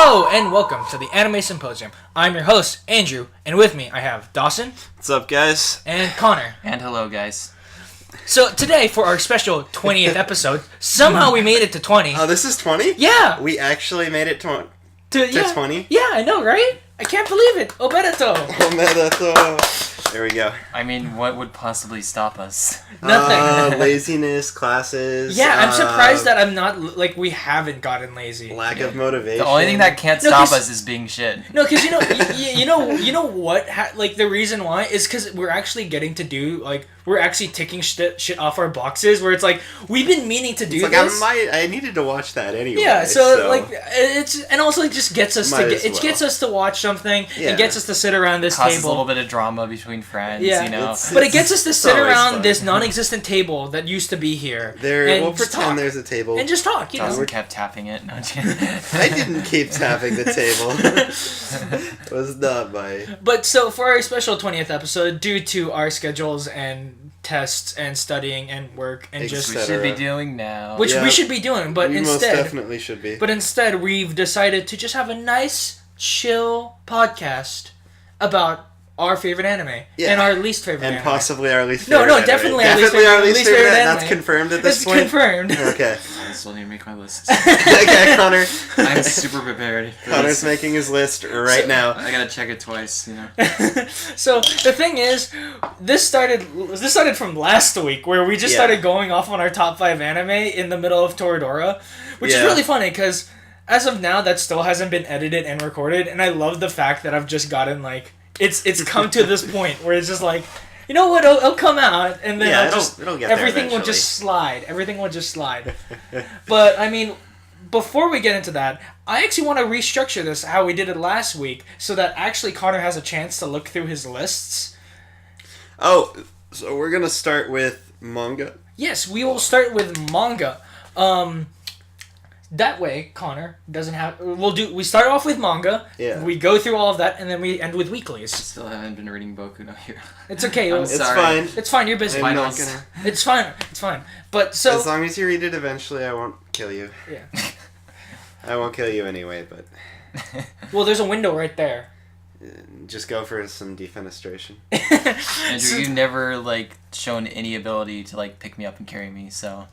Hello and welcome to the Anime Symposium. I'm your host, Andrew, and with me I have Dawson. What's up, guys? And Connor. And hello, guys. So today, for our special 20th episode, somehow we made it to 20. Oh, this is 20? Yeah! We actually made it to 20? Yeah, I know, right? I can't believe it. Obedeto. There we go. I mean, what would possibly stop us? Nothing. Laziness, classes. Yeah, I'm surprised that I'm not, we haven't gotten lazy. Lack of motivation. The only thing that can't stop us is being shit. No, because you know what? The reason why is because we're actually getting to do we're actually ticking shit off our boxes. Where it's like we've been meaning to do this. I needed to watch that anyway. Yeah, so it's and also it just gets us gets us to watch something. Yeah. It gets us to sit around this Causes table. a little bit of drama between friends. Yeah, you know. But it gets us to sit around fun. this non-existent table that used to be here. We'll pretend there's a table and just talk. You know, Dawson kept tapping it. No, I didn't keep tapping the table. It was not my. But so for our special 20th episode, due to our schedules and tests and studying and work and we should be doing now. Which we should be doing, but we instead most definitely should be. But instead, we've decided to just have a nice, chill podcast about our favorite anime and our least favorite anime. And possibly our least favorite anime. Definitely our least favorite anime. That's confirmed at this point? That's confirmed. Okay. I still need to make my list. Okay, Connor. I'm super prepared. Connor's making his list right now. I gotta check it twice, you know. So, the thing is, this started from last week, where we just started going off on our top 5 anime in the middle of Toradora, which is really funny, because as of now, that still hasn't been edited and recorded, and I love the fact that I've just gotten, it's come to this point where it's just you know what, it'll come out, and then it'll get everything there will just slide. Everything will just slide. But, I mean, before we get into that, I actually want to restructure this how we did it last week, so that actually Connor has a chance to look through his lists. Oh, so we're going to start with manga? Yes, we will start with manga. That way, Connor doesn't have. We start off with manga. Yeah. We go through all of that, and then we end with weeklies. Still haven't been reading Boku no Hero. It's okay. It's fine. It's fine. You're busy. It's fine. It's fine. But so as long as you read it eventually, I won't kill you. Yeah. I won't kill you anyway, but. Well, there's a window right there. Just go for some defenestration. Andrew, you never shown any ability to pick me up and carry me, so.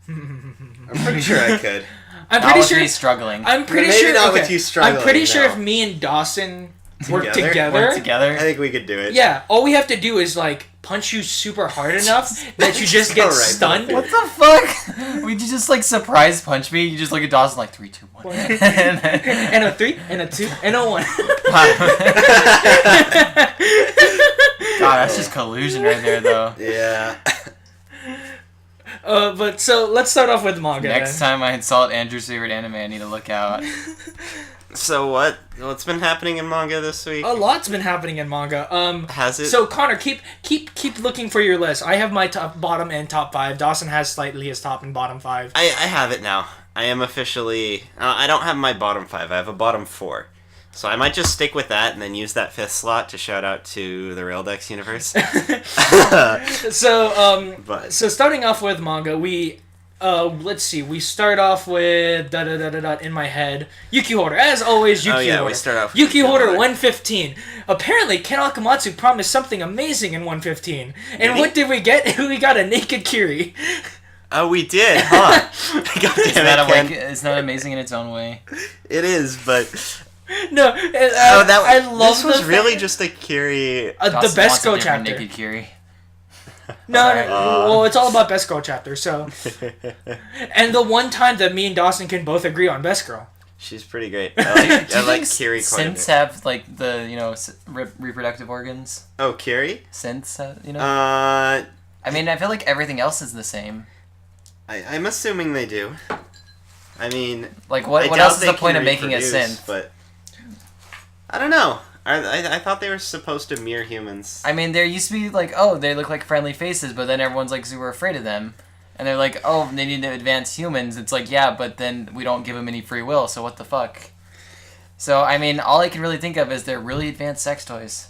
I'm pretty sure I could. I'm pretty sure he's struggling. I'm pretty Maybe sure. not with you struggling. I'm pretty sure if me and Dawson work together, I think we could do it. Yeah, all we have to do is punch you super hard enough that you just get stunned. What the fuck? Would you just surprise punch me? You just look at Dawson 3, 2, 1. And a 3, and a 2, and a 1. God, that's just collusion right there, though. Yeah. But so let's start off with manga. Next time I insult Andrew's favorite anime, I need to look out. So what's been happening in manga this week? A lot's been happening in manga. Has it? So Connor, keep looking for your list. I have my top, bottom, and top 5. Dawson has slightly his top and bottom 5. I have it now. I am officially. I don't have my bottom 5. I have a bottom 4. So I might just stick with that and then use that 5th slot to shout out to the Raildex universe. So starting off with manga, we let's see. We start off with in my head. Yukihora, as always. Yukihora. Oh yeah, we start off with Yukihora 115. Apparently, Ken Akamatsu promised something amazing in 115. And what did we get? We got a naked Kiri. Oh, we did, huh? It's not amazing in its own way. It is, but. No, I love this was really just a Kiri. The best girl chapter. Naked Kiri. No, well, it's all about best girl chapter. So, and the one time that me and Dawson can both agree on best girl. She's pretty great. I like Kiri quite a bit. Synths have the reproductive organs. Oh, Kiri? Synths, I mean, I feel like everything else is the same. I'm assuming they do. I mean, what else is the point of making a synth? But I don't know. I thought they were supposed to mirror humans. I mean, there used to be they look like friendly faces, but then everyone's super afraid of them, and they're like, oh, they need to advance humans. It's yeah, but then we don't give them any free will, so what the fuck? So I mean, all I can really think of is they're really advanced sex toys.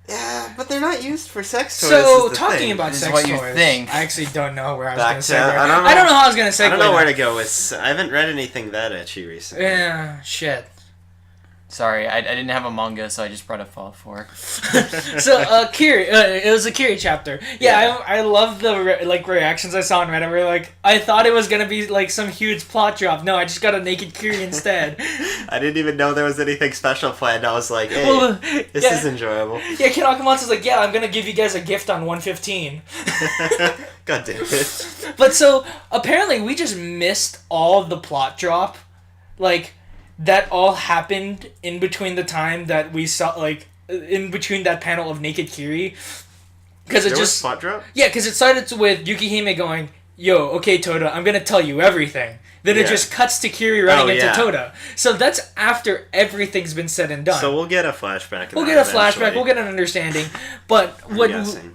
Yeah, but they're not used for sex toys. So, is the talking thing. about This is sex what you toys, think. I actually don't know where I was Back going to to- segue. I don't know. I don't know how I was going to segue. I don't know where that. to go with. I haven't read anything that ecchi recently. Yeah, shit. Sorry, I didn't have a manga, so I just brought up Fallout 4. So, Kiri, it was a Kiri chapter. Yeah, I love the reactions I saw on Reddit. Where like, I thought it was gonna be like some huge plot drop. No, I just got a naked Kiri instead. I didn't even know there was anything special planned. I was like, hey, Well, this yeah. is enjoyable. Yeah, Kid Akamatsu's like, yeah, I'm gonna give you guys a gift on 115. God damn it. But so apparently we just missed all the plot drop, like that all happened in between the time that we saw, like in between that panel of naked Kiri, because it There was just spot drop? yeah, because it started with Yukihime going, "Yo, okay, Toda, I'm gonna tell you everything." Then it Yeah. just cuts to Kiri running Oh, into yeah. Toda. So that's after everything's been said and done. So we'll get a flashback. of We'll that get a flashback. eventually. We'll get an understanding. But I'm what guessing.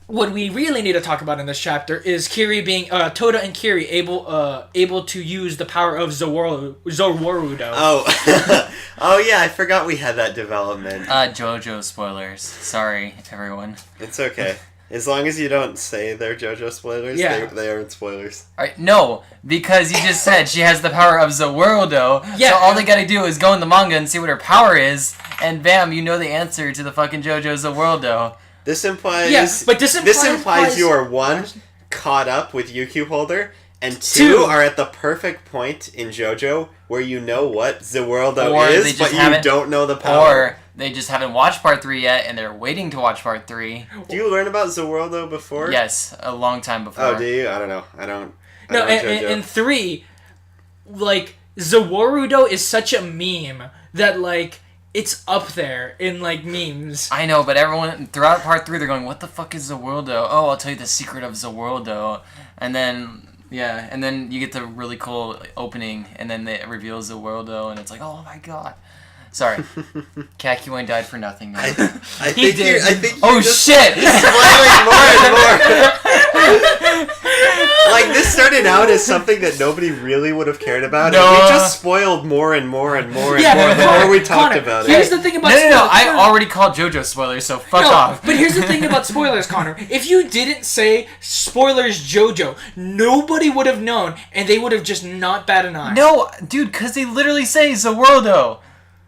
what we really need to talk about in this chapter is Kiri being Toda and Kiri able to use the power of Zorudo. Oh, oh yeah, I forgot we had that development. JoJo spoilers. Sorry, everyone. It's okay. As long as you don't say they're JoJo spoilers, Yeah. they aren't spoilers. Alright, no, because you just said she has the power of Zorudo, Yeah. so all they gotta do is go in the manga and see what her power is, and bam, you know the answer to the fucking JoJo Zorudo. This implies. Yeah, but this implies you are one caught up with UQ Holder, and two Two. are at the perfect point in JoJo where you know what Zorudo Or they is, just but you haven't- don't know the power. Or they just haven't watched part 3 yet, and they're waiting to watch part 3. Do you learn about Zorudo before? Yes, a long time before. Oh, do you? I don't know. I don't. No, I don't and JoJo. in 3, like Zorudo is such a meme that like it's up there in like memes. I know, but everyone, throughout part 3, they're going, what the fuck is Zorudo? Oh, I'll tell you the secret of Zorudo. And then, yeah, and then you get the really cool opening, and then it reveals Zorudo, and it's like, oh my god. Sorry. Kakyoin died for nothing, man. I He think did. you're. I think Oh you're just shit! spoiling more and more. Like this started out as something that nobody really would have cared about, No. and we just spoiled more and more and more and Yeah, more the Connor, more we talked Connor, about here's it. the thing about No, I spoilers. already called JoJo spoilers, so fuck No, off. but here's the thing about spoilers, Connor. If you didn't say spoilers JoJo, nobody would have known, and they would have just not bat an eye. No, dude, because they literally say Zorudo.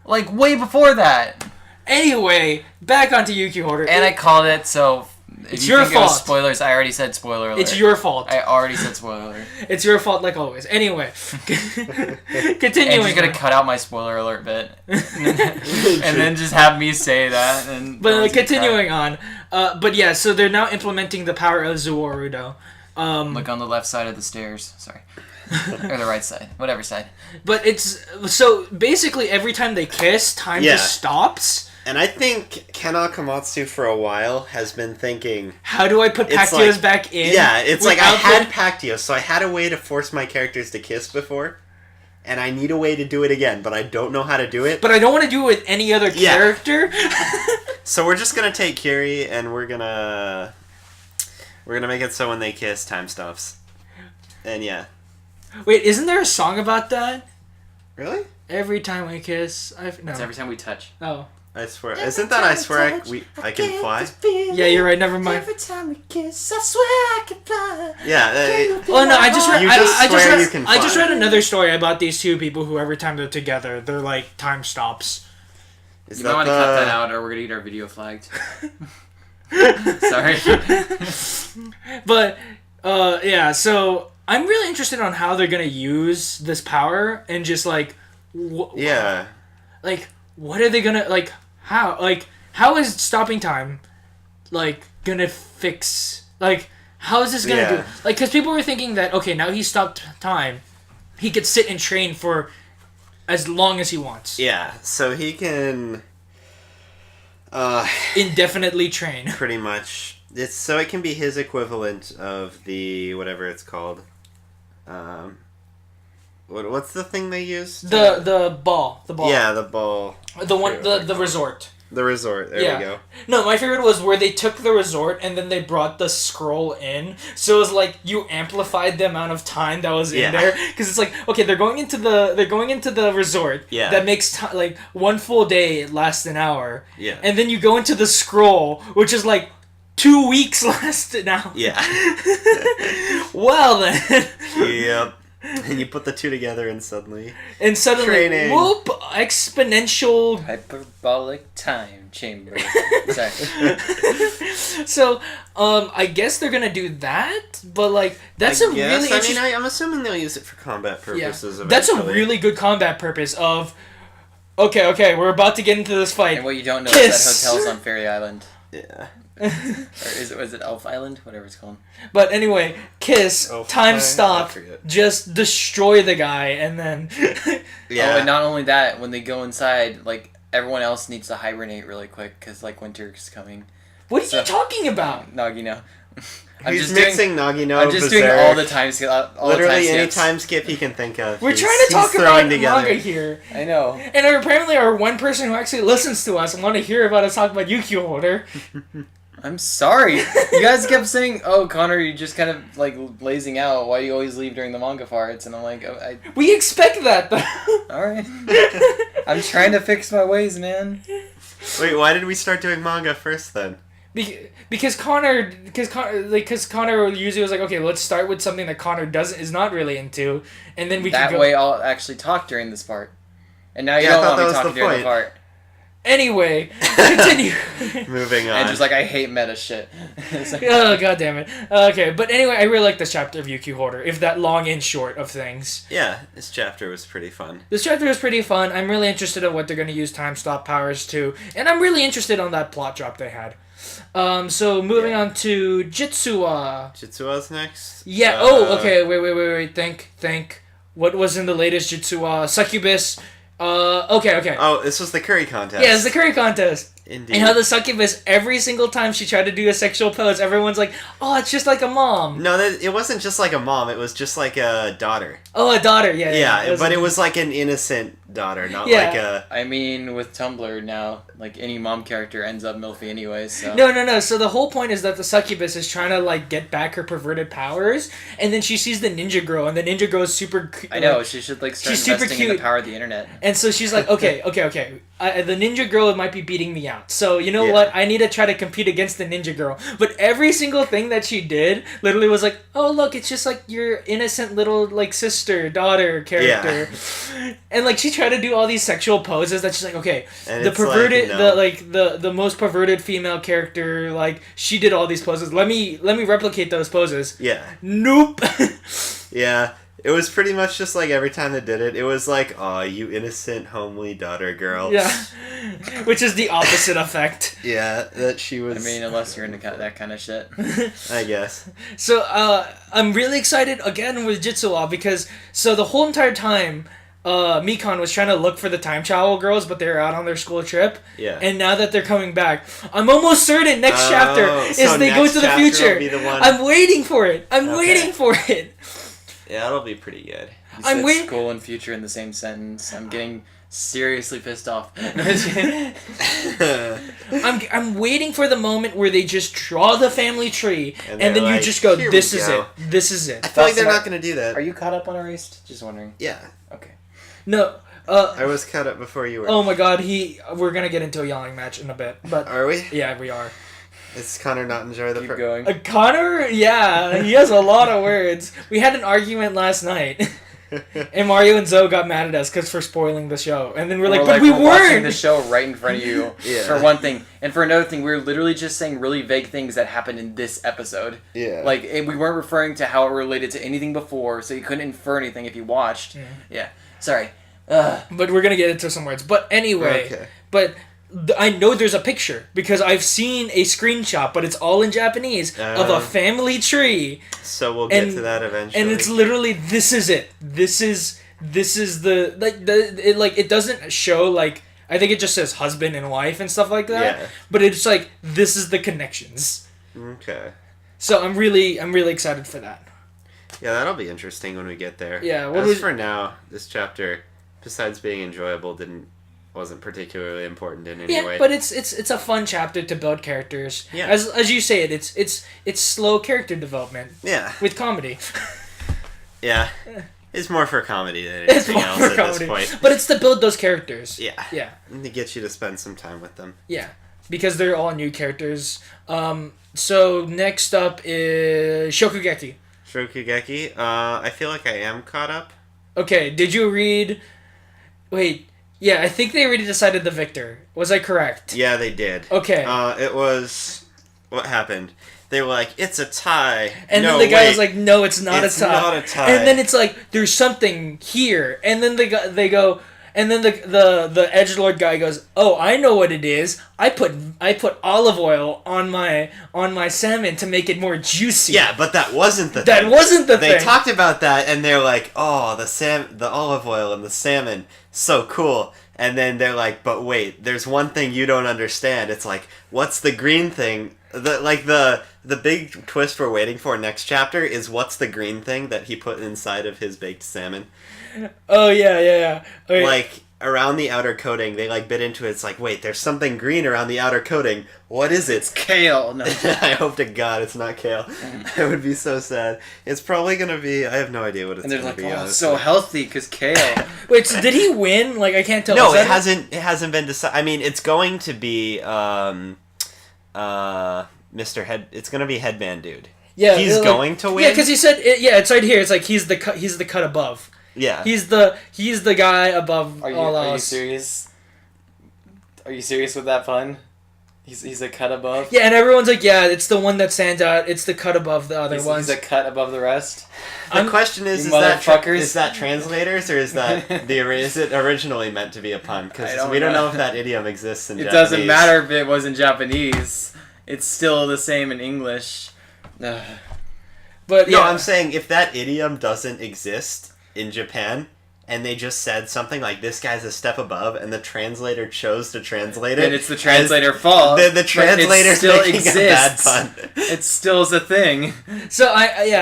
Like, way before that. Anyway, back onto UQ Holder. And I called it, so if It's you your think it was fault. spoilers, I already said spoiler alert. It's your fault. I already said spoiler alert. It's your fault, like always. Anyway, And continuing. you're gonna cut out my spoiler alert bit. And then just have me say that. And But continuing on, but yeah, so they're now implementing the power of Zorudo. Look on the left side of the stairs. Sorry. Or the right side. Whatever side. But it's so basically every time they kiss, time Yeah. just stops. And I think Ken Akamatsu for a while has been thinking, How do I put It's Pactios like- back in? yeah, it's like I without had the- Pactios, so I had a way to force my characters to kiss before, and I need a way to do it again, but I don't know how to do it. But I don't want to do it with any other Yeah. character. So we're just gonna take Kiri, and we're gonna make it so when they kiss, time stops. And yeah. Wait, isn't there a song about that? Really? Every time we kiss, no. It's every time we touch. Oh, I swear. Isn't that I swear I can fly? yeah, you're right. Never mind. time we kiss, I swear I can fly. Yeah. Oh no, I just read. You I just just swear read. you can I just fly. read another story about these two people who every time they're together, they're like time stops. Is You that might want to cut that the- out, or we're gonna get our video flagged. Sorry. But yeah, so I'm really interested on how they're gonna use this power and just like, Yeah. like what are they gonna like? How is stopping time like gonna fix like? How is this gonna do? Yeah. Like, because people were thinking that okay, now he stopped time, he could sit and train for as long as he wants. Yeah. So he can. Indefinitely train. Pretty much. It's so it can be his equivalent of the whatever it's called. What's the thing they use? The ball. Yeah, the ball. The one the resort. The resort. There we go. No, my favorite was where they took the resort and then they brought the scroll in. So it was like you amplified the amount of time that was in there, because it's like, okay, they're going into the resort. Yeah. That makes like one full day lasts an hour. Yeah. And then you go into the scroll, which is like 2 weeks last an hour. Yeah. Well then. Yep. And you put the two together and suddenly Training. Whoop, exponential hyperbolic time chamber. Sorry. So, I guess they're gonna do that, but like that's really interesting. I mean, I'm assuming they'll use it for combat purposes. Yeah. That's a really good combat purpose of. Okay, we're about to get into this fight. And what you don't know is that hotel's on Fairy Island. Yeah. Or was it Elf Island? Whatever it's called. But anyway, time stop, just destroy the guy, and then... Yeah. Oh, and not only that, when they go inside, like, everyone else needs to hibernate really quick, because, like, winter's coming. What are you talking about? Nagino. He's mixing Nagino. I'm just doing all the time skip. Literally any time skip he can think of. We're trying to talk about manga here. I know. And apparently our one person who actually listens to us want to hear about us talk about Yukio Holder. I'm sorry. You guys kept saying, "Oh, Connor, you're just kind of like lazing out. Why do you always leave during the manga farts?" And I'm like, we expect that though. All right. I'm trying to fix my ways, man. Wait, why did we start doing manga first then? Because Connor usually was like, okay, let's start with something that Connor is not really into, and then we can go... That way I'll actually talk during this part. And now you don't want me talking during the part. Anyway, continue. Moving on. And just like, I hate meta shit. Oh, god damn it. Okay, but anyway, I really like this chapter of Yukio Holder, if that long and short of things. Yeah, this chapter was pretty fun. I'm really interested in what they're going to use time stop powers to, and I'm really interested on that plot drop they had. So moving on to Jitsuwa. Jitsuwa's next? Yeah, okay, wait, think. What was in the latest Jitsuwa? Succubus. Okay. Oh, this was the curry contest. Yeah, it's the curry contest. Indeed. And how the succubus, every single time she tried to do a sexual pose, everyone's like, oh, it's just like a mom. No, it wasn't just like a mom, it was just like a daughter. Oh, a daughter, yeah. It was like an innocent daughter, not like a... I mean, with Tumblr now, like, any mom character ends up milfy anyway, so... No. So the whole point is that the succubus is trying to, like, get back her perverted powers, and then she sees the ninja girl, and the ninja girl is super... I know, she should, like, start investing in the power of the internet. And so she's like, okay. The ninja girl might be beating me out. So, you know what? I need to try to compete against the ninja girl. But every single thing that she did literally was like, oh, look, it's just like your innocent little, like, sister, daughter character. Yeah. And, like, she tried to do all these sexual poses that she's like, okay, and the perverted, the most perverted female character, like, she did all these poses. Let me replicate those poses. Yeah. Nope. Yeah. It was pretty much just like every time they did it, it was like, aw, you innocent, homely daughter girl. Yeah. Which is the opposite effect. Yeah, that she was... I mean, unless you're into that kind of shit. I guess. So, I'm really excited, again, with Jitsuwa, because, so the whole entire time, Mikan was trying to look for the time travel girls, but they were out on their school trip. Yeah. And now that they're coming back, I'm almost certain next chapter is they go to the future. I'm waiting for it. Waiting for it. Yeah, it'll be pretty good. I'm waiting. School and future in the same sentence. I'm getting seriously pissed off. I'm waiting for the moment where they just draw the family tree, and then like, you just go, this is it. This is it. I feel like they're not going to do that. Are you caught up on Erased? Just wondering. Yeah. Okay. No. I was caught up before you were. Oh my god, we're going to get into a yelling match in a bit. But are we? Yeah, we are. Does Connor not enjoy the... Keep going. Connor? Yeah, he has a lot of words. We had an argument last night. And Mario and Zoe got mad at us for spoiling the show. And then we're like, but we weren't! Watching the show right in front of you, yeah. For one thing. And for another thing, we were literally just saying really vague things that happened in this episode. Yeah. Like, we weren't referring to how it related to anything before, so you couldn't infer anything if you watched. Yeah. Sorry. But we're gonna get into some words. But anyway. Okay. But... I know there's a picture because I've seen a screenshot, but it's all in Japanese of a family tree. So we'll get to that eventually. And it's literally, this is it. This is the it doesn't show like, I think it just says husband and wife and stuff like that. Yeah. But it's like, this is the connections. Okay. So I'm really excited for that. Yeah, that'll be interesting when we get there. Yeah. For now, this chapter, besides being enjoyable, didn't wasn't particularly important in any way. Yeah, but it's a fun chapter to build characters. Yeah. As you say it, it's slow character development. Yeah. With comedy. Yeah. It's more for comedy than It's anything more else for at comedy. this point. But it's to build those characters. Yeah. Yeah. And to get you to spend some time with them. Yeah. Because they're all new characters. So next up is Shokugeki. Shokugeki, I feel like I am caught up. Okay, did you read... Wait, yeah, I think they already decided the victor. Was I correct? Yeah, they did. Okay. It was... What happened? They were like, it's a tie. And no, then the guy wait. was like, no, it's not It's a tie. not a tie. And then it's like, there's something here. And then they go... And then the edgelord guy goes, "Oh, I know what it is. I put olive oil on my salmon to make it more juicy." Yeah, but that wasn't the thing. That wasn't the thing. They talked about that, and they're like, "Oh, the olive oil and the salmon, so cool." And then they're like, "But wait, there's one thing you don't understand. It's like, what's the green thing? The big twist we're waiting for next chapter is what's the green thing that he put inside of his baked salmon." Oh yeah. Okay. Like around the outer coating, they like bit into it. It's like, wait, there's something green around the outer coating. What is it? It's kale. No. I hope to God it's not kale. It would be so sad. It's probably gonna be. I have no idea what it's And they're gonna like, be. oh, it's honestly. so healthy because kale. Wait, so did he win? Like, I can't tell. No, Is it that hasn't. It hasn't been decided. I mean, it's going to be Mr. Head. It's gonna be Headband Dude. Yeah, he's like, going to win. Yeah, because he said, it's right here. It's like he's the cut above. Yeah. He's the guy above Are you all are you else. serious? Are you serious with that pun? He's a cut above. Yeah, and everyone's like, yeah, it's the one that stands out. It's the cut above the other He's ones. a cut above the rest. The question is You that motherfuckers. is that translators or is that is it originally meant to be a pun? Because I we don't know. know if that idiom exists in It Japanese. doesn't matter if it was in Japanese. It's still the same in English. Ugh. But yeah, No, I'm saying if that idiom doesn't exist in Japan and they just said something like this guy's a step above and the translator chose to translate it, Then it's the translator fault. Then the but it translator's still making exists. a bad pun. It still is a thing. so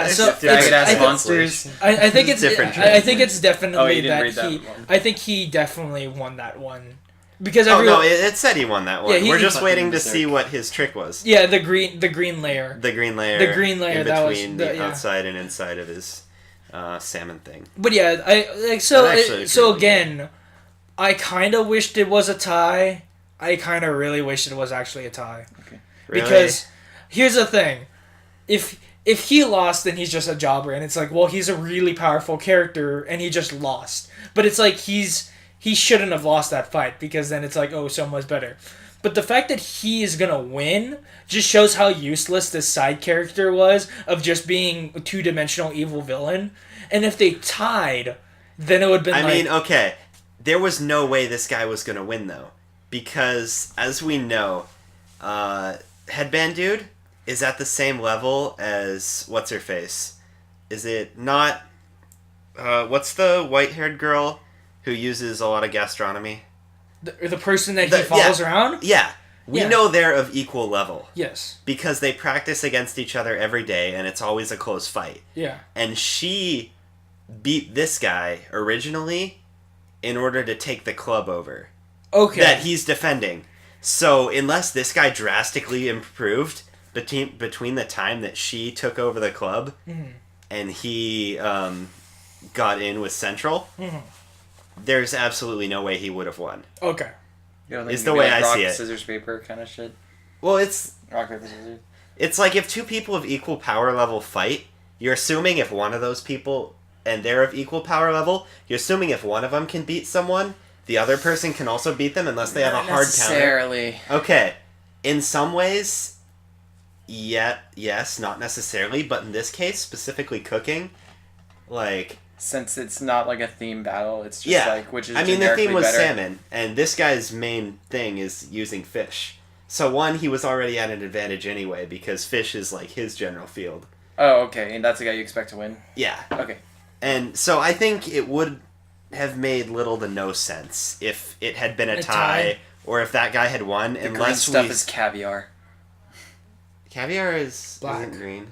so Jagged ass I, monsters. I think it's Different I think it's definitely Oh, you didn't that read that he. one. I think he definitely won that one because Oh everyone. no, it said he won that one. Yeah, he- We're he just fucking waiting to berserk. see what his trick was. Yeah, the green layer. The green layer. The green layer, in that was between the- the yeah. outside and inside of his salmon thing. But yeah, That actually is so really again, I kind of wished it was a tie. I kind of really wished it was actually a tie. Really? Because here's the thing, if he lost, then he's just a jobber, and it's like, well, he's a really powerful character, and he just lost. But it's like he shouldn't have lost that fight because then it's like, oh, someone's better. But the fact that he is gonna win just shows how useless this side character was of just being a two-dimensional evil villain. And if they tied, then it would have been I like... mean, okay, there was no way this guy was gonna win though, because as we know, Headband Dude is at the same level as what's her face. Is it not? What's the white-haired girl who uses a lot of gastronomy? the person that he follows around? Yeah. We Yeah. know they're of equal level. Yes. Because they practice against each other every day, and it's always a close fight. Yeah. And she beat this guy originally in order to take the club over Okay. that he's defending. So unless this guy drastically improved between the time that she took over the club and he got in with Central, there's absolutely no way he would have won. Okay. You know, like It's the maybe way like I rock, see it. scissors, paper kind of shit. Well, it's Rock, paper, scissors. It's like if two people of equal power level fight, you're assuming if one of those people, and they're of equal power level, you're assuming if one of them can beat someone, the other person can also beat them unless they have a hard counter. necessarily. Okay. In some ways, yes, not necessarily, but in this case, specifically cooking, like... Since it's not like a theme battle, it's just like which is I mean, the theme was better. salmon, and this guy's main thing is using fish. So one, he was already at an advantage anyway, because fish is like his general field. Oh, okay, and that's the guy you expect to win? Yeah. Okay. And so I think it would have made little to no sense if it had been a tie, or if that guy had won, The green unless stuff is caviar. Caviar is Black. isn't green.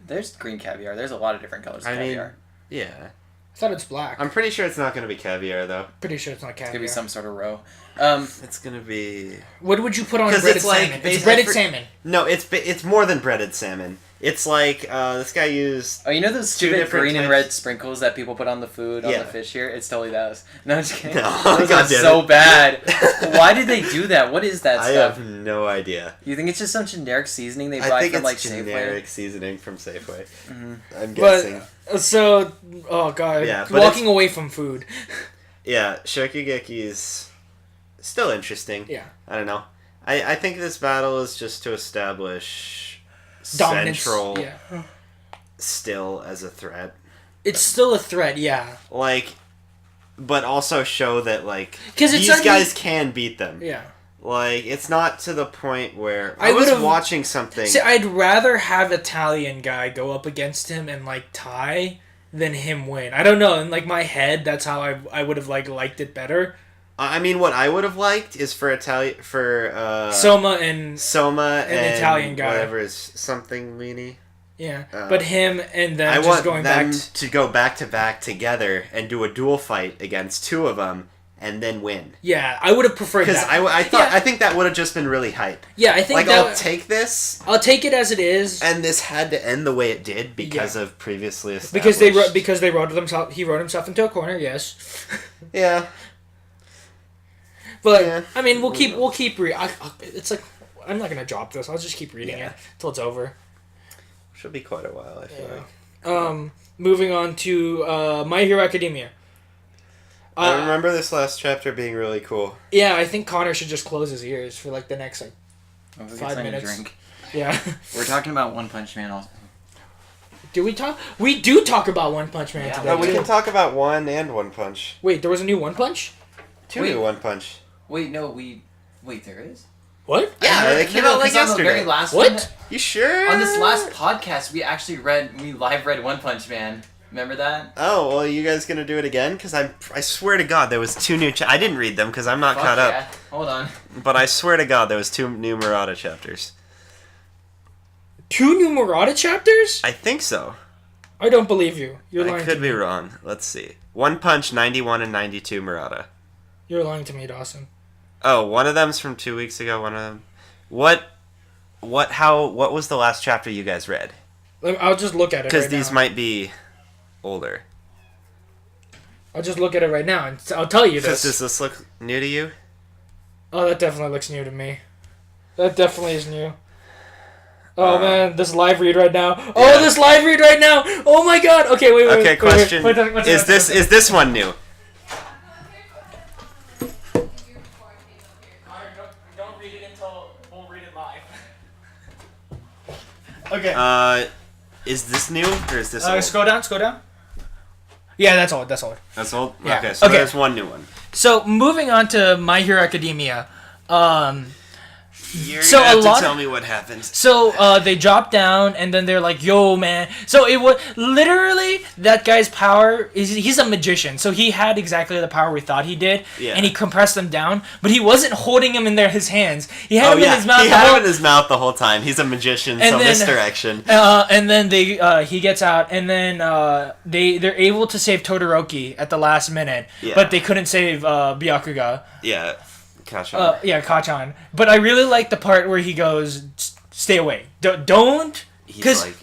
There's green caviar. There's a lot of different colors of I mean, caviar. yeah. I thought it's black. I'm pretty sure it's not going to be caviar, though. Pretty sure it's not caviar. It's gonna be some sort of roe. It's going to be... What would you put on breaded salmon? It's breaded salmon. No, it's more than breaded salmon. It's like, this guy used... Oh, you know those stupid different green and types? red sprinkles that people put on the food, on Yeah. the fish here? It's totally those. No, I'm just kidding. No, those God are damn so it. bad. Why did they do that? What is that I stuff? have no idea. You think it's just some generic seasoning they buy I think from, it's like, generic Safeway? seasoning from Safeway. Mm-hmm. I'm guessing. So, oh god, Yeah, but walking away from food. Yeah, Shokugeki's still interesting. Yeah. I don't know. I think this battle is just to establish Dominance. Central Yeah. still as a threat. It's still a threat, yeah. Like, but also show that, like, 'Cause it's these not- guys can beat them. Yeah. Like, it's not to the point where... I I was would've- watching something... See, I'd rather have Italian guy go up against him and, like, tie than him win. I don't know, in, like, my head, that's how I would have, like, liked it better. I mean, what I would have liked is for Soma and and Italian guy. whatever is something weenie. Yeah, but him and them I just want going them back to go back to back together and do a duel fight against two of them and then win. Yeah, I would have preferred Because that. I think that would have just been really hype. Yeah, I think Like, that I'll take this, I'll take it as it is. and this had to end the way it did because of previously established. Because they wrote himself. He wrote himself into a corner. Yes. Yeah. But Yeah. I mean, we'll keep it's like I'm not gonna drop this. I'll just keep reading it till it's over. Should be quite a while, I feel like. Moving on to My Hero Academia. I remember this last chapter being really cool. Yeah, I think Connor should just close his ears for like the next like Oh, 5 minutes. Drink. Yeah. We're talking about One Punch Man also. Do we talk? We do talk about One Punch Man today. No, we can talk about One and One Punch. Wait, there was a new One Punch? Two new One Punch. Wait, no, Wait, there is? What? Yeah, they came out like On the very yesterday. last What? one, You sure? on this last podcast, we live read One Punch Man. Remember that? Oh, well, you guys gonna do it again? Because I swear to God, there was two new... I didn't read them because I'm not Fuck caught yeah. up. Hold on. But I swear to God, there was two new Murata chapters. 2 new Murata chapters? I think so. I don't believe you. You're I lying could to be me. wrong. Let's see. One Punch, 91 and 92 Murata. You're lying to me, Dawson. Oh, one of them's from 2 weeks ago, one of them... What was the last chapter you guys read? I'll just look at it Because right these now. might be older. I'll just look at it right now and I'll tell you Does this. this look new to you? Oh, that definitely looks new to me. That definitely is new. Oh man, this live read right now. Oh, this live read right now. Oh my god. Okay, wait. Okay, question. Wait, Is this one new? Don't read it until we'll read it live. Okay. Is this new or is this old? Scroll down. Yeah, that's all. That's old? Yeah. Okay, so Okay. there's one new one. So moving on to My Hero Academia. You're So gonna have a lot to tell of- me what happens. So they drop down and then they're like, "Yo, man!" So it was literally that guy's power he's a magician. So he had exactly the power we thought he did, Yeah. and he compressed them down. But he wasn't holding him in his hands. He had Oh him in yeah, his mouth. he the had whole- him in his mouth the whole time. He's a magician, And so then- misdirection. and then he gets out, and then they're able to save Todoroki at the last minute, Yeah. but they couldn't save Byakuga. Yeah, Kasha. Kachan. But I really like the part where he goes, "Stay away, don't," He's because like,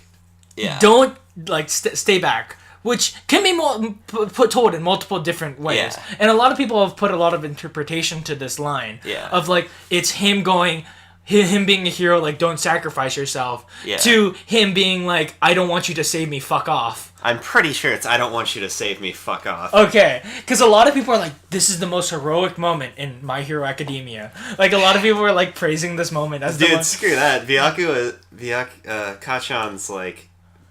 yeah. don't like stay back, which can be put told in multiple different ways. Yeah. And a lot of people have put a lot of interpretation to this line. Yeah. Of like it's him going. Him being a hero, like, don't sacrifice yourself, Yeah. to him being like, I don't want you to save me, fuck off. I'm pretty sure it's I don't want you to save me, fuck off. Okay, because a lot of people are like, this is the most heroic moment in My Hero Academia. Like, a lot of people are, like, praising this moment as the Dude, one... screw that. Kachan's like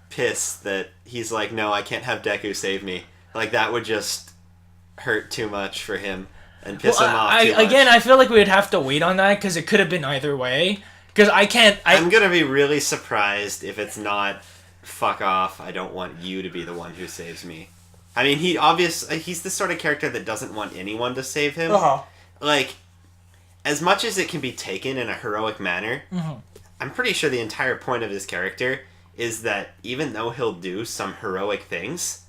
pissed that he's like, no, I can't have Deku save me. Like, that would just hurt too much for him and piss him off too much. Again, I feel like we would have to wait on that, because it could have been either way. Because I can't... I'm gonna be really surprised if it's not fuck off, I don't want you to be the one who saves me. I mean, he's the sort of character that doesn't want anyone to save him. Uh-huh. Like, as much as it can be taken in a heroic manner, I'm pretty sure the entire point of his character is that even though he'll do some heroic things,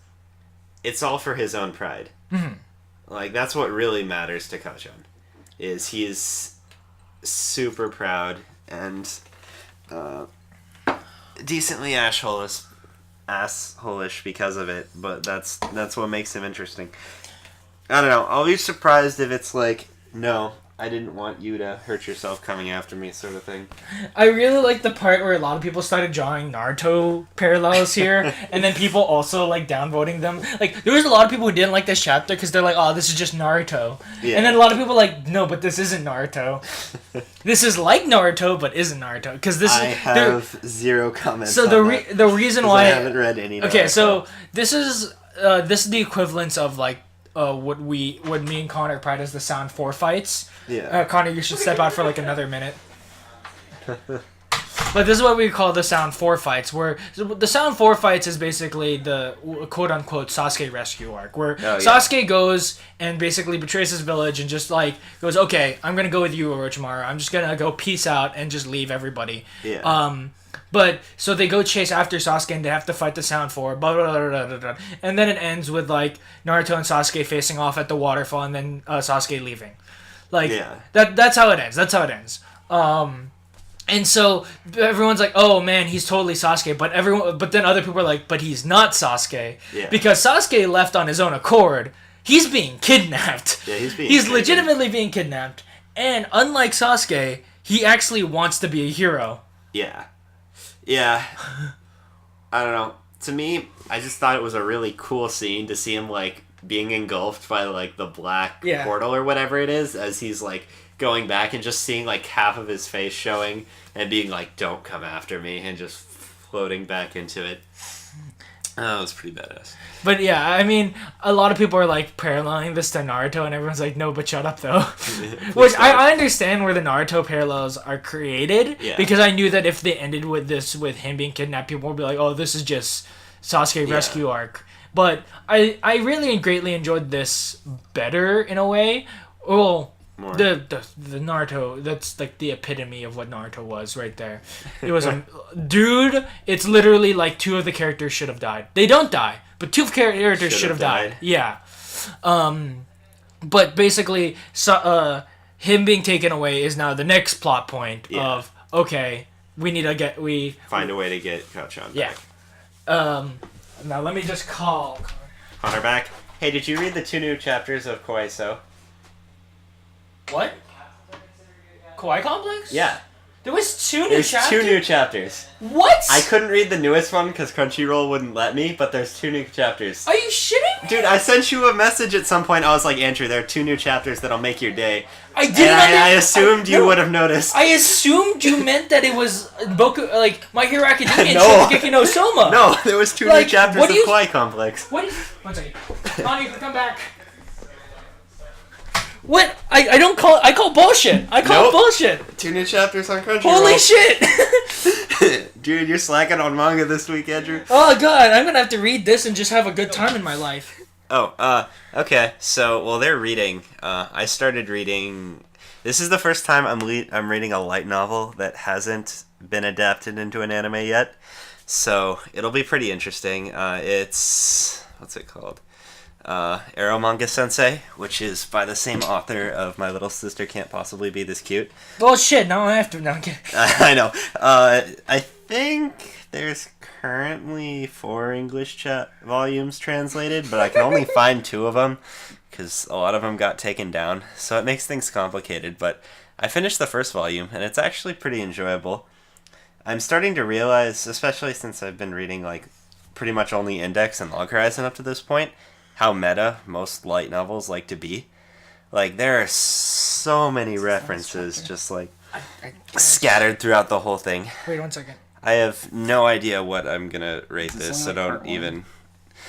it's all for his own pride. Mm-hmm. Like, that's what really matters to Kachan, is he's super proud and decently assholish because of it, but that's what makes him interesting. I don't know. I'll be surprised if it's like, no, I didn't want you to hurt yourself coming after me, sort of thing. I really like the part where a lot of people started drawing Naruto parallels here, and then people also like downvoting them. Like, there was a lot of people who didn't like this chapter because they're like, "Oh, this is just Naruto," and then a lot of people were like, "No, but this isn't Naruto. This is like Naruto, but isn't Naruto." Because this I have zero comments. So the reason why I haven't read any. Okay, so this is the equivalence of like. What me and Connor pride as the Sound 4 fights. Yeah. Connor, you should step out for like another minute. But this is what we call the Sound 4 fights, where the Sound 4 fights is basically the quote-unquote Sasuke rescue arc, where Sasuke goes and basically betrays his village and just like goes, okay, I'm going to go with you, Orochimaru. I'm just going to go peace out and just leave everybody. Yeah. But, so they go chase after Sasuke and they have to fight the Sound 4, blah, blah, blah, blah, blah, blah. And then it ends with, like, Naruto and Sasuke facing off at the waterfall and then Sasuke leaving. Like, that's how it ends. That's how it ends. And so everyone's like, oh, man, he's totally Sasuke. But then other people are like, but he's not Sasuke. Yeah. Because Sasuke left on his own accord. He's being kidnapped. Yeah, he's legitimately being kidnapped. And unlike Sasuke, he actually wants to be a hero. Yeah. Yeah. I don't know. To me, I just thought it was a really cool scene to see him, like, being engulfed by, like, the black portal or whatever it is, as he's, like, going back and just seeing, like, half of his face showing and being like, don't come after me, and just floating back into it. Oh, it was pretty badass. But yeah, I mean, a lot of people are like paralleling this to Naruto, and everyone's like, no, but shut up, though. Which I understand where the Naruto parallels are created, because I knew that if they ended with this, with him being kidnapped, people would be like, oh, this is just Sasuke rescue arc. But I really greatly enjoyed this better, in a way. Well, the Naruto, that's like the epitome of what Naruto was right there. It was dude, it's literally like two of the characters should have died. They don't die, but two characters should have died. Yeah. But basically, him being taken away is now the next plot point of, okay, we need to find a way to get Kachan back. Now let me just call Connor back. Hey, did you read the 2 new chapters of Koiso? What? Kawaii Complex? Yeah. There was 2 new There's chapters? 2 new chapters. What? I couldn't read the newest one because Crunchyroll wouldn't let me, but there's 2 new chapters. Are you shitting me? Dude, I sent you a message at some point. I was like, Andrew, there are 2 new chapters that'll make your day. I didn't. I assumed you would have noticed. I assumed you meant that it was Boku, like My Hero Academia No. and Shingeki no Soma. No, there was 2 new chapters of Kawaii Complex. What? One second. Connie, come back. What? I don't call. I call bullshit. I call bullshit. 2 new chapters on Crunchyroll. Holy shit! Dude, you're slacking on manga this week, Andrew. Oh god, I'm gonna have to read this and just have a good time in my life. Okay. So, well, they're reading. I started reading. This is the first time I'm reading a light novel that hasn't been adapted into an anime yet. So it'll be pretty interesting. It's what's it called? Arrow Manga Sensei, which is by the same author of My Little Sister Can't Possibly Be This Cute. Well, shit, now I have to. Now I know. I think there's currently 4 English volumes translated, but I can only find 2 of them because a lot of them got taken down. So it makes things complicated, but I finished the first volume, and it's actually pretty enjoyable. I'm starting to realize, especially since I've been reading like pretty much only Index and Log Horizon up to this point, how meta most light novels like to be. Like, there are so many references just like scattered throughout the whole thing. Wait 1 second. I have no idea what I'm gonna rate this, so don't even.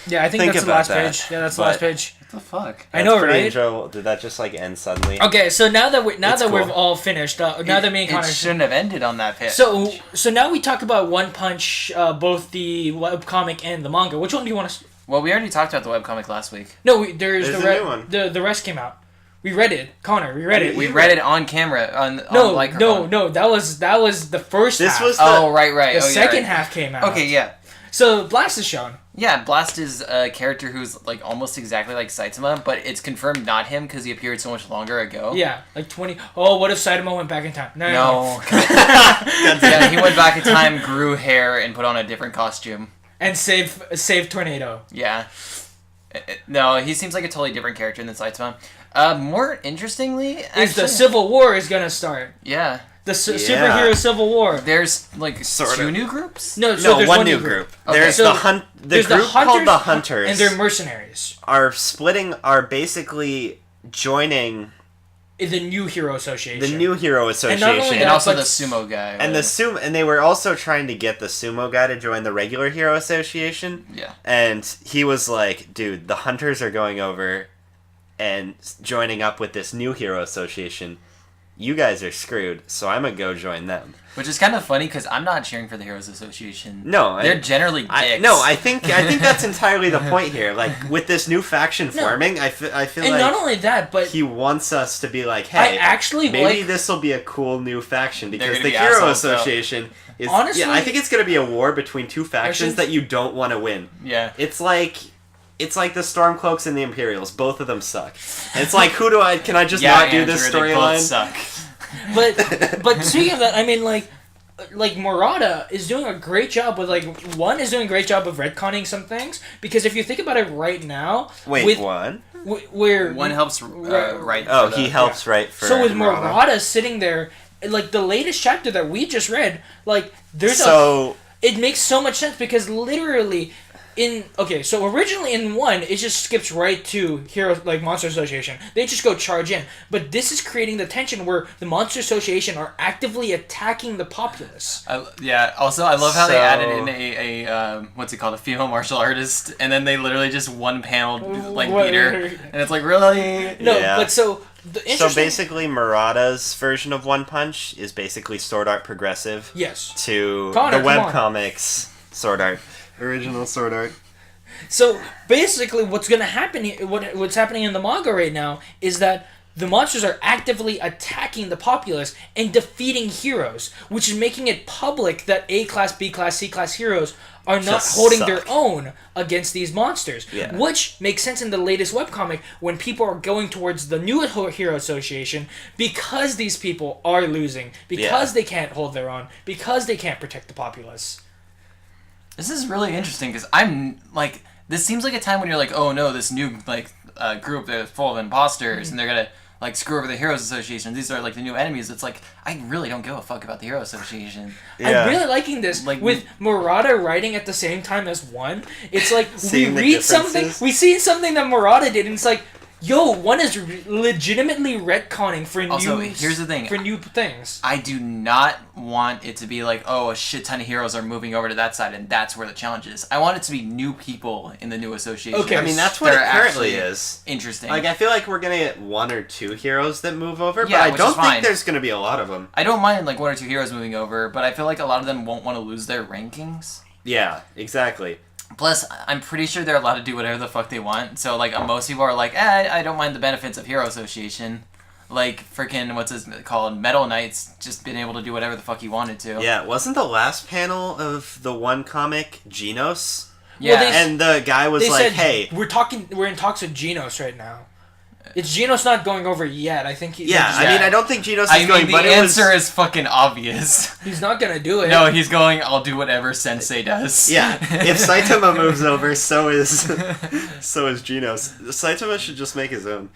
Yeah, I think that's the last page. Yeah, that's the last page. What the fuck? I know, pretty right? enjoyable. Did that just like end suddenly? Okay, so now that we've cool. all finished, now that me and Connor It shouldn't have ended on that page. So now we talk about One Punch, both the webcomic and the manga. Which one do you want to? Well, we already talked about the webcomic last week. No, there's a the new one. The rest came out. We read it, Connor. We read it. We read it on camera. No. That was the first. This half. was the, right. The second half came out. Okay, yeah. So Blast is shown. Yeah, Blast is a character who's like almost exactly like Saitama, but it's confirmed not him because he appeared so much longer ago. Yeah, like 20. Oh, what if Saitama went back in time? No. Yeah, he went back in time, grew hair, and put on a different costume. And save Tornado. Yeah. No, he seems like a totally different character than Saitama. More interestingly, actually, Is the Civil War is gonna start. Yeah. The superhero Civil War. There's like two new groups? No, so there's one new group. Okay. There's so the group called the Hunters. And they're mercenaries. Are basically joining The New Hero Association. the New Hero Association. And also the sumo guy. And and they were also trying to get the sumo guy to join the regular Hero Association. Yeah. And he was like, dude, the Hunters are going over and joining up with this New Hero Association. You guys are screwed, so I'm gonna go join them. Which is kind of funny because I'm not cheering for the Heroes Association. No, they're generally dicks. I think that's entirely the point here. Like with this new faction forming, I feel and like not only that, but he wants us to be like, hey, maybe this will be a cool new faction because the Hero Association is. Honestly, I think it's gonna be a war between two factions that you don't want to win. Yeah, it's like the Stormcloaks and the Imperials. Both of them suck. And it's like, can I just not do this storyline? Suck. But speaking of that, I mean, like Murata is doing a great job with one is doing a great job of retconning some things because if you think about it right now, where one helps write. Oh, he helps write for. So with Murata sitting there, like the latest chapter that we just read, like it makes so much sense because literally. So originally in 1, it just skips right to Hero, like Monster Association. They just go charge in. But this is creating the tension where the Monster Association are actively attacking the populace. Also, I love how they added in a what's it called? A female martial artist. And then they literally just one-paneled, beat her. And it's like, really? No, but so... So basically, Murata's version of One Punch is basically Sword Art Progressive. Yes. To the webcomics Sword Art. Original Sword Art. So basically, what's going to happen here? What's happening in the manga right now is that the monsters are actively attacking the populace and defeating heroes, which is making it public that A class, B class, C class heroes are not holding their own against these monsters. Yeah. Which makes sense in the latest webcomic when people are going towards the new Hero Association because these people are losing, because they can't hold their own, because they can't protect the populace. This is really interesting because I'm like, this seems like a time when you're like, oh no, this new group that's full of imposters and they're gonna screw over the Heroes Association. These are like the new enemies. It's like I really don't give a fuck about the Hero Association. Yeah. I'm really liking this. With Murata writing at the same time as 1, it's like we read something, we see something that Murata did, and it's like, yo, 1 is legitimately retconning for here's the thing. For new things. I do not want it to be like, oh, a shit ton of heroes are moving over to that side, and that's where the challenge is. I want it to be new people in the new association. Okay, I mean, that's what it currently is. Interesting. Like, I feel like we're going to get 1 or 2 heroes that move over, but I don't think there's going to be a lot of them. I don't mind, 1 or 2 heroes moving over, but I feel like a lot of them won't want to lose their rankings. Yeah, exactly. Plus, I'm pretty sure they're allowed to do whatever the fuck they want. So, most people are like, I don't mind the benefits of Hero Association. Freaking, what's his called? Metal Knight's just been able to do whatever the fuck he wanted to. Yeah, wasn't the last panel of the one comic Genos? Yeah. Well, and the guy was like, hey. We're in talks with Genos right now. It's Genos not going over yet. I think I don't think Genos is going, but the answer is fucking obvious. He's not gonna do it. No, he's going, I'll do whatever Sensei does. Yeah. If Saitama moves over, so is Genos. Saitama should just make his own.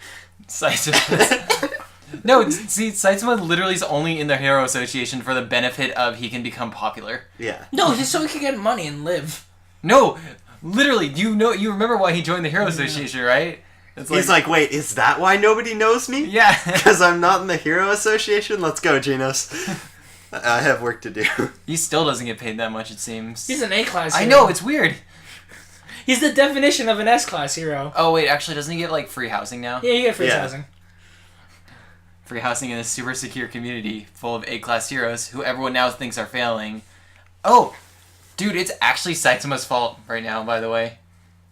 Saitama. No, see, Saitama literally is only in the Hero Association for the benefit of he can become popular. Yeah. No, just so he can get money and live. No, literally, you remember why he joined the Hero Association, right? He's like, wait, is that why nobody knows me? Yeah. Because I'm not in the Hero Association? Let's go, Genos. I have work to do. He still doesn't get paid that much, it seems. He's an A-class hero. I know, it's weird. He's the definition of an S-class hero. Oh, wait, actually, doesn't he get, free housing now? Yeah, you get free housing. Free housing in a super secure community full of A-class heroes who everyone now thinks are failing. Oh, dude, it's actually Saitama's fault right now, by the way.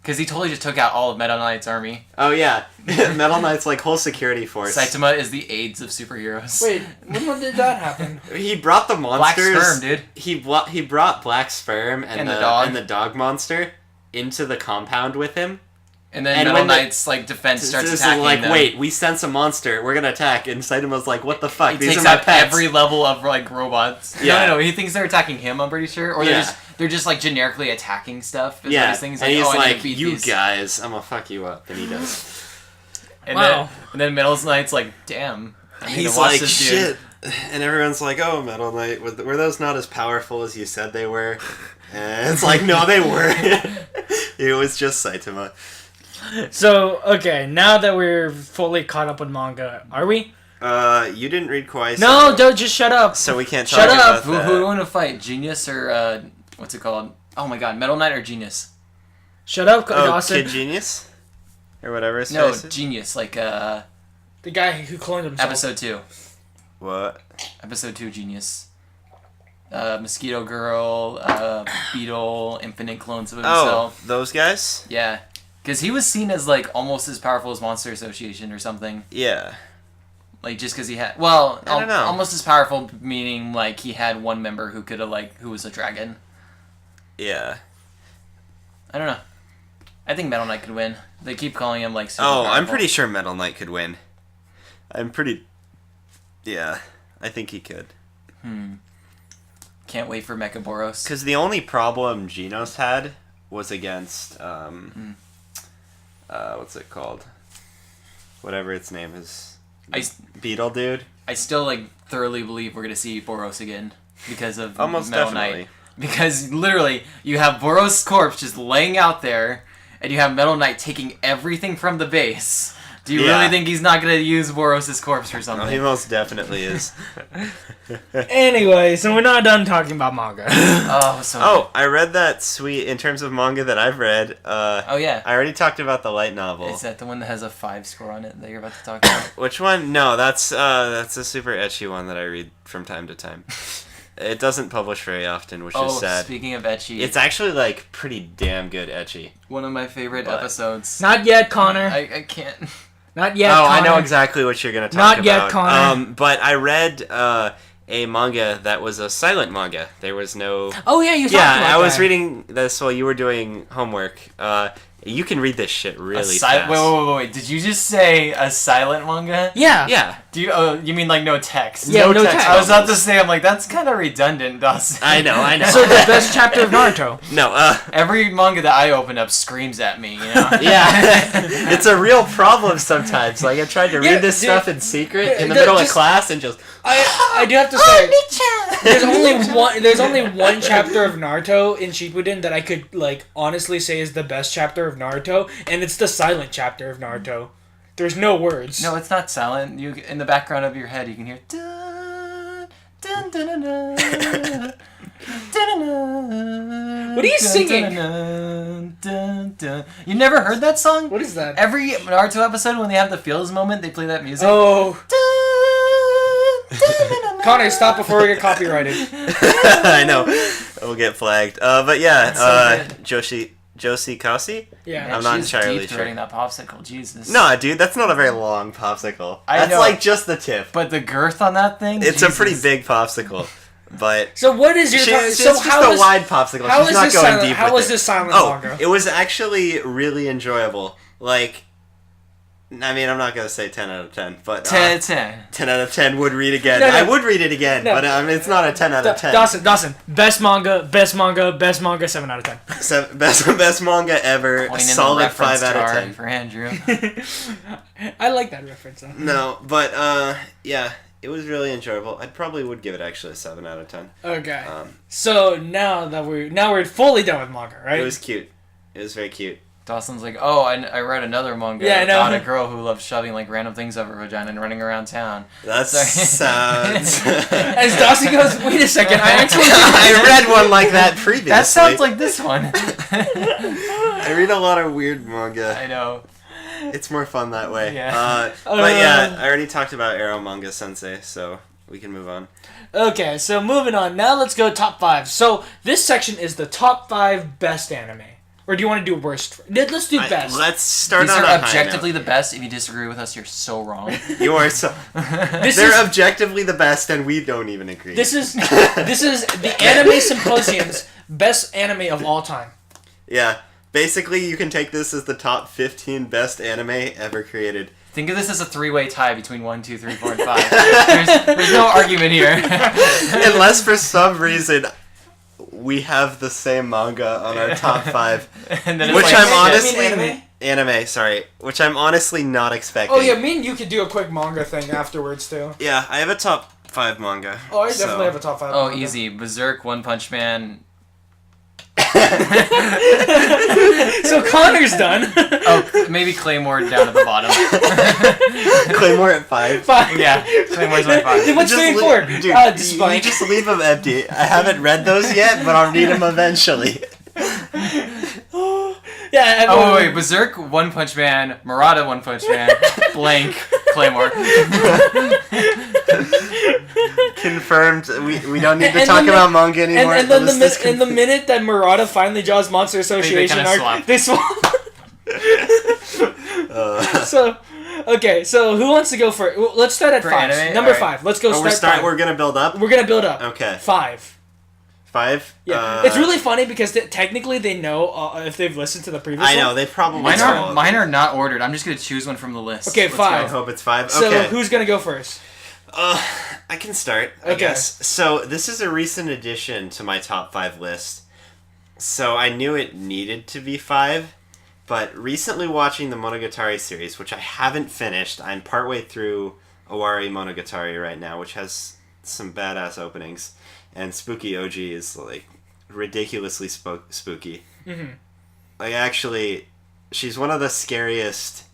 Because he totally just took out all of Meta Knight's army. Oh yeah, Metal Knight's like whole security force. Saitama is the AIDS of superheroes. Wait, when did that happen? He brought the monsters. Black sperm, dude. He brought black sperm and the dog. and the dog monster into the compound with him. And then Metal Knight's like defense starts attacking like, them. wait, we sense a monster. We're gonna attack. And Saitama's like, what the fuck? He These takes are my out pets. every level of like robots. Yeah. No. He thinks they're attacking him. I'm pretty sure, or they're just like generically attacking stuff. Yeah. These things. And he's I need like, to beat you these. guys, I'm gonna fuck you up. And he does. And Wow. then Metal Knight's like, damn. I need He's to watch like, this dude. shit. And everyone's like, oh, Metal Knight, were those not as powerful as you said they were? And it's like, no, they weren't. It was just Saitama. So, okay, now that we're fully caught up with manga, are we? You didn't read Kawaii. No, don't, just shut up. So we can't Shut talk up. about Who that. do you want to fight? Genius or what's it called? Oh my god, Metal Knight or Genius? Shut up, Oh, Dawson. Kid Genius? Or whatever his No, face is? Genius. Like The guy who cloned himself. episode 2. What? Episode 2 Genius. Mosquito Girl, Beetle, infinite clones of himself. Oh, those guys? Yeah. Because he was seen as, like, almost as powerful as Monster Association or something. Yeah. Like, just because he had... Well, I don't know. almost as powerful, meaning, like, he had one member who could have, like, who was a dragon. Yeah. I don't know. I think Metal Knight could win. They keep calling him, like, super Oh, I'm powerful. pretty sure Metal Knight could win. Yeah, I think he could. Can't wait for Mecha Boros. Because the only problem Genos had was against, what's it called? Whatever its name is. Beetle dude? I still, like, thoroughly believe we're going to see Boros again because of Almost Metal definitely. Knight. Because, literally, you have Boros' corpse just laying out there, and you have Metal Knight taking everything from the base. Do you really think he's not going to use Boros' corpse for something? No, he most definitely is. Anyway, so we're not done talking about manga. Oh, I read that sweet, in terms of manga that I've read, Oh, yeah. I already talked about the light novel. Is that the one that has a 5 score on it that you're about to talk about? Which one? No, that's a super ecchi one that I read from time to time. It doesn't publish very often, which is sad. Speaking of ecchi, It's actually, like, pretty damn good ecchi. one of my favorite But- episodes. Not yet, Connor. I can't. Not yet, Oh, Connor. I know exactly what you're going to talk Not about. yet, Connor. But I read a manga that was a silent manga. There was no... Oh, yeah, you talked Yeah, about I was that. reading this while you were doing homework. You can read this shit really fast. Wait. Did you just say a silent manga? Yeah. Yeah. Do you? Oh, you mean like no text? Yeah, no text. I was about to say, I'm like, that's kind of redundant, Dawson. I know. So the best chapter of Naruto. No, Every manga that I open up screams at me, you know? yeah. It's a real problem sometimes. Like, I tried to Yeah, read this dude, stuff in secret in the the- middle of just- class and just... I do have to say, there's only one chapter of Naruto in Shippuden that I could like honestly say is the best chapter of Naruto, and it's the silent chapter of Naruto. There's no words. No, it's not silent. You in the background of your head, you can hear. Dun, dun, dun, dun, dun, dun, dun, dun, What are you singing? Dun, dun, dun. You never heard that song? What is that? Every Naruto episode, when they have the feels moment, they play that music. Oh, Dun, dun, dun, dun, Connor, stop before we get copyrighted. I know. We'll get flagged. But yeah, That's so Josie Kasi? Yeah. Man, I'm not she's entirely deep sure. throating that popsicle, Jesus. No, dude, that's not a very long popsicle. I That's know. like just the tip. But the girth on that thing, It's a pretty Jesus. big popsicle. But So what is your she's so just how a is wide popsicle. how She's is not this going silent? deep How with is it. this silent manga? It was actually really enjoyable. Like, I mean, I'm not gonna say 10 out of 10, but 10 10. 10 out of 10 would read again. No, no. I would read it again, No. but it's not a 10 out of 10. Dawson, best manga, 7 out of 10. Best manga ever. Point in the Solid reference 5 out of jar 10. for Andrew. I like that reference though. No, but yeah, it was really enjoyable. I probably would give it actually a 7 out of 10. Okay. Um, So now we're fully done with manga, right? It was cute. It was very cute. Dawson's like, oh, I read another manga Yeah, I know. about a girl who loves shoving like random things up her vagina and running around town. That Sorry. sounds. As Dawson goes, wait a second, I actually I read one like that previously. That sounds like this one. I read a lot of weird manga. I know. It's more fun that way. Yeah. But yeah, I already talked about Arrow Manga Sensei, so we can move on. Okay, so moving on. Now let's go top 5. So this section is the top 5 best anime. Or do you want to do worst? Let's do best. Let's start These on are a high objectively note. the best. If you disagree with us, you're so wrong. You are so. They're objectively the best, and we don't even agree. This is the Anime Symposium's best anime of all time. Yeah. Basically, you can take this as the top 15 best anime ever created. Think of this as a 3-way tie between 1, 2, 3, 4, and 5. There's no argument here. Unless for some reason we have the same manga on our top 5, And then it's which like, I'm shit. honestly anime? sorry, which I'm honestly not expecting. Oh yeah, me and you could do a quick manga thing afterwards too. Yeah, I have a top 5 manga. Oh, I definitely have a top 5. Oh, manga. easy. Berserk, One Punch Man. So Connor's done. Oh, maybe Claymore down at the bottom. Claymore at 5. 5. Yeah, Claymore's my 5. Then what's 3 and 4? Dude, Despite. you just leave them empty. I haven't read those yet, but I'll read them eventually. Yeah. Oh, wait, Berserk, One Punch Man, Murata, One Punch Man, blank, Claymore. Confirmed. We don't need to talk about manga anymore. And then the minute that Murata finally draws Monster Association kinda arc, swap. they swap. So, okay, so who wants to go for? Well, let's start at For 5. anime? Number Alright. 5. Let's go. We're gonna build up. We're gonna build up. Okay. 5. 5. Yeah, it's really funny because technically they know if they've listened to the previous. I know one. they probably. Mine are not ordered. I'm just gonna choose one from the list. Okay, Let's 5. I hope it's 5. So Okay. who's gonna go first? I can start. I Okay. guess. So this is a recent addition to my top 5 list. So I knew it needed to be 5, but recently watching the Monogatari series, which I haven't finished, I'm partway through Owari Monogatari right now, which has some badass openings, and Spooky OG is like ridiculously spooky. Mm-hmm. Like actually, she's one of the scariest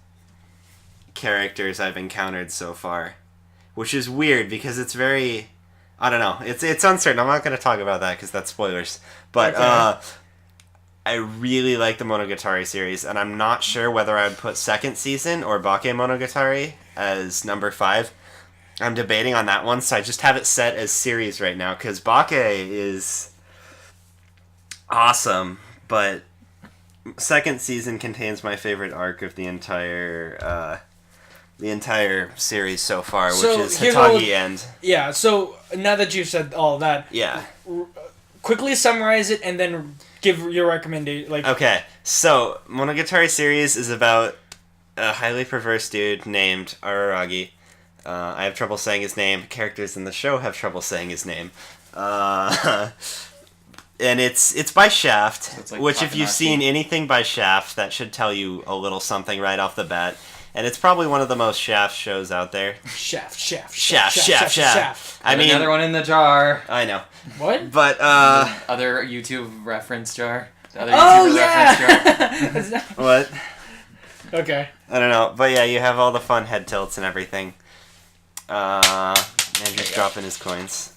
characters I've encountered so far, which is weird because it's very, I don't know, it's uncertain. I'm not going to talk about that because that's spoilers. But Okay. I really like the Monogatari series, and I'm not sure whether I would put second season or Bake Monogatari as number 5. I'm debating on that one, so I just have it set as series right now because Bake is awesome, but second season contains my favorite arc of the entire series so far, So, which is here's what Hitagi End. Yeah. So now that you've said all that, Yeah. quickly summarize it and then give your recommendation. Like, Okay, so Monogatari series is about a highly perverse dude named Araragi. I have trouble saying his name. Characters in the show have trouble saying his name. And it's by Shaft, it's like which if you've Takanashi. seen anything by Shaft, that should tell you a little something right off the bat. And it's probably one of the most Shaft shows out there. Shaft. I mean, another one in the jar. I know, What? but Other YouTube reference jar. The other Oh YouTuber reference jar. yeah. what? Okay. I don't know, but yeah, you have all the fun head tilts and everything. Andrew's dropping his coins.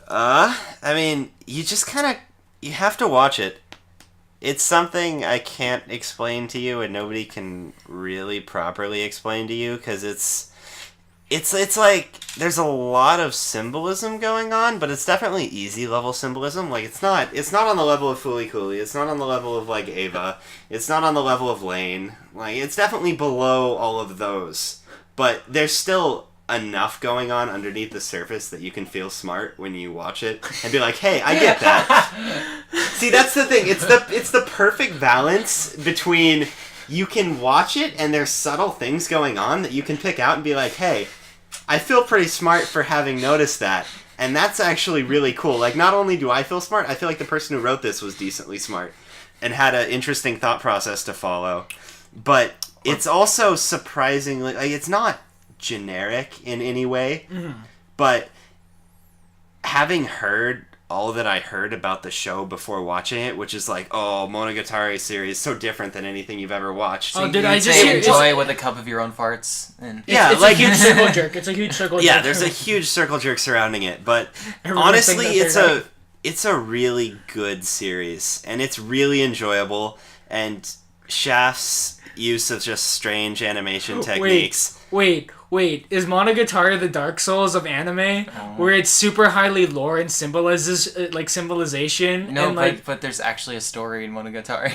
I mean, you just kind of, you have to watch it. It's something I can't explain to you, and nobody can really properly explain to you, because it's like, there's a lot of symbolism going on, but it's definitely easy level symbolism. Like, it's not on the level of Fooly Cooly, it's not on the level of, like, Ava, it's not on the level of Lane. Like, it's definitely below all of those. But there's still enough going on underneath the surface that you can feel smart when you watch it and be like, hey, I get that. See, that's the thing. It's the perfect balance between you can watch it and there's subtle things going on that you can pick out and be like, hey, I feel pretty smart for having noticed that. And that's actually really cool. Like, not only do I feel smart, I feel like the person who wrote this was decently smart and had an interesting thought process to follow. But it's also surprisingly, like, it's not generic in any way, but having heard all that I heard about the show before watching it, which is like, oh, Monogatari series, so different than anything you've ever watched. Oh, So did you I would just say hear- enjoy with a cup of your own farts? And Yeah, it's like a huge circle jerk. It's a huge circle jerk. Yeah, there's a huge circle jerk surrounding it, but Everyone honestly, thinks that they're right. it's a really good series, and it's really enjoyable, and Shaft's use of just strange animation techniques. Wait. Is Monogatari the Dark Souls of anime, where it's super highly lore and symbolizes symbolization? No, and but there's actually a story in Monogatari.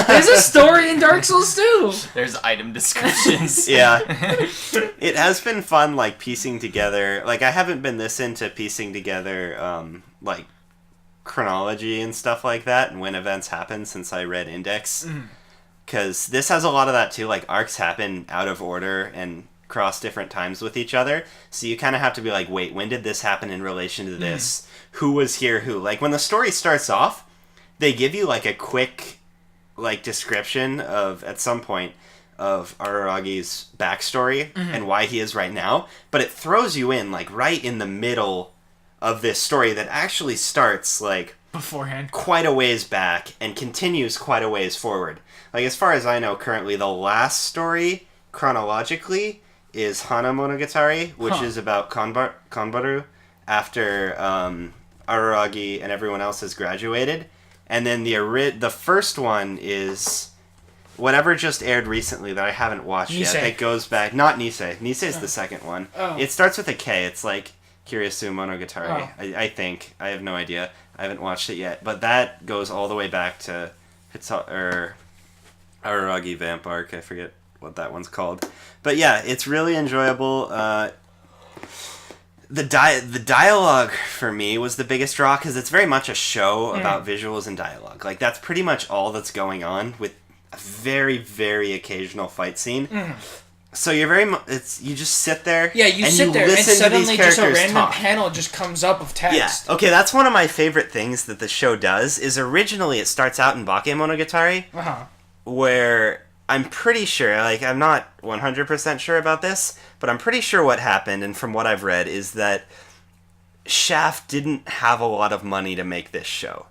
There's a story in Dark Souls too. There's item descriptions. Yeah. It has been fun, like, piecing together... Like, I haven't been this into piecing together, like, chronology and stuff like that, and when events happen since I read Index. Because this has a lot of that, too. Like, arcs happen out of order and cross different times with each other. So you kind of have to be like, wait, when did this happen in relation to this? Who was here who? Like, when the story starts off, they give you, like, a quick, like, description of, at some point, of Araragi's backstory and why he is right now. But it throws you in, like, right in the middle of this story that actually starts, like... beforehand. Quite a ways back and continues quite a ways forward. Like, as far as I know, currently, the last story, chronologically, is Hana Monogatari, which is about Kanbaru, after Araragi and everyone else has graduated. And then the first one is whatever just aired recently that I haven't watched yet. That goes back... Not Nisei. Nisei's the second one. Oh. It starts with a K. It's like Kirisu Monogatari, I think. I have no idea. I haven't watched it yet. But that goes all the way back to... Araragi Vamp Arc, I forget what that one's called. But yeah, it's really enjoyable. The dialogue for me was the biggest draw, because it's very much a show about visuals and dialogue. Like, that's pretty much all that's going on, with a very, very occasional fight scene. So you're you just sit there. Yeah, you sit there and suddenly just a random panel just comes up of text. Yeah. Okay, that's one of my favorite things that the show does, is originally it starts out in Bakemonogatari, where I'm pretty sure, like, I'm not 100% sure about this, but I'm pretty sure what happened, and from what I've read, is that Shaft didn't have a lot of money to make this show.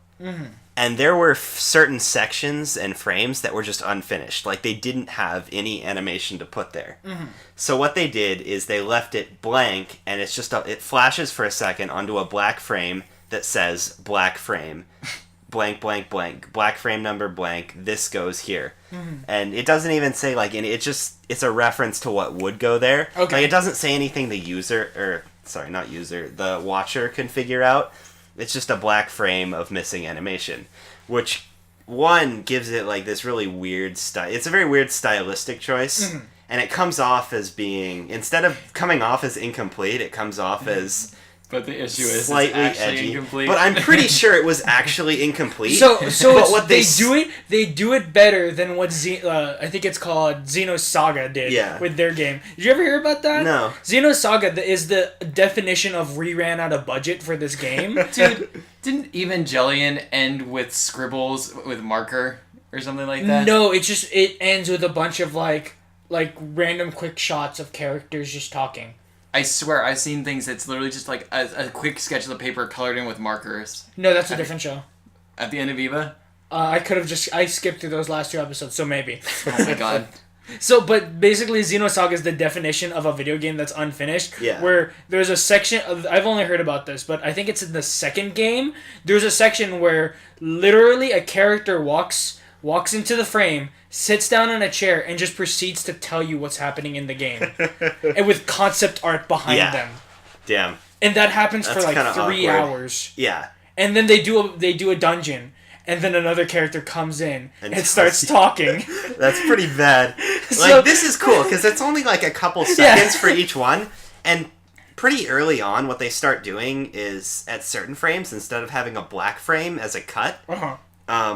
And there were certain sections and frames that were just unfinished. Like, they didn't have any animation to put there. So what they did is they left it blank, and it's just it flashes for a second onto a black frame that says black frame. Blank, blank, blank. Black frame number blank. This goes here. And it doesn't even say, like, it's a reference to what would go there. Okay. Like, it doesn't say anything the the watcher can figure out. It's just a black frame of missing animation, which, one, gives it, like, this really weird style. It's a very weird stylistic choice, and it comes off as being, instead of coming off as incomplete, it comes off as... But the issue is slightly it's actually edgy. Incomplete. But I'm pretty sure it was actually incomplete. So they do it better than what I think it's called Xenosaga did with their game. Did you ever hear about that? No. Xenosaga is the definition of ran out of budget for this game. Dude, didn't Evangelion end with scribbles with marker or something like that? No, it ends with a bunch of like random quick shots of characters just talking. I swear, I've seen things that's literally just like a quick sketch of the paper colored in with markers. No, that's a different show. At the end of Eva? I skipped through those last two episodes, so maybe. Oh my god. So, but basically, Xenosaga is the definition of a video game that's unfinished. Yeah. Where there's a section I've only heard about this, but I think it's in the second game. There's a section where literally a character walks into the frame, sits down in a chair, and just proceeds to tell you what's happening in the game. And with concept art behind them. Damn. And that happens for like 3 hours. Yeah. And then they do a dungeon, and then another character comes in and starts talking. That's pretty bad. Like, this is cool, because it's only like a couple seconds for each one, and pretty early on, what they start doing is, at certain frames, instead of having a black frame as a cut,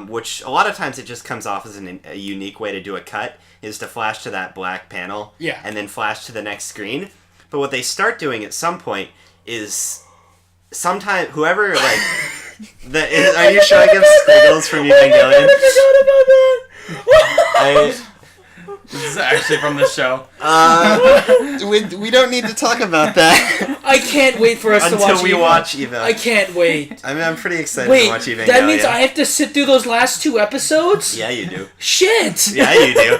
which a lot of times it just comes off as a unique way to do a cut, is to flash to that black panel, and then flash to the next screen. But what they start doing at some point is, sometimes whoever like, are you showing him squiggles from Evangelion? I forgot about that. This is actually from the show. We don't need to talk about that. I can't wait for us to watch Until we watch Eva. I can't wait. I mean, I'm pretty excited Wait, to watch Evangelion. that means I have to sit through those last 2 episodes? Yeah, you do. Shit! Yeah, you do.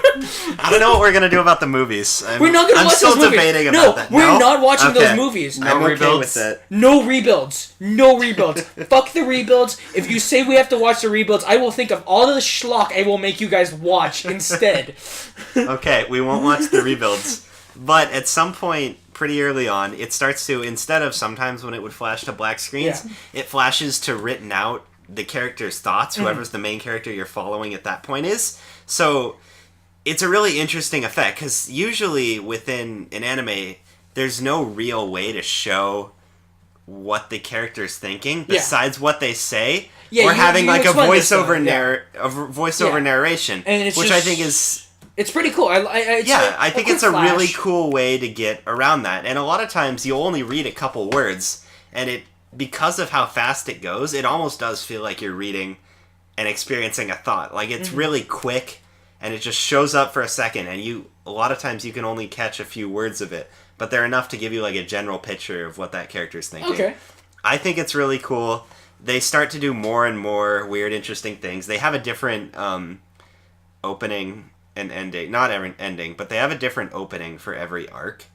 I don't know what we're gonna do about the movies. We're not gonna watch those movies. I'm still debating about that. We're not watching those movies. I'm okay with that. No rebuilds. No rebuilds. Fuck the rebuilds. If you say we have to watch the rebuilds, I will think of all the schlock I will make you guys watch instead. Okay, we won't watch the rebuilds. But at some point, pretty early on, it starts to, instead of sometimes when it would flash to black screens, it flashes to written out the character's thoughts, whoever's the main character you're following at that point is. So it's a really interesting effect, because usually within an anime, there's no real way to show what the character's thinking besides what they say, or having like a voiceover narration, and which I think is... It's pretty cool. I think it's a really cool way to get around that. And a lot of times you'll only read a couple words, and because of how fast it goes, it almost does feel like you're reading and experiencing a thought. Like, it's really quick, and it just shows up for a second, and a lot of times you can only catch a few words of it, but they're enough to give you like a general picture of what that character's thinking. Okay. I think it's really cool. They start to do more and more weird, interesting things. They have a different opening and ending. Not every ending, but they have a different opening for every arc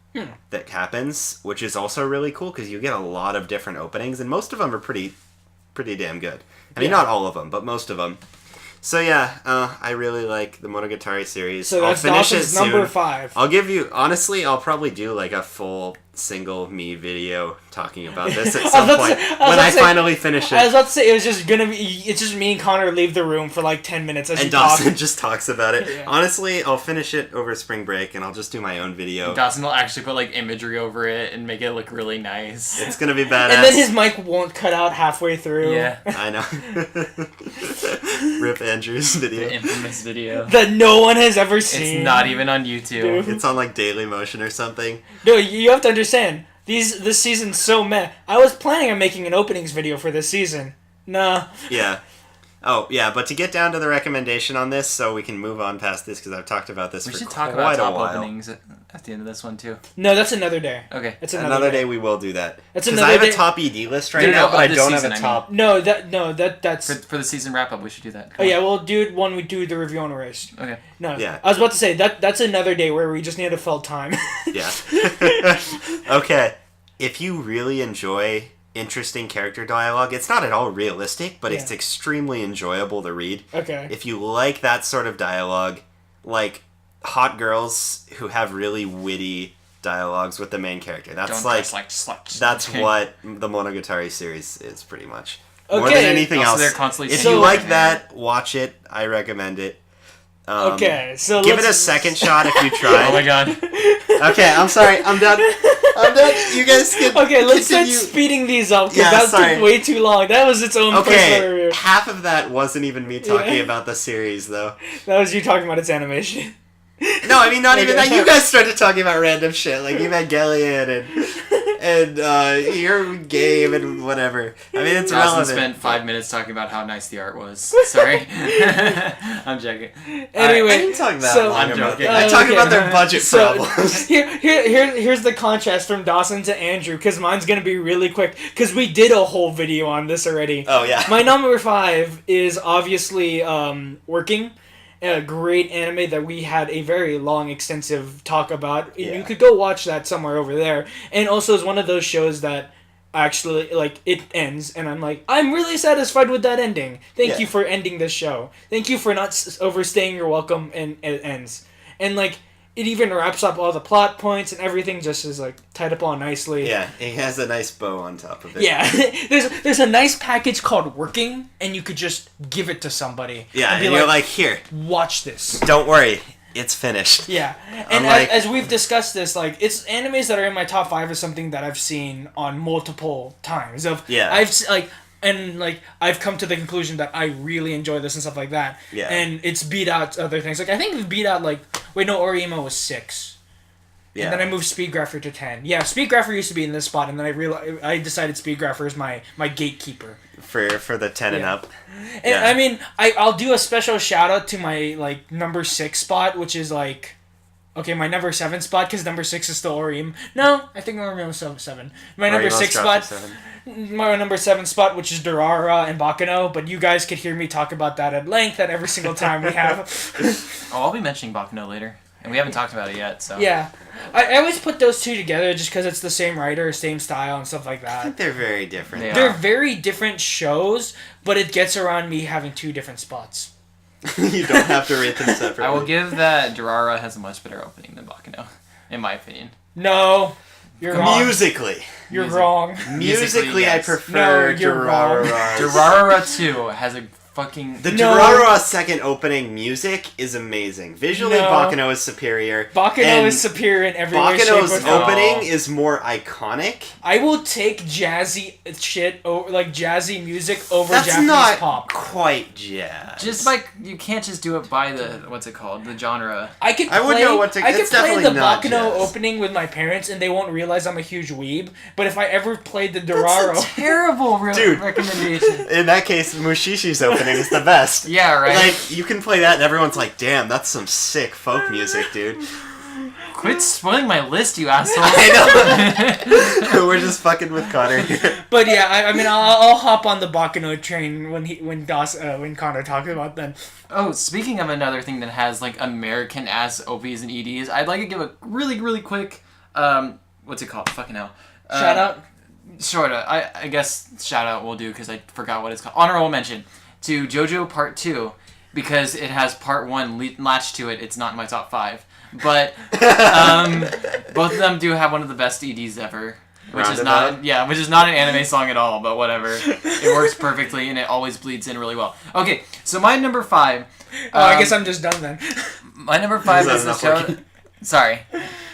that happens, which is also really cool because you get a lot of different openings, and most of them are pretty damn good. I mean, not all of them, but most of them. So yeah, I really like the Monogatari series. So that's Dawson's number 5. I'll give you, honestly, I'll probably do like a full single me video talking about this at some point when I finally finish it. I was about to say it's just me and Connor leave the room for like 10 minutes as and Dawson just talks about it. Yeah. Honestly, I'll finish it over spring break and I'll just do my own video. Dawson will actually put like imagery over it and make it look really nice. It's gonna be badass. And then his mic won't cut out halfway through. Yeah, I know. Rip Andrew's video. The infamous video that no one has ever seen. It's not even on YouTube. Dude. It's on like Dailymotion or something. No, you have to understand. This season's so meh. I was planning on making an openings video for this season. Nah. Yeah. Oh, yeah, but to get down to the recommendation on this, so we can move on past this, because I've talked about this for quite a while. We should talk about top openings at the end of this one, too. No, that's another day. Okay. That's another day we will do that. Because I have a top ED list right now, but I don't have a top... that's... For the season wrap-up, we should do that. Yeah, we'll do it when we do the review on Erased. Okay. No, yeah. I was about to say, that's another day where we just need to fill time. Yeah. Okay. If you really enjoy interesting character dialogue, it's not at all realistic, but it's extremely enjoyable to read. Okay. If you like that sort of dialogue, like hot girls who have really witty dialogues with the main character, that's what the Monogatari series is pretty much. Okay. More than anything else. If you like that, watch it. I recommend it. Okay, so give it a second shot if you try. Oh my god. Okay, I'm sorry. I'm done. You guys can let's start speeding these up because that took way too long. That was its own personal review. Half of that wasn't even me talking about the series, though. That was you talking about its animation. No, I mean, not even that. You guys started talking about random shit, like Evangelion and your game and whatever. I mean, it's relevant. Dawson spent 5 minutes talking about how nice the art was. Sorry. I'm joking. Anyway, I didn't talk that long. I'm joking. I talked about their budget problems. Here's the contrast from Dawson to Andrew, because mine's going to be really quick, because we did a whole video on this already. Oh, yeah. My number 5 is obviously Working. A great anime that we had a very long, extensive talk about. Yeah. You could go watch that somewhere over there. And also, it's one of those shows that actually, like, it ends, and I'm like, I'm really satisfied with that ending. Thank you for ending this show. Thank you for not overstaying your welcome, and it ends. And, like, it even wraps up all the plot points, and everything just is, like, tied up all nicely. Yeah, it has a nice bow on top of it. Yeah, there's a nice package called Working, and you could just give it to somebody. Yeah, and you're like, here. Watch this. Don't worry, it's finished. Yeah, and as we've discussed this, like, it's animes that are in my top 5 is something that I've seen on multiple times. I've come to the conclusion that I really enjoy this and stuff like that. Yeah. And it's beat out other things. Like, I think it beat out, Orima was 6. Yeah. And then I moved Speedgrapher to 10. Yeah, Speedgrapher used to be in this spot, and then I decided Speedgrapher is my gatekeeper. For the 10 and up. And I mean, I'll do a special shout out to my, number 6 spot, which is, Okay, my number 7 spot, because number 6 is still Orim. No, I think I'm number 7. My number Orim 6 dropped spot, to 7. my number 7 spot, which is Durarara and Bakano, but you guys could hear me talk about that at length at every single time we have. Oh, I'll be mentioning Bakano later. And we haven't talked about it yet, so... Yeah. I always put those two together just because it's the same writer, same style, and stuff like I that. think they're very different. They're very different shows, but it gets around me having 2 different spots. You don't have to rate them separately. I will give that Durara has a much better opening than Bakano, in my opinion. No. You're wrong. Musically. You're wrong. Musically, yes. I prefer No, you're wrong. Durarara 2 has a fucking... The No. Durarara second opening music is amazing. Visually, No. Bakano is superior. Bakano and is superior in every way, shape, or Bakano's form. opening is more iconic. I will take jazzy shit over, like jazzy music over That's Japanese not pop. quite jazz. Just like, you can't just do it by the, what's it called, the genre. I could play, I wouldn't know what to- I could it's play the definitely not Bakano jazz. opening with my parents and they won't realize I'm a huge weeb. But if I ever played the That's Duraro, a terrible Dude. recommendation. In that case, Mushishi's opening is the best. Yeah, right? Like, you can play that and everyone's like, damn, that's some sick folk music, dude. Quit spoiling my list, you asshole. I know. We're just fucking with Connor here. but yeah, I mean, I'll hop on the Bakano train when Connor talks about them. Oh, speaking of another thing that has, like, American-ass OPs and EDs, I'd like to give a really, really quick, what's it called? Fucking hell. Shout out. Sorta. I guess shout out will do because I forgot what it's called. Honorable mention to JoJo Part 2 because it has Part 1 latched to it. It's not in my top 5. But both of them do have one of the best EDs ever. Which is not an anime song at all, but whatever. It works perfectly and it always bleeds in really well. Okay, so my number 5. I guess I'm just done then. My number 5 is the show. Sorry.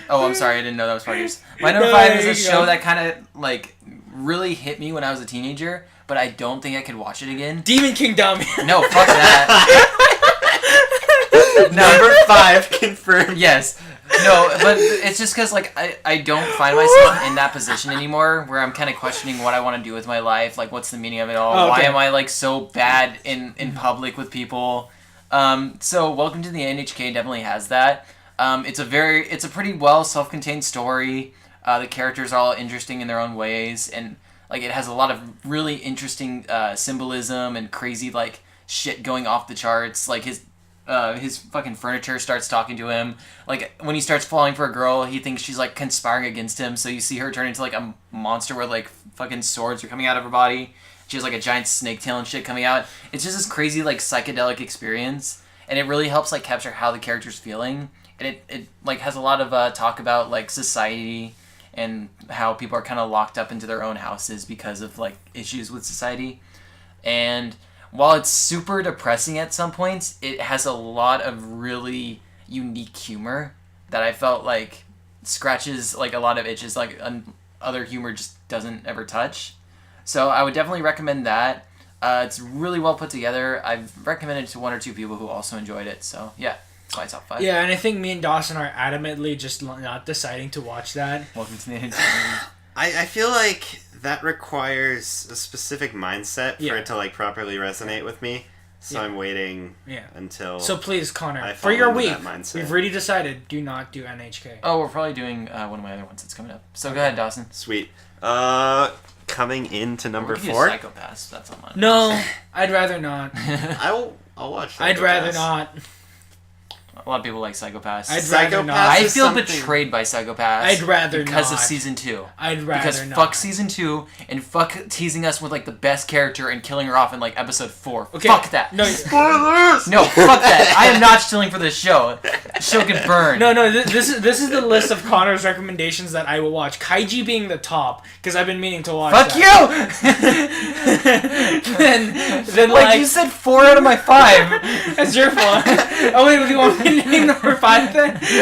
Oh, I'm sorry. I didn't know that was part of yours. My number 5 is a show that kind of like really hit me when I was a teenager, but I don't think I could watch it again. Demon King Dami. No, fuck that. Number 5 confirmed. Yes. No, but it's just because, like, I don't find myself in that position anymore where I'm kind of questioning what I want to do with my life. Like, what's the meaning of it all? Oh, okay. Why am I, like, so bad in public with people? So, Welcome to the NHK definitely has that. It's a pretty well self-contained story. The characters are all interesting in their own ways. And, like, it has a lot of really interesting symbolism and crazy, like, shit going off the charts. Like, his fucking furniture starts talking to him. Like, when he starts falling for a girl, he thinks she's, like, conspiring against him. So you see her turn into, like, a monster where, like, fucking swords are coming out of her body. She has, like, a giant snake tail and shit coming out. It's just this crazy, like, psychedelic experience. And it really helps, like, capture how the character's feeling. And it like, has a lot of talk about, like, society and how people are kind of locked up into their own houses because of, like, issues with society. And while it's super depressing at some points, it has a lot of really unique humor that I felt like scratches like a lot of itches like other humor just doesn't ever touch. So I would definitely recommend that. It's really well put together. I've recommended it to 1 or 2 people who also enjoyed it. So yeah, it's my top 5. Yeah, and I think me and Dawson are adamantly just not deciding to watch that. Welcome to the I feel like that requires a specific mindset for it to like properly resonate with me. So I'm waiting until. So please, Connor, I for fall your into week, that mindset. we've already decided do not do NHK. Oh, we're probably doing one of my other ones that's coming up. So go ahead, Dawson. Sweet. Coming into number We'll give you 4. Psychopaths. That's on mine. No, I'd rather not. I'll watch that. I'd rather not. A lot of people like Psychopaths. I'd rather not. I is feel something- betrayed by Psychopaths. I'd rather because not. of season 2. I'd rather because not. fuck season 2 and fuck teasing us with like the best character and killing her off in like episode 4. Okay. Fuck that. No, Spoilers. No, fuck that. I am not stealing for this show. The show can burn. no. This is the list of Connor's recommendations that I will watch. Kaiji being the top because I've been meaning to watch. Fuck that. you. then Like you said, 4 out of my 5. that's your fault. Oh wait, do you want me to name number 5 then? Because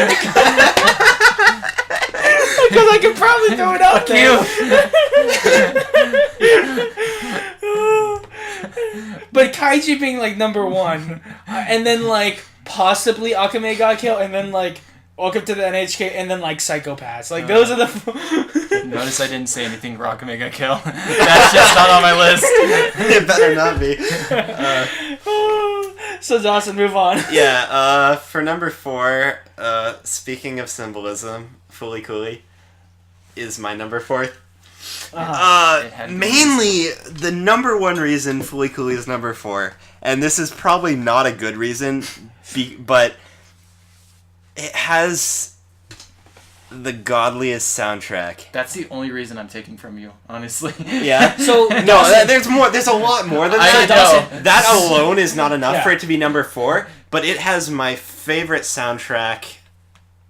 I could probably throw it out there. But Kaiji being like number 1, and then like possibly Akame ga Kill, and then like Welcome to the NHK, and then like Psychopaths. Like those are the. Notice I didn't say anything for Akame ga Kill. That's just not on my list. It better not be. So Dawson, move on. Yeah, for number 4, speaking of symbolism, Fooly Cooly is my number 4. Mainly, the number 1 reason Fooly Cooly is number 4, and this is probably not a good reason, but it has the godliest soundtrack. That's the only reason I'm taking from you, honestly. Yeah. So No, there's more. There's a lot more than that. I know. That alone is not enough Yeah. for it to be number 4. But it has my favorite soundtrack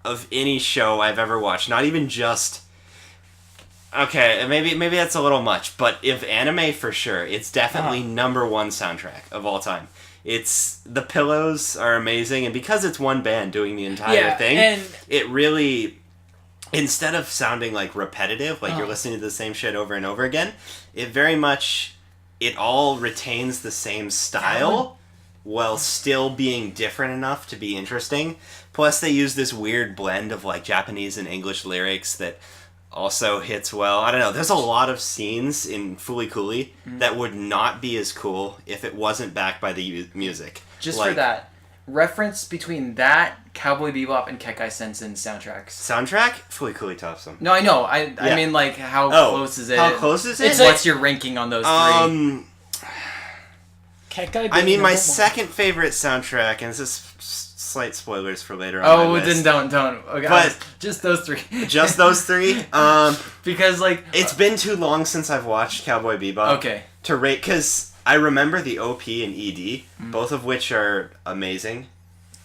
of any show I've ever watched. Not even just. Okay, maybe that's a little much, but if anime for sure, it's definitely number 1 soundtrack of all time. The pillows are amazing, and because it's one band doing the entire thing, and it really. Instead of sounding like repetitive, like you're listening to the same shit over and over again, it all retains the same style while still being different enough to be interesting. Plus they use this weird blend of like Japanese and English lyrics that also hits well. I don't know, there's a lot of scenes in Fooly Cooly that would not be as cool if it wasn't backed by the music. Just for that, reference between that, Cowboy Bebop, and Kekai Sensen's soundtracks. Soundtrack? Fooly Cooly tops them. No, I know. I mean, like, how close is it? How close is it? It's what's your ranking on those 3? Kekai I mean, my number 1. second favorite soundtrack, and this is slight spoilers for later on. Oh, my then list. don't. Okay, But just those 3. Just those 3. Because like It's been too long since I've watched Cowboy Bebop. Okay. To rate, because I remember the OP and ED, both of which are amazing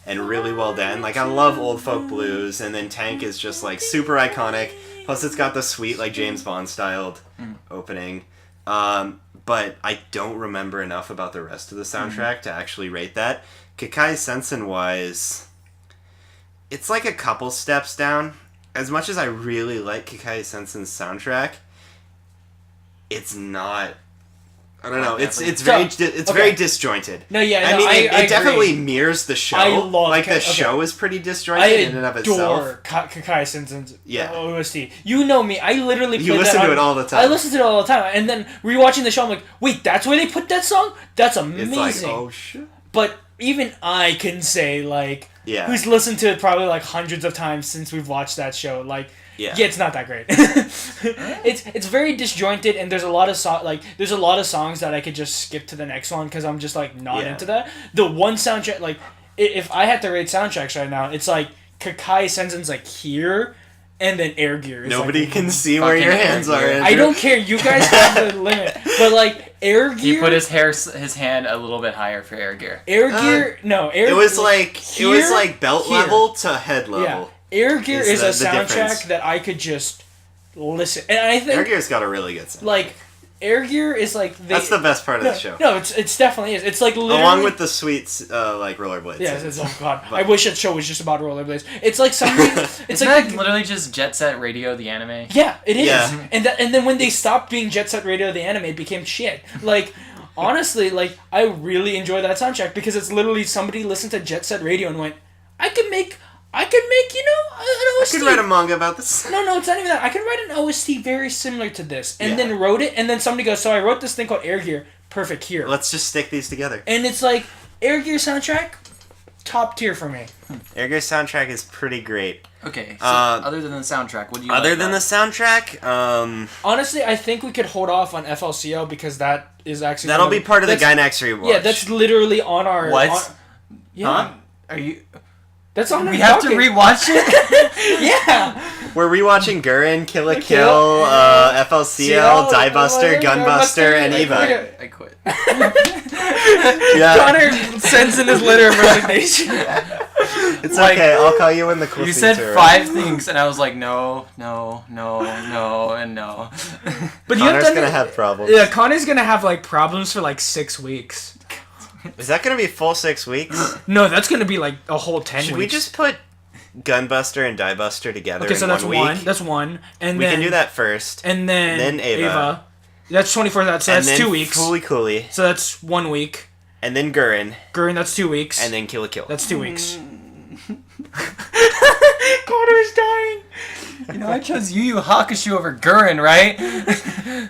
and really well done. Like, I love Old Folk Blues, and then Tank is just like super iconic. Plus, it's got the sweet like James Bond styled opening. But I don't remember enough about the rest of the soundtrack to actually rate that. Kekai Sensen wise, it's like a couple steps down. As much as I really like Kekai Sensen's soundtrack, it's not. I don't know. It's very disjointed. No, yeah, I mean, it definitely agree. mirrors the show. I love the show is pretty I disjointed in and of itself. adore Kekai Sensen's Yeah. OST. You know me. I literally play You listen to it all the time. I listen to it all the time. And then rewatching the show, I'm like, wait, that's where they put that song? That's It's amazing. like, oh shit. But even I can say, like, Yeah. who's listened to it probably like hundreds of times since we've watched that show, like, Yeah. it's not that great. It's very disjointed, and there's a lot of songs that I could just skip to the next one because I'm just like not into that. The one soundtrack, like, if I had to rate soundtracks right now, it's like Kekai Sensen's like Here, and then Air Gear. Nobody like, can see where your hands are. Andrew. I don't care. You guys have the limit, but like Air Gear. he put his hand a little bit higher for Air Gear. Air Gear. No, Air. It was like Here, belt Here. level to head level. Yeah. Air Gear is is a the soundtrack difference. that I could just listen, and I think Air Gear's got a really good sound. like Air Gear is like That's the best part of the show. No, it's definitely is. It's like literally Along with the sweet like rollerblades. yeah. Oh god, I wish that show was just about rollerblades. It's like something. It's Isn't like that literally just Jet Set Radio, the anime? yeah, it is. Yeah. And then when they stopped being Jet Set Radio, the anime, it became shit. Like. Honestly, like, I really enjoy that soundtrack because it's literally somebody listened to Jet Set Radio and went, I could make, you know, an OST. I could write a manga about this. No, it's not even that. I could write an OST very similar to this. And Yeah. then wrote it, and then somebody goes, so I wrote this thing called Air Gear. Perfect, here. Let's just stick these together. And it's like, Air Gear soundtrack, top tier for me. Air Gear soundtrack is pretty great. Okay, so other than the soundtrack, what do you Other like than the about soundtrack, Honestly, I think we could hold off on FLCL because that is actually... that'll be part of the that's- Gainax rewatch. Yeah, that's literally on our... What? Yeah. Huh? Are you? That's on We our have to docket. rewatch it. Yeah! We're rewatching Gurren, Kill la Kill, Kill, FLCL, CL, Diebuster, Gunbuster, and Eva. I quit. Yeah, Connor sends in his letter of resignation. it's like, okay. I'll call you when the cool You scenes said are 5 things, and I was like, no, and no. But Connor's gonna have problems. Yeah, Connor's gonna have like problems for like 6 weeks. Is that gonna be full 6 weeks? No, that's gonna be like a whole 10 Should weeks. we just put Gunbuster and Diebuster together Okay, so in that's 1 week? one. That's one, and We then can do that first. and then Ava. That's 24. That's and then 2 weeks. Fooly Cooly. So that's 1 week. And then Gurren. Gurren, that's 2 weeks. And then Kill la Kill. that's 2 weeks. Connor's dying. You know, I chose Yu Yu Hakusho over Gurren, right?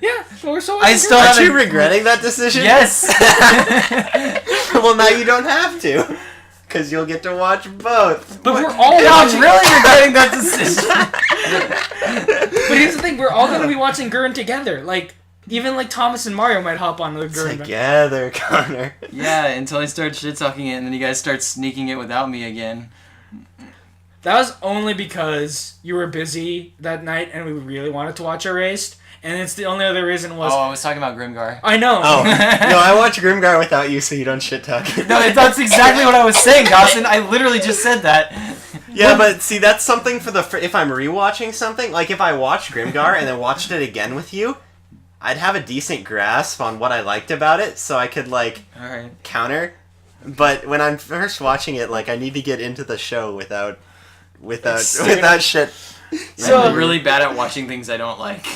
Yeah, so we're so. I still Aren't haven't. you regretting that decision? Yes. well, now you don't have to. Because you'll get to watch both. But we're all I'm really regretting that decision. But here's the thing, we're all gonna be watching Gurren together. Like, even like Thomas and Mario might hop on the Gurren. Together, Connor. Yeah, until I start shit-talking it, and then you guys start sneaking it without me again. That was only because you were busy that night and we really wanted to watch Erased. And it's the only other reason was... Oh, I was talking about Grimgar. I know. Oh. No, I watch Grimgar without you so you don't shit talk. No, that's exactly what I was saying, Dawson. I literally just said that. Yeah, but see, that's something for if I'm rewatching something, like if I watched Grimgar and then watched it again with you, I'd have a decent grasp on what I liked about it, so I could, like, counter. But when I'm first watching it, like, I need to get into the show without shit. So I'm really bad at watching things I don't like.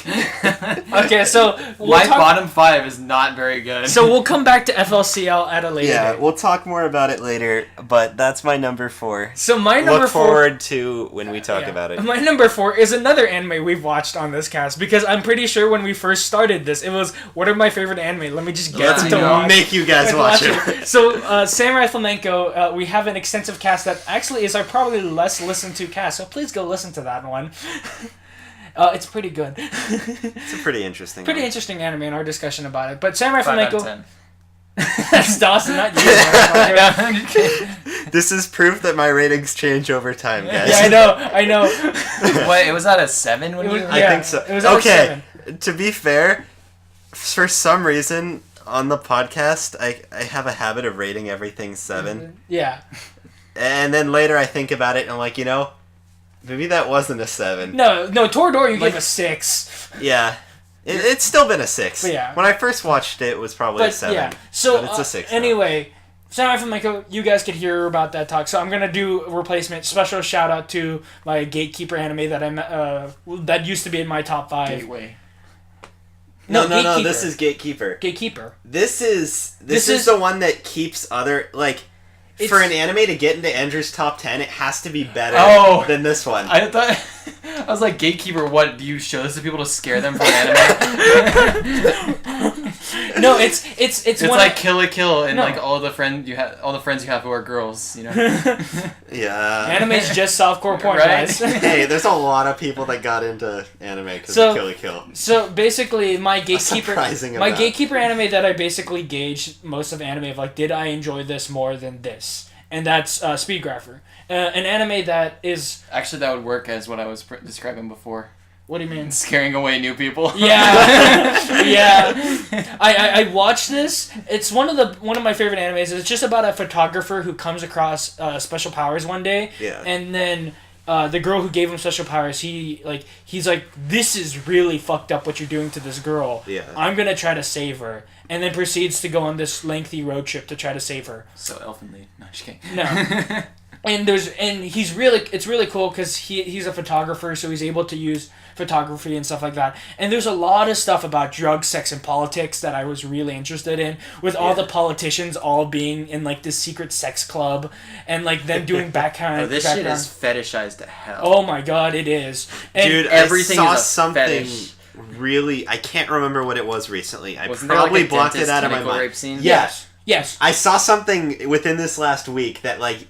Okay, so my bottom 5 is not very good. So we'll come back to FLCL at a later date. We'll talk more about it later, but that's my number 4. So my number 4... Look forward to when we talk about it. My number 4 is another anime we've watched on this cast, because I'm pretty sure when we first started this, it was, what are my favorite anime? Let me just get to watch. Make you guys watch it. So, Samurai Flamenco, we have an extensive cast that actually is our probably less listened to cast, so please go listen to that one. It's pretty good. It's a pretty interesting anime in our discussion about it. But Samurai 5 out Flamenco... of 10. That's Dawson, not you. This is proof that my ratings change over time, guys. Yeah, I know. What, it was at a 7 when you... I think so. It was at a 7. To be fair, for some reason on the podcast, I have a habit of rating everything 7. Yeah. And then later I think about it and I'm like, maybe that wasn't a 7. No, Toradora you gave a 6. Yeah. It's still been a 6. But yeah. When I first watched it, it was probably a 7. Yeah. So, but it's a 6. Anyway, Samurai Flamenco, you guys could hear about that talk. So I'm going to do a replacement. Special shout out to my Gatekeeper anime that used to be in my top 5. Gateway. No, this is Gatekeeper. Gatekeeper. This is the one that keeps other, like... For an anime to get into Andrew's top 10, it has to be better than this one. I was like, Gatekeeper, what? Do you show this to people to scare them from anime? No, it's like Kill la Kill and like all the friends you have who are girls, Yeah. Anime's just softcore porn, right? guys. Hey, there's a lot of people that got into anime because of Kill la Kill. So basically, my Gatekeeper anime that I basically gauged most of anime of, like, did I enjoy this more than this? And that's Speedgrapher, an anime that is... Actually, that would work as what I was describing before. What do you mean? Scaring away new people. Yeah, yeah. I watched this. It's one of my favorite animes. It's just about a photographer who comes across special powers one day. Yeah. And then the girl who gave him special powers, he's like, this is really fucked up what you're doing to this girl. Yeah. I'm gonna try to save her. And then proceeds to go on this lengthy road trip to try to save her. So elfinly. No, just kidding. No. It's really cool because he's a photographer, so he's able to use photography and stuff like that. And there's a lot of stuff about drugs, sex, and politics that I was really interested in, with all the politicians all being in, like, this secret sex club and, like, them doing background. This shit is fetishized to hell. Oh my god, it is. And dude, everything I saw is a something fetish. Really, I can't remember what it was recently. I Wasn't probably there, like, a blocked it dentist out of my tentacle mind. rape scene? Yes. I saw something within this last week that, like,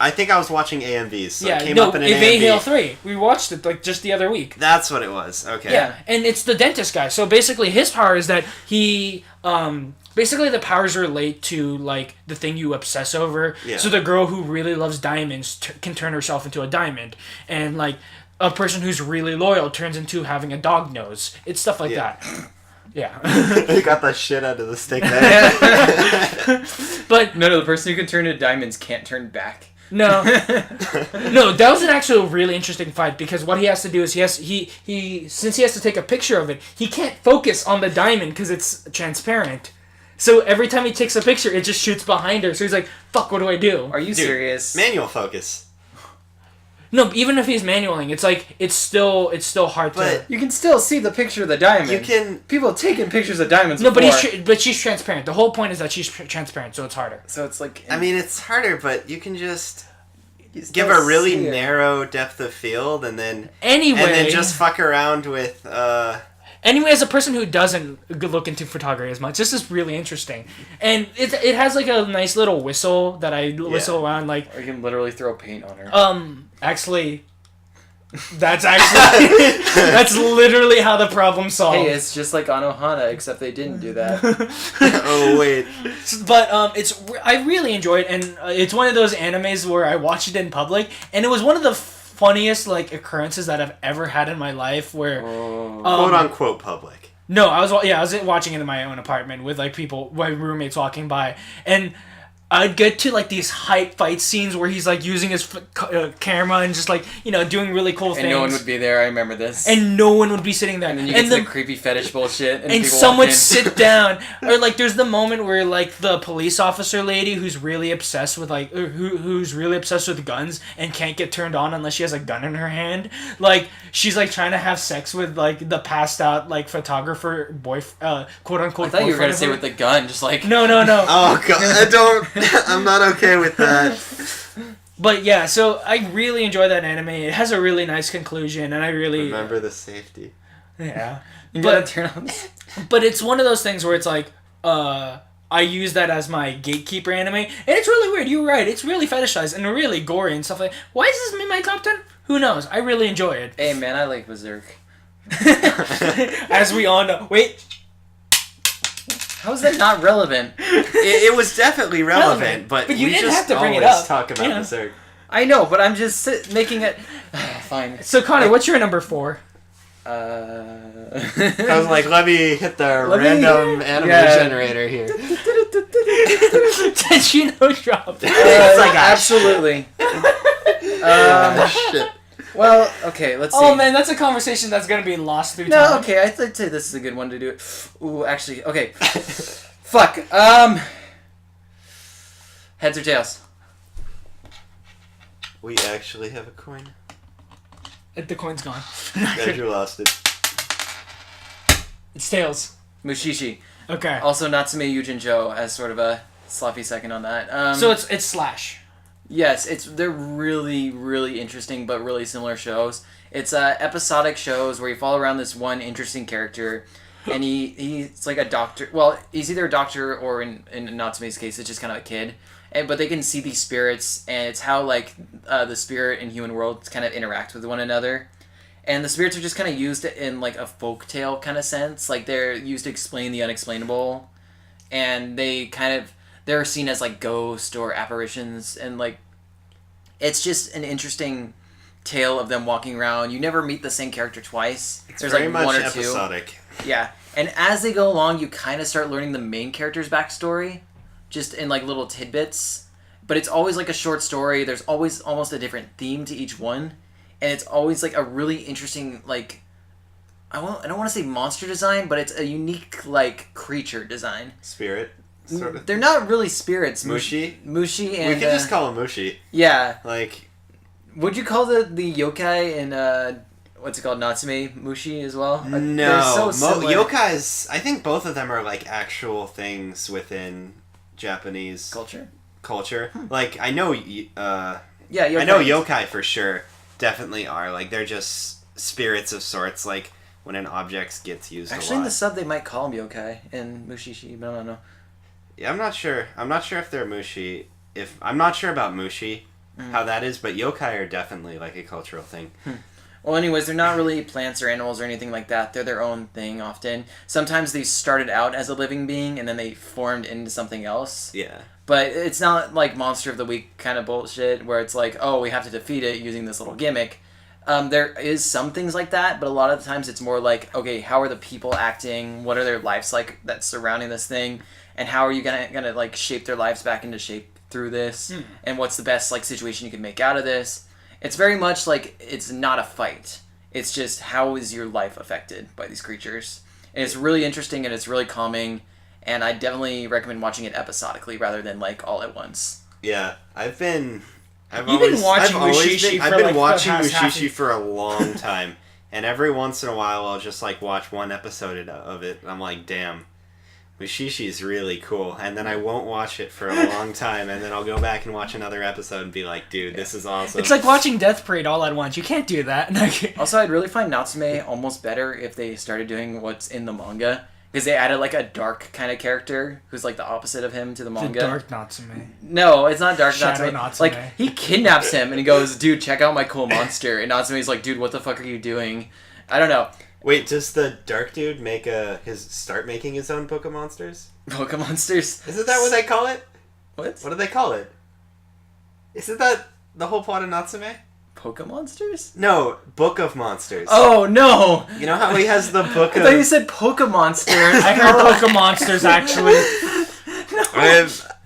I think I was watching AMVs, so it came up in an AMV. Hail 3. We watched it, like, just the other week. That's what it was. Okay. Yeah, and it's the dentist guy. So basically, his power is that he, basically the powers relate to, like, the thing you obsess over. Yeah. So the girl who really loves diamonds can turn herself into a diamond. And, like, a person who's really loyal turns into having a dog nose. It's stuff like that. Yeah. You got the shit out of the stick there. But no, the person who can turn into diamonds can't turn back. No, that was an actual really interesting fight, because what he has to do is since he has to take a picture of it, he can't focus on the diamond because it's transparent. So every time he takes a picture, it just shoots behind her. So he's like, "Fuck, what do I do?" Are you serious? Manual focus. No, even if he's manualing, it's like it's still hard to. You can still see the picture of the diamond. You can. People have taken pictures of diamonds. No, before. but she's transparent. The whole point is that she's transparent, so it's harder. So it's like. I mean, it's harder, but you can just give a really narrow depth of field, and then anyway, just fuck around with. anyway, as a person who doesn't look into photography as much, this is really interesting. And it has like a nice little whistle that I whistle around like. Or you can literally throw paint on her. Actually, that's literally how the problem solved. Hey, it's just like on Ohana, except they didn't do that. Oh wait. But I really enjoy it, and it's one of those animes where I watch it in public, and it was one of the funniest like occurrences that I've ever had in my life. Where quote unquote public. No, I was watching it in my own apartment with like my roommates walking by, and I'd get to like these hype fight scenes where he's like using his camera and just like doing really cool things. And no one would be there. I remember this. And no one would be sitting there. And then you get to the creepy fetish bullshit. And some would sit down. Or like there's the moment where like the police officer lady who's really obsessed with like who's really obsessed with guns and can't get turned on unless she has a gun in her hand. Like she's like trying to have sex with like the passed out like photographer quote unquote. I thought you were gonna say with the gun, just like no. Oh god, I don't. I'm not okay with that. But yeah, so I really enjoy that anime. It has a really nice conclusion, and I really remember the safety. Yeah, you gotta turn on. But it's one of those things where it's like, I use that as my gatekeeper anime, and it's really weird. You're right. It's really fetishized and really gory and stuff like. Why is this in my top 10? Who knows? I really enjoy it. Hey man, I like Berserk. As we all know. Wait. How is that not relevant? It was definitely relevant, but you we didn't just have to bring it always up. talk about Berserk. I know, but I'm just making it. Fine. So Connor, what's your number 4? I was like, let me hit the random anime generator here. Did you know drop? It's like absolutely. Shit. Well, okay, let's see. Oh man, that's a conversation that's gonna be lost through time. No, okay, I'd say this is a good one to do it. Ooh, actually, okay. Fuck. Heads or tails? We actually have a coin. The coin's gone. Andrew lost it. It's tails. Mushishi. Okay. Also, Natsume Yujinjo as sort of a sloppy second on that. So it's slash. Yes, they're really, really interesting but really similar shows. It's episodic shows where you follow around this one interesting character, and he's like a doctor. Well, he's either a doctor or in Natsume's case, it's just kind of a kid. But they can see these spirits, and it's how like the spirit and human worlds kind of interact with one another. And the spirits are just kind of used in like a folktale kind of sense. Like they're used to explain the unexplainable, and they're seen as like ghosts or apparitions, and like it's just an interesting tale of them walking around. You never meet the same character twice. There's very like one or episodic. Two. Yeah, and as they go along, you kind of start learning the main character's backstory, just in like little tidbits. But it's always like a short story. There's always almost a different theme to each one, and it's always like a really interesting like. I don't want to say monster design, but it's a unique like creature design. Spirit. Sort of. They're not really spirits. Mushi? Mushi and... We could just call them Mushi. Yeah. Like... Would you call the yokai in, what's it called, Natsume Mushi as well? No. They're so similar. Yokais, I think both of them are like actual things within Japanese... Culture. Like, I know... I know yokai for sure definitely are. Like, they're just spirits of sorts, like when an object gets used Actually, a lot. in the sub, they might call them yokai in Mushishi, but I don't know. Yeah, I'm not sure. I'm not sure if they're Mushi. I'm not sure about Mushi, how that is, but yokai are definitely like a cultural thing. Well, anyways, they're not really plants or animals or anything like that. They're their own thing often. Sometimes they started out as a living being and then they formed into something else. Yeah. But it's not like Monster of the Week kind of bullshit where it's like, oh, we have to defeat it using this little gimmick. There is some things like that, but a lot of the times it's more like, okay, how are the people acting? What are their lives like that's surrounding this thing? And how are you gonna like shape their lives back into shape through this? And what's the best like situation you can make out of this? It's very much like it's not a fight. It's just how is your life affected by these creatures? And it's really interesting and it's really calming. And I definitely recommend watching it episodically rather than like all at once. Yeah, I've been watching Mushishi for a long time, and every once in a while I'll just like watch one episode of it. And I'm like, damn, Mushishi's really cool, and then I won't watch it for a long time, and then I'll go back and watch another episode and be like, dude, this is awesome. It's like watching Death Parade all at once. You can't do that. Also, I'd really find Natsume almost better if they started doing what's in the manga. Because they added, like, a dark kind of character who's, like, the opposite of him to the manga. The dark Natsume. No, it's not dark Shadow Natsume. Like, he kidnaps him and he goes, dude, check out my cool monster. And Natsume's like, dude, what the fuck are you doing? I don't know. Wait, does the dark dude start making his own Book of Monsters? Book of Monsters? Isn't that what they call it? What? What do they call it? Isn't that the whole plot of Natsume? Pokemonsters? No, Book of Monsters. Oh, no! You know how he has the book I of... thought you said Pokemonsters. I heard Pokemonsters, actually.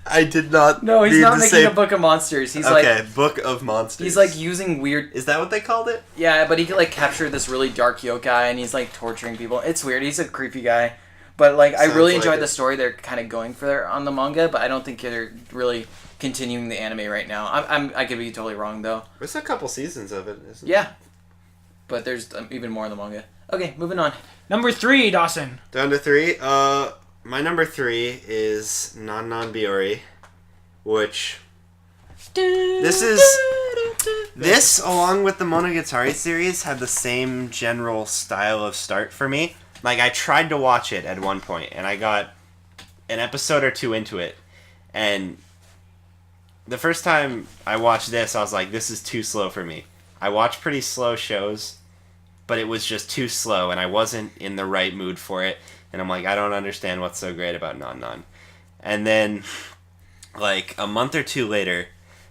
I did not. No, he's mean not to making say... a Book of Monsters. He's okay, Book of Monsters. He's like using weird... Is that what they called it? Yeah, but he could like capture this really dark yokai and he's like torturing people. It's weird. He's a creepy guy. But like, I really enjoyed the story they're kind of going for there on the manga, but I don't think they're really continuing the anime right now. I could be totally wrong though. There's a couple seasons of it, isn't Yeah. But there's even more in the manga. Okay, moving on. Number 3, Dawson. Down to 3. My number 3 is Non Non Biyori, which this along with the Monogatari series had the same general style of start for me. Like, I tried to watch it at one point and I got an episode or two into it, and the first time I watched this, I was like, this is too slow for me. I watch pretty slow shows, but it was just too slow, and I wasn't in the right mood for it. And I'm like, I don't understand what's so great about Non Non. And then, like, a month or two later,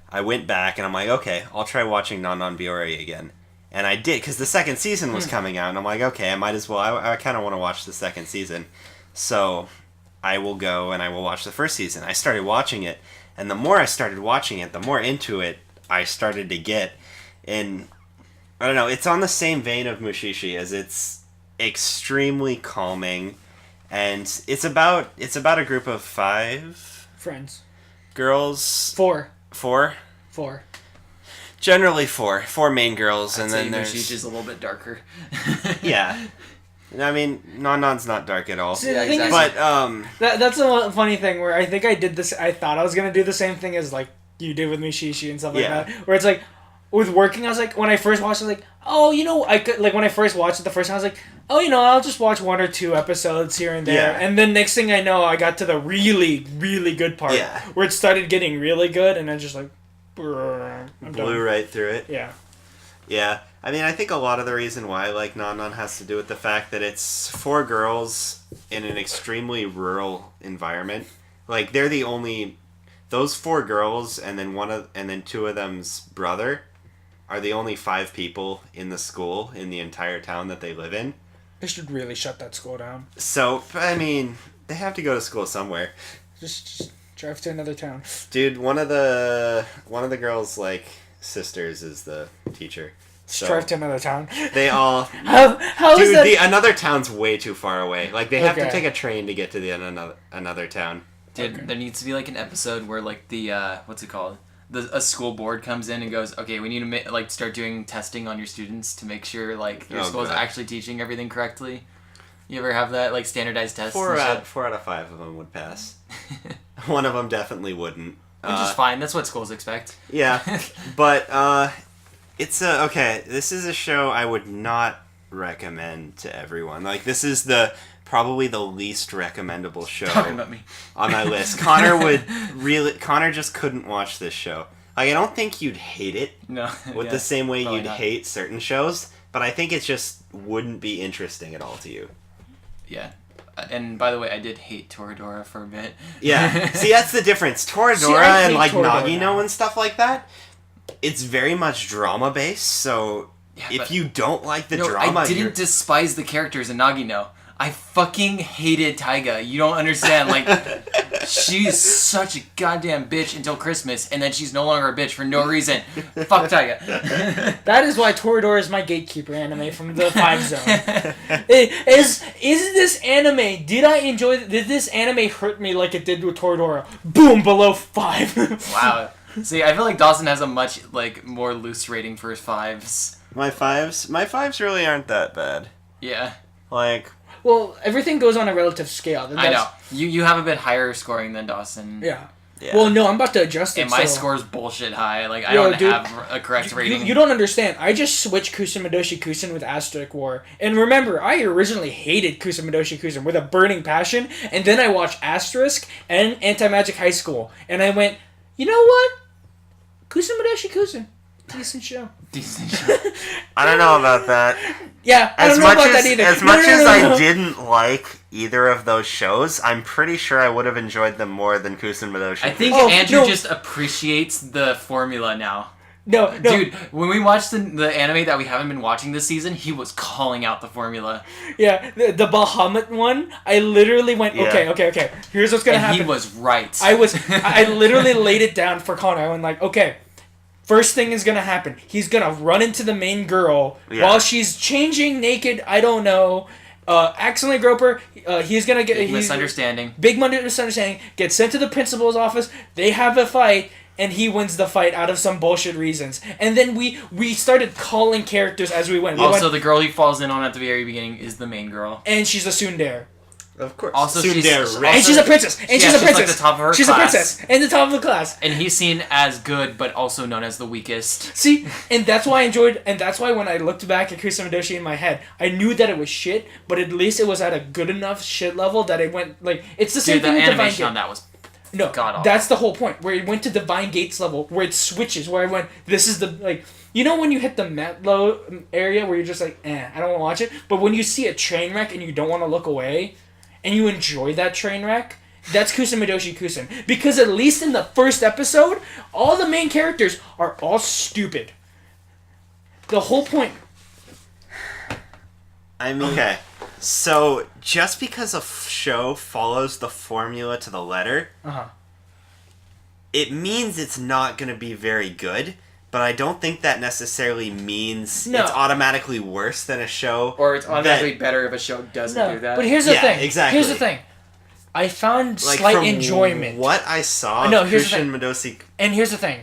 I went back, and I'm like, okay, I'll try watching Non Non Biyori again. And I did, because the second season was coming out, and I'm like, okay, I might as well. I kind of want to watch the second season. So I will go, and I will watch the first season. I started watching it, and the more I started watching it, the more into it I started to get. And I don't know, it's on the same vein of Mushishi, as it's extremely calming, and it's about a group of 5 friends. Girls. 4. 4? 4. Generally 4 main girls, I'd and say then there's Mushichi's a little bit darker. yeah. I mean, Non Non's not dark at all. See, yeah, the thing exactly. But that's a funny thing where I think I did this. I thought I was gonna do the same thing as like you did with Mushishi and stuff like that. Where it's like with working, I was like, when I first watched it, I was like, oh, you know, I could, like when I first watched it the first time, I was like, oh, you know, I'll just watch 1 or 2 episodes here and there. Yeah. And then next thing I know, I got to the really, really good part where it started getting really good, and I just like, blew right through it. Yeah. Yeah. I mean, I think a lot of the reason why I like Non Non has to do with the fact that it's 4 girls in an extremely rural environment. Like, they're the only... Those 4 girls and then 2 of them's brother are the only 5 people in the school in the entire town that they live in. They should really shut that school down. So, I mean, they have to go to school somewhere. Just drive to another town. Dude, one of the girls' like sisters is the teacher. So drive to another town. They all how dude, is that? another town's way too far away. Like, they have to Okay. take a train to get to the another town. Dude, Okay. there needs to be like an episode where like the what's it called? A school board comes in and goes, okay, we need to start doing testing on your students to make sure like your school is God. actually teaching everything correctly. You ever have that like standardized tests? 4 and out 4 out of 5 of them would pass. One of them definitely wouldn't. Which is fine. That's what schools expect. Yeah, but it's okay. This is a show I would not recommend to everyone. Like, this is probably the least recommendable show Talking about me. on my list. Connor just couldn't watch this show. Like, I don't think you'd hate it No. with yeah, the same way probably you'd not. hate certain shows, but I think it just wouldn't be interesting at all to you. Yeah. And by the way, I did hate Toradora for a bit. Yeah. See, that's the difference. Toradora See, I and hate like Toradora Nagino now. and stuff like that, it's very much drama based, so Yeah, if but- you don't like the No, drama, I didn't despise the characters in Nagino. I fucking hated Taiga. You don't understand. Like, she's such a goddamn bitch until Christmas, and then she's no longer a bitch for no reason. Fuck Taiga. That is why Toradora is my gatekeeper anime from the 5 zone. Is this anime? Did I enjoy? Did this anime hurt me like it did with Toradora? Boom, below 5. Wow. See, I feel like Dawson has a much like more loose rating for his 5s. My fives really aren't that bad. Yeah. Like, Well, everything goes on a relative scale. I know. You have a bit higher scoring than Dawson. Yeah. Yeah. Well, no, I'm about to adjust it. And my so. score's bullshit high. Like, I Yo, don't dude, have a correct rating. You don't understand. I just switched Kusamadoshi Kusen with Asterisk War. And remember, I originally hated Kusamadoshi Kusen with a burning passion. And then I watched Asterisk and Anti-Magic High School. And I went, you know what? Kusamadoshi Kusen. Decent show. Decent show. I don't know about that. Yeah, I don't know about that either. As much as I didn't like either of those shows, I'm pretty sure I would have enjoyed them more than Kusen Madoshi. I think Andrew just appreciates the formula now. No. Dude, when we watched the anime that we haven't been watching this season, he was calling out the formula. Yeah, the Bahamut one, I literally went, okay, here's what's gonna happen. He was right. I literally laid it down for Connor. I went like, okay, first thing is gonna happen. He's gonna run into the main girl while she's changing naked, I don't know, accidentally grope her. He's gonna get... Big misunderstanding. Big misunderstanding. Get sent to the principal's office. They have a fight. And he wins the fight out of some bullshit reasons. And then we started calling characters as we went. The girl he falls in on at the very beginning is the main girl. And she's a tsundere. Of course. Also, and she's a princess. And she's a princess. Like the top of her she's class. a princess. And the top of the class. And he's seen as good, but also known as the weakest. See, and that's why I enjoyed, and that's why when I looked back at Kusamadoshi in my head, I knew that it was shit, but at least it was at a good enough shit level that it went, like, it's the same thing with Divine Gate. The animation on that was that's the whole point, where it went to Divine Gates level, where it switches, where I went, this is the, like, you know when you hit the Metlo area where you're just like, I don't want to watch it, but when you see a train wreck and you don't want to look away, and you enjoy that train wreck, that's Kusamadoshi Kusen. Because at least in the first episode, all the main characters are all stupid. The whole point... I mean... Okay. So, just because a show follows the formula to the letter, it means it's not going to be very good, but I don't think that necessarily means it's automatically worse than a show. Or it's automatically better if a show doesn't do that. But here's the thing. Exactly. Here's the thing. I found like slight enjoyment. What I saw here's Kusen Madoshi... And here's the thing.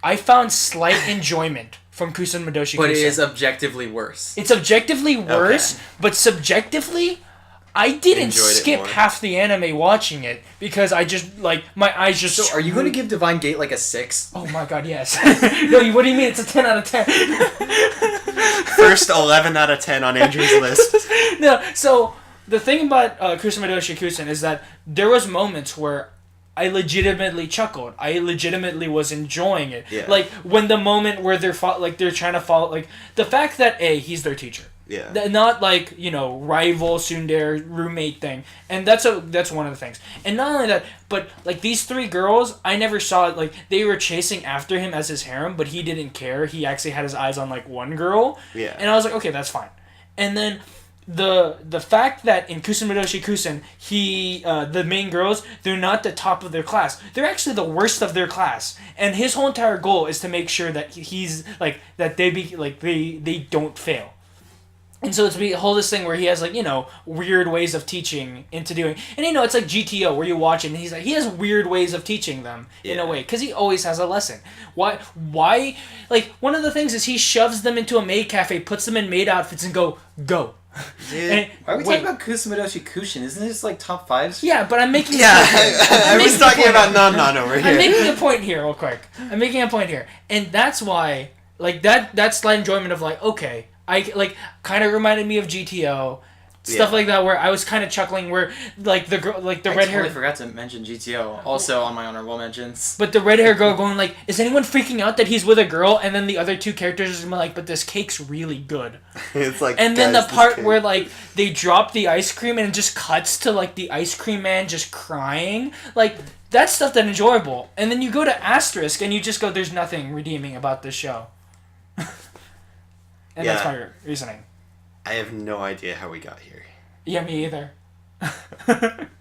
I found slight enjoyment from Kusen Madoshi But Kusen. it is objectively worse. It's objectively worse, but subjectively, I didn't skip half the anime watching it because I just, like, my eyes just... So are you going to give Divine Gate like a 6? Oh my god, yes. No, what do you mean? It's a 10 out of 10. First 11 out of 10 on Andrew's list. No, so the thing about Kusen Madoshi Kusen is that there was moments where I legitimately chuckled. I legitimately was enjoying it. Yeah. Like when the moment where they're trying to follow, like the fact that he's their teacher. Yeah. Not like, rival tsundere roommate thing. And that's one of the things. And not only that, but like these three girls, I never saw it, like they were chasing after him as his harem, but he didn't care. He actually had his eyes on like one girl. Yeah. And I was like, okay, that's fine. And then the fact that in Kusen Madoshi Kusen, the main girls, they're not the top of their class. They're actually the worst of their class. And his whole entire goal is to make sure that he's like that they don't fail. And so it's a whole this thing where he has like, weird ways of teaching into doing. And it's like GTO where you watch it and he's like, he has weird ways of teaching them in a way. Because he always has a lesson. Why? Like, one of the things is he shoves them into a maid cafe, puts them in maid outfits and go. Dude, why are we talking about Kusamadoshi Kusen? Isn't this like top 5s? Yeah, but I'm making I was talking about Non over here. I'm making a point here real quick. And that's why, like, that slight enjoyment of like, okay, I like kind of reminded me of GTO. Stuff like that where I was kind of chuckling where like the girl like the red hair. I totally forgot to mention GTO also on my honorable mentions. But the red hair girl going like, is anyone freaking out that he's with a girl? And then the other two characters are like, but this cake's really good. It's like, and then the part where like they drop the ice cream and it just cuts to like the ice cream man just crying, like that's stuff that's enjoyable. And then you go to Asterisk and you just go, there's nothing redeeming about this show. And that's my reasoning. I have no idea how we got here. Yeah, me either.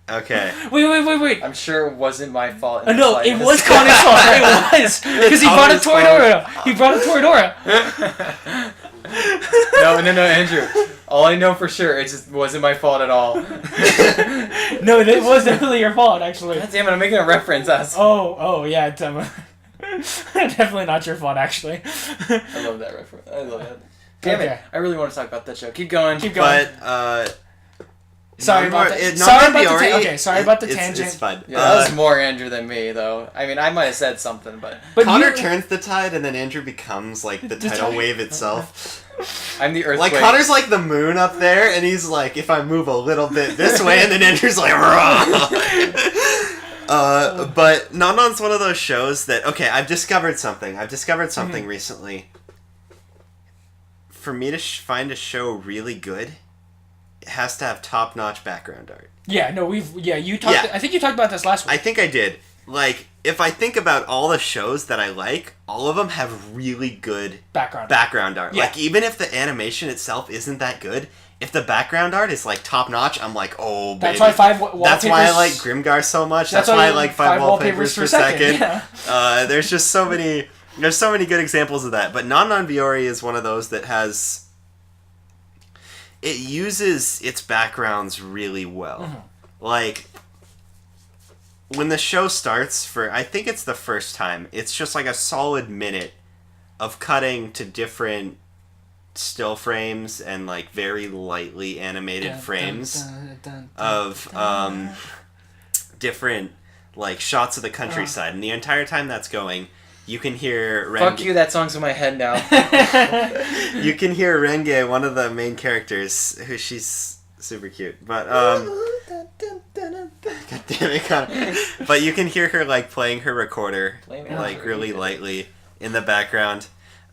Okay. Wait. I'm sure it wasn't my fault. No, it was Connor's fault. It was. Because he brought a Toradora. No, Andrew. All I know for sure, it just wasn't my fault at all. No, it was definitely your fault, actually. God damn it, I'm making a reference. Oh, yeah. Definitely not your fault, actually. I love that reference. I love that. Damn it. I really want to talk about that show. Keep going. But, Sorry about Non-Biori- that. it- Sorry about the Non-Biori, okay. Sorry about the it's tangent. fine. Yeah, that was more Andrew than me, though. I mean, I might have said something, but Connor you, turns the tide, and then Andrew becomes like the tidal tide. wave itself. I'm the earthquake. Like Connor's like the moon up there, and he's like, if I move a little bit this way, and then Andrew's like, raw. But Non-Non's one of those shows that I've discovered something. Recently. For me to find a show really good, it has to have top-notch background art. Yeah, no, you talked. Yeah. I think you talked about this last week. I think I did. Like, if I think about all the shows that I like, all of them have really good background art. Yeah. Like, even if the animation itself isn't that good, if the background art is, like, top-notch, I'm like, oh, baby. That's why wallpapers... That's why I like Grimgar so much. That's why I like 5 wallpapers per second. Yeah. There's just so many... There's so many good examples of that. But Non-Non-Biori is one of those that has... It uses its backgrounds really well. Mm-hmm. Like... When the show starts, I think it's the first time, it's just like a solid minute of cutting to different still frames and like very lightly animated frames of different like shots of the countryside. And the entire time that's going, you can hear Fuck you, that song's in my head now. You can hear Renge, one of the main characters, who she's super cute. But God damn it, Connor. But you can hear her like playing her recorder like really lightly in the background.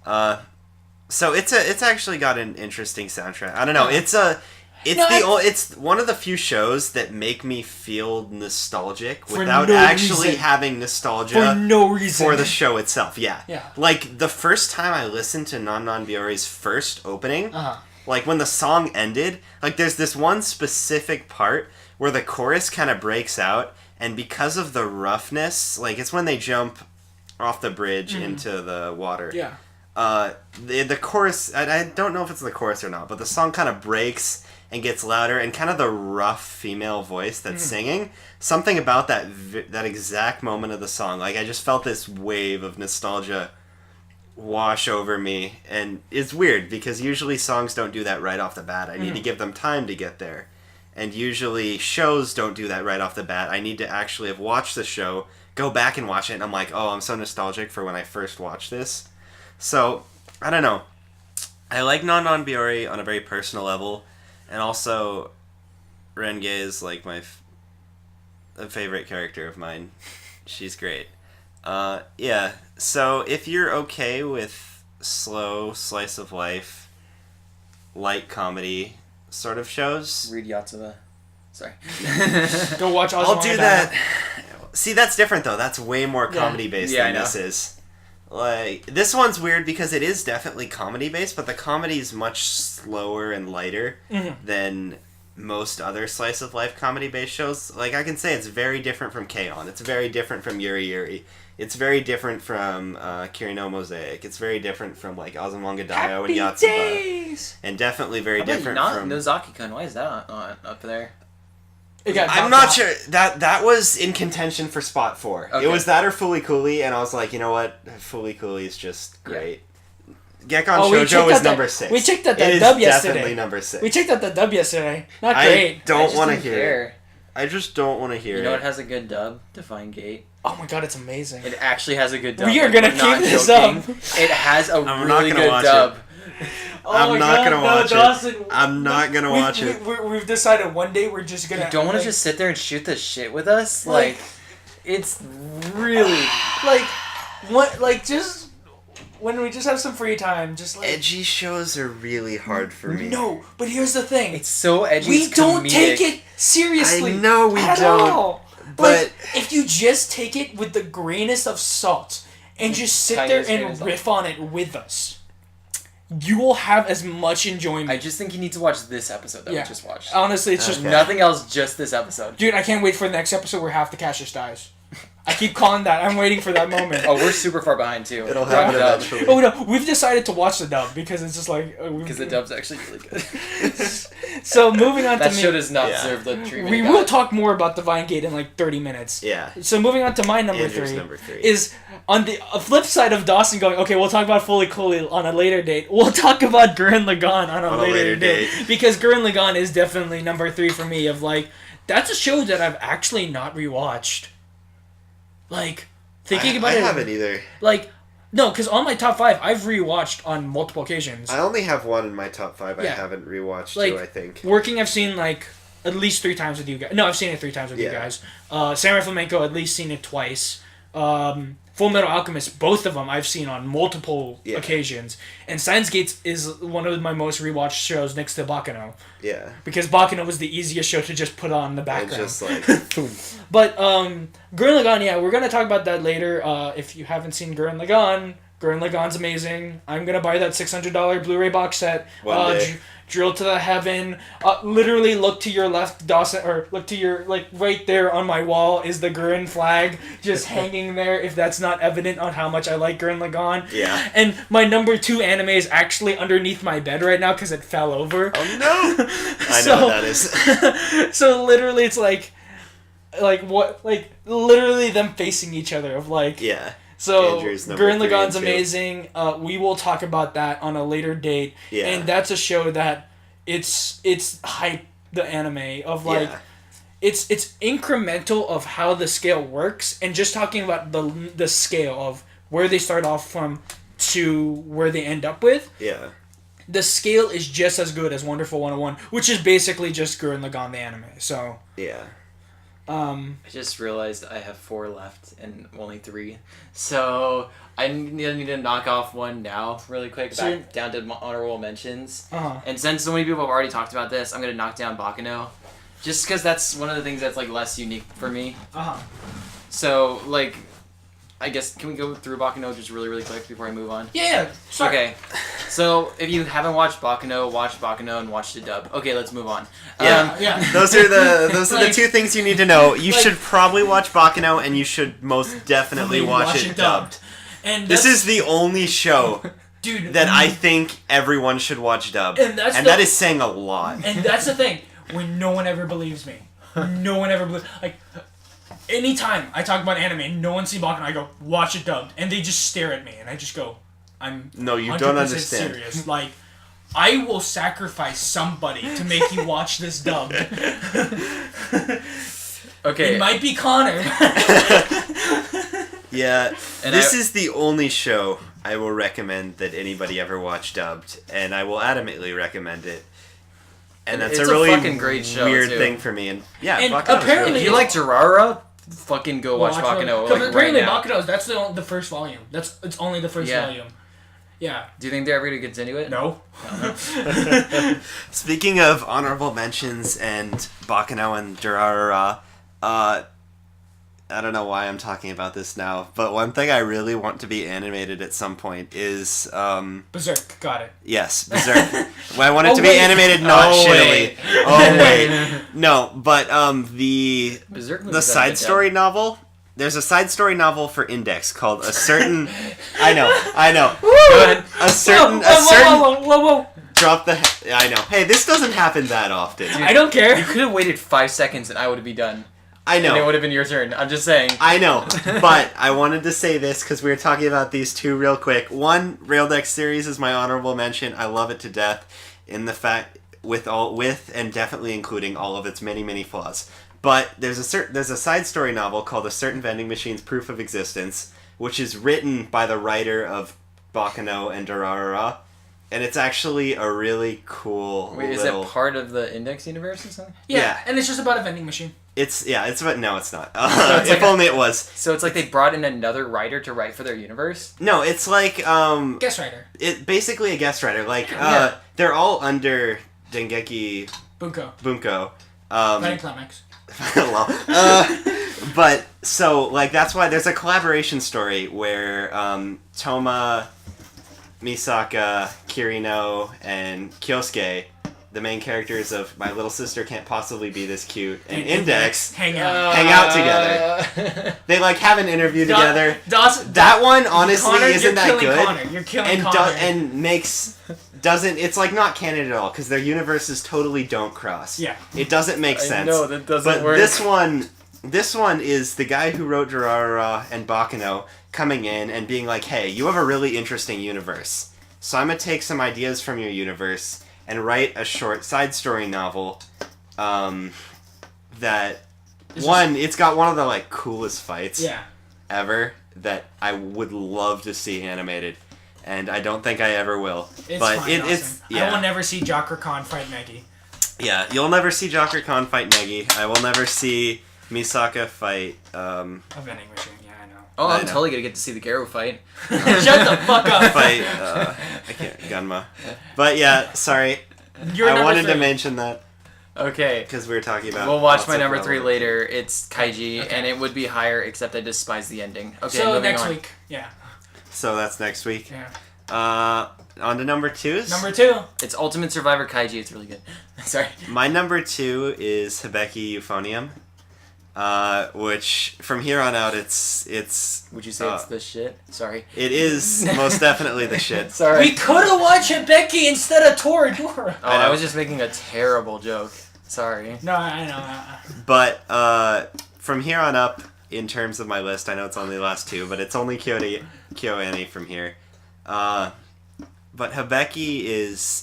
So it's actually got an interesting soundtrack. I don't know. It's one of the few shows that make me feel nostalgic without actually having nostalgia for no reason for the show itself. Yeah. Yeah. Like the first time I listened to Non-Non-Biori's first opening, like when the song ended, like there's this one specific part where the chorus kind of breaks out, and because of the roughness, like it's when they jump off the bridge into the water. Yeah. The chorus, I don't know if it's the chorus or not, but the song kind of breaks and gets louder, and kind of the rough female voice that's singing, something about that exact moment of the song, like I just felt this wave of nostalgia wash over me, and it's weird because usually songs don't do that right off the bat. I need to give them time to get there, and usually shows don't do that right off the bat. I need to actually have watched the show, go back and watch it, and I'm like, oh, I'm so nostalgic for when I first watched this. So, I don't know. I like Non-Non-Biori on a very personal level, and also Renge is like my favorite character of mine. She's great. Yeah, so if you're okay with slow, slice of life, light comedy sort of shows... Read Yotsuba. Sorry. Go watch Azumanga I'll do that. See, that's different though. That's way more comedy-based than I know. this is. Like, this one's weird because it is definitely comedy-based, but the comedy is much slower and lighter than most other slice-of-life comedy-based shows. Like, I can say it's very different from K-On! It's very different from Yuri Yuri. It's very different from Kirino Mosaic. It's very different from, like, Azumanga Daioh and Yotsuba. Days! And definitely very How about different not from... Nozaki-kun? Why is that not up there? I'm not sure. That was in contention for spot 4. Okay. It was that or Fooly Cooly, and I was like, you know what? Fooly Cooly is just great. Gekon Shoujo is number 6. We checked out It the is dub yesterday. definitely number 6. We checked out the dub yesterday. Not great. I don't want to didn't hear care. it. I just don't want to hear it. You know what has a good dub? Define Gate. Oh my god, it's amazing. It actually has a good dub. We are like, gonna I'm not keep this joking. up. It has a I'm not really gonna good watch dub. I'm not gonna watch Dawson, it. I'm not gonna watch it. We've decided one day we're just gonna... You don't want to just sit there and shoot the shit with us? Like it's really... just... When we just have some free time, just like... Edgy shows are really hard for me. No, but here's the thing. It's so edgy. We it's don't comedic. take it seriously. I know we at don't. All. But if you just take it with the grainest of salt and just sit there and riff on it with us, you will have as much enjoyment. I just think you need to watch this episode that we just watched. Honestly, it's just nothing else, just this episode. Dude, I can't wait for the next episode where half the cast dies. I keep calling that. I'm waiting for that moment. Oh, we're super far behind too. it'll happen Dub. eventually. Oh no, we've decided to watch the dub because it's just like... Because the dub's actually really good. So moving on That to show me, does not Yeah. deserve the treatment. we it will got. talk more about Divine Gate in like 30 minutes. Yeah. So moving on to my number Andrew's three, number three. is on the flip side of Dawson going, okay, we'll talk about Fully Cooley on a later date. We'll talk about Gurren Lagann on a later date. Because Gurren Lagann is definitely number 3 for me of like, that's a show that I've actually not rewatched. Like, thinking about I it. haven't either. Like, no, because on my top 5, I've rewatched on multiple occasions. I only have one in my top 5 I Yeah. haven't rewatched Like, too, I think. Working, I've seen like at least 3 times with you guys. No, I've seen it 3 times with you Yeah. guys. Samurai Flamenco, at least seen it twice. Full Metal Alchemist, both of them I've seen on multiple occasions. And Steins Gate is one of my most rewatched shows next to Baccano. Yeah. Because Baccano was the easiest show to just put on in the And background. just like... But Gurren Lagann, yeah, we're going to talk about that later. If you haven't seen Gurren Lagann's amazing. I'm going to buy that $600 Blu-ray box set. One day. Drill to the heaven. Literally look to your left, Dawson, or look to your, like, right there on my wall is the Gurren flag just hanging there, if that's not evident on how much I like Gurren Lagann. Yeah. And my number 2 anime is actually underneath my bed right now because it fell over. Oh no! I know what that is. So literally it's like what, like, literally them facing each other of, like... Yeah. So, Andrew's number Gurren 3 Lagann's and 2. amazing. We will talk about that on a later date. Yeah. And that's a show that it's hype the anime of like Yeah. it's incremental of how the scale works, and just talking about the scale of where they start off from to where they end up with. Yeah. The scale is just as good as Wonderful 101, which is basically just Gurren Lagann the anime. So, Yeah. I just realized I have 4 left and only 3. So I need to knock off one now really quick, So back down to honorable mentions. uh-huh. And since so many people have already talked about this, I'm going to knock down Baccano. Just because that's one of the things that's like less unique for me. Uh-huh. So, like, I guess, can we go through Baccano just really, really quick before I move on? Yeah. Sorry. Okay. So, if you haven't watched Baccano, watch Baccano and watch the dub. Okay, let's move on. Yeah. Yeah. Those are the Like- 2 things you need to know. You like- should probably watch Baccano, and you should most definitely watch it dubbed. And This is the only show dude that I think everyone should watch dubbed. And that's that is saying a lot. And that's the thing. When no one ever believes me. No one ever believes... Like, anytime I talk about anime and no one's seen Baccano, I go, watch it dubbed. And they just stare at me. And I just go, I'm No, you 100% don't understand. serious. Like, I will sacrifice somebody to make you watch this dubbed. Okay. It might be Connor. Yeah, And this is the only show I will recommend that anybody ever watch dubbed, and I will adamantly recommend it. And that's it's a really fucking great show, weird too. thing for me. And yeah, And Baccano's apparently- If really you like Durara, fucking go watch Baccano. Because Like, right apparently now. Baccano's, that's the first volume. It's only the first Yeah. volume. Yeah. Do you think they're ever going to continue it? No. Speaking of honorable mentions and Baccano and Durarara, I don't know why I'm talking about this now, but one thing I really want to be animated at some point is Berserk. Got it. yes, Berserk. I want it Oh, to be wait. animated not Oh, shittily. wait. Oh wait. No, but the Berserk movie's the done a side good story novel. There's a side story novel for Index called A Certain. I know. Go ahead. A certain. Whoa. Drop the. I know. Hey, this doesn't happen that often. I don't care. You could have waited 5 seconds and I would be done. I And it know. would have been your turn. I'm just saying. I know. But I wanted to say this because we were talking about these 2 real quick. One, Rail Deck series is my honorable mention. I love it to death in the fact with and definitely including all of its many flaws. But there's a side story novel called A Certain Vending Machine's Proof of Existence, which is written by the writer of Baccano and Durarara, and it's actually a really cool. Wait, is it part of the Index universe or something? Yeah, and it's just about a vending machine. It's about no, it's not. it's If like only it was. So it's like they brought in another writer to write for their universe? No, it's like Guest writer. it basically a guest writer. Like Yeah. they're all under Dengeki Bunko. Bunko. Writing Climax. Lol. But so like that's why there's a collaboration story where Toma, Misaka, Kirino, and Kyosuke the main characters of My Little Sister Can't Possibly Be This Cute and Index hang out together. They like have an interview together. Dawson, that one honestly Connor, isn't that good. Connor. You're killing Connor. And doesn't it's like not canon at all because their universes totally don't cross. Yeah, it doesn't make sense. No, that doesn't work. This one is the guy who wrote Durarara and Baccano coming in and being like, hey, you have a really interesting universe. So I'm going to take some ideas from your universe and write a short side story novel it's got one of the like coolest fights ever that I would love to see animated. And I don't think I ever will. It's I will never see Joker Khan fight Meggy. Yeah, you'll never see Joker Khan fight Meggy. I will never see Misaka fight a vending machine. Yeah, I know. Oh, I'm totally gonna get to see the Garo fight. Shut the fuck up. Fight I can't Gunma. But yeah, sorry. I wanted to mention that. Okay. Because we were talking about. We'll watch my number 3 later. It's Kaiji, and it would be higher, except I despise the ending. Okay, so next week. Yeah. So that's next week. Yeah. On to number 2's. Number 2. It's Ultimate Survivor Kaiji. It's really good. Sorry. My number 2 is Hibiki Euphonium. Which from here on out it's Would you say it's the shit? Sorry. It is most definitely the shit. Sorry. We could have watched Hibiki instead of Toradora. Oh, I was just making a terrible joke. Sorry. No, I know. But from here on up, in terms of my list, I know it's only the last 2, but it's only KyoAni from here. But Hibiki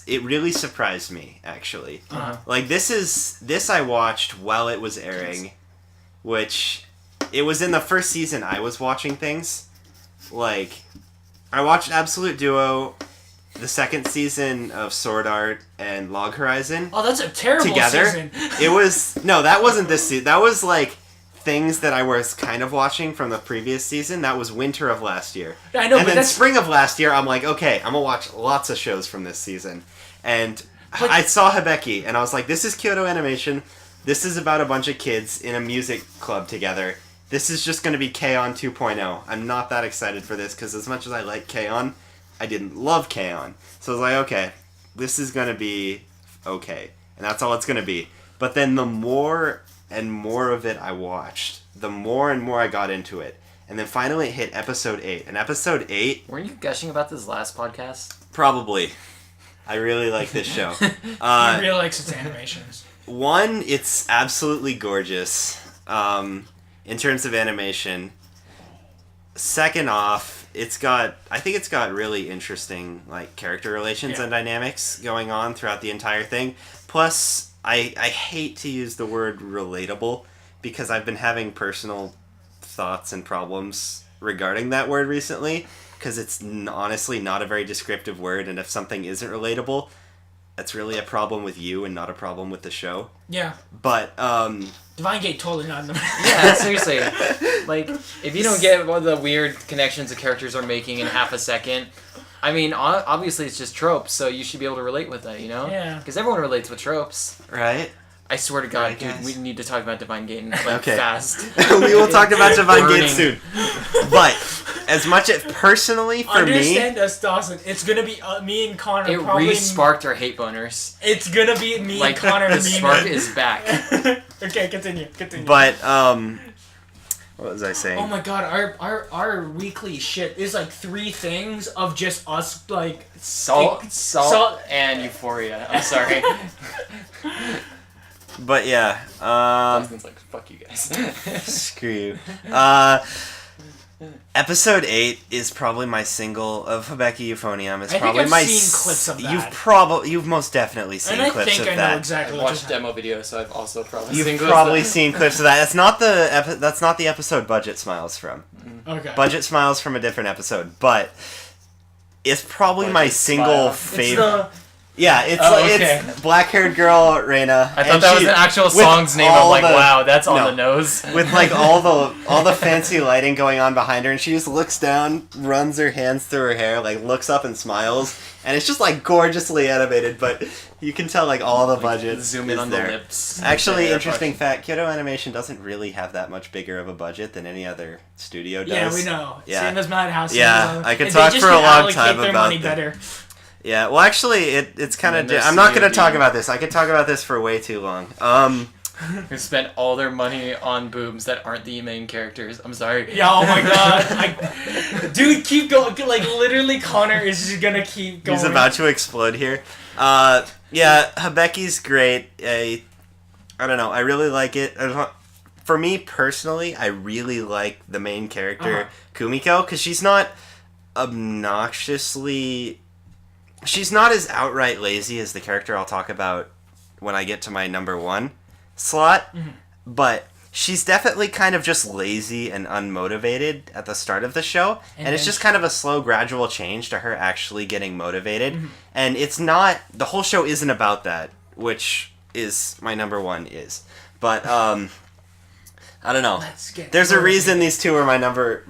it really surprised me, actually. Uh-huh. Like, this I watched while it was airing, which, it was in the first season I was watching things. Like, I watched Absolute Duo, the second season of Sword Art, and Log Horizon. Oh, that's a terrible season. That wasn't this season. That was, like, things that I was kind of watching from the previous season. That was winter of last year. I know, and then spring of last year, I'm like, okay, I'm gonna watch lots of shows from this season. And I saw Hibiki, and I was like, this is Kyoto Animation. This is about a bunch of kids in a music club together. This is just gonna be K-On! 2.0. I'm not that excited for this, because as much as I like K-On!, I didn't love K-On! So I was like, okay, this is gonna be okay. And that's all it's gonna be. But then the more and more of it I watched, the more and more I got into it. And then finally it hit episode 8. And episode 8... Weren't you gushing about this last podcast? Probably. I really like this show. He really likes its animations. One, it's absolutely gorgeous in terms of animation. Second off, I think it's got really interesting like character relations and dynamics going on throughout the entire thing. Plus, I hate to use the word relatable because I've been having personal thoughts and problems regarding that word recently because it's honestly not a very descriptive word, and if something isn't relatable, that's really a problem with you and not a problem with the show. Yeah. But, Divine Gate totally not in the... Yeah, seriously. Like, if you don't get what the weird connections the characters are making in half a second... I mean, obviously it's just tropes, so you should be able to relate with that, you know? Yeah. Because everyone relates with tropes. Right? I swear to God, dude, we need to talk about Divine Gate fast. We will talk about Divine Gate soon. But, as much as personally for Understand us, Dawson. It's gonna be me and Connor. It re-sparked our hate boners. It's gonna be me and Connor. The spark is back. Okay, continue. But, what was I saying? Oh my God, our weekly shit is like 3 things of just us like salt, and Euphoria. I'm sorry. But yeah, Dustin's like, fuck you guys. Screw you. Episode 8 is probably my single of Hibiki Euphonium. It's probably I've seen clips of that. You've most definitely seen and clips of that. I think I know exactly. I've watched demo videos, so I've also probably seen clips of that. That's not the episode Budget Smiles from. Okay. Budget Smiles from a different episode, but it's probably my single favorite. It's black-haired girl Reina. I thought that was an actual song's name. I'm like, wow, that's on the nose. With like all the fancy lighting going on behind her, and she just looks down, runs her hands through her hair, like looks up and smiles, and it's just like gorgeously animated. But you can tell like all the budget. Zoom in on the lips. Actually, interesting fact: Kyoto Animation doesn't really have that much bigger of a budget than any other studio does. Yeah, we know. Same as Madhouse. Yeah, I could talk for a long time about better. Yeah, well, actually, it's kind of... I'm not going to talk about this. I could talk about this for way too long. Who spent all their money on boobs that aren't the main characters. I'm sorry. Yeah, oh my god. Dude, keep going. Like, literally, Connor is just gonna keep going. He's about to explode here. Yeah, Hibeki's great. I don't know. I really like it. For me, personally, I really like the main character, Kumiko, because she's not obnoxiously... She's not as outright lazy as the character I'll talk about when I get to my number 1 slot, but she's definitely kind of just lazy and unmotivated at the start of the show, and it's just kind of a slow, gradual change to her actually getting motivated, and it's not... The whole show isn't about that, which is my number 1 is. But, I don't know. There's a reason these two are my number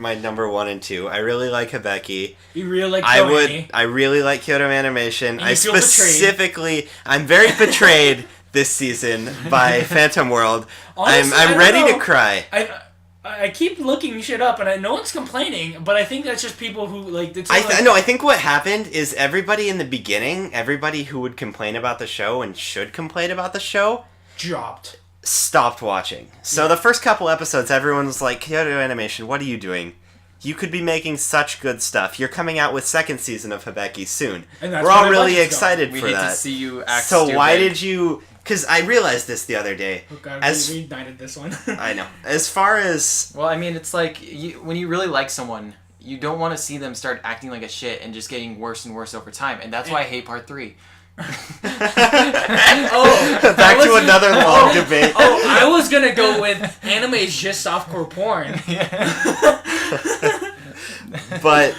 1 and 2. I really like Hibeki. You really like Kyoto. I really like Kyoto Animation. I specifically... I'm very betrayed this season by Phantom World. Honestly, I'm ready to cry. I keep looking shit up, and no one's complaining, but I think that's just people who, like... I think what happened is everybody in the beginning, everybody who would complain about the show and should complain about the show... stopped watching. So the first couple episodes, everyone was like, Kyoto Animation, what are you doing? You could be making such good stuff. You're coming out with second season of Hibeki soon. We're all really excited for that. We hate to see you act so stupid. Why did you... Because I realized this the other day. Oh god, we ignited this one. I know. As far as... Well, I mean, it's like, when you really like someone, you don't want to see them start acting like a shit and just getting worse and worse over time. And that's why I hate part 3. Back to another long debate. I was gonna go with anime is just softcore porn. But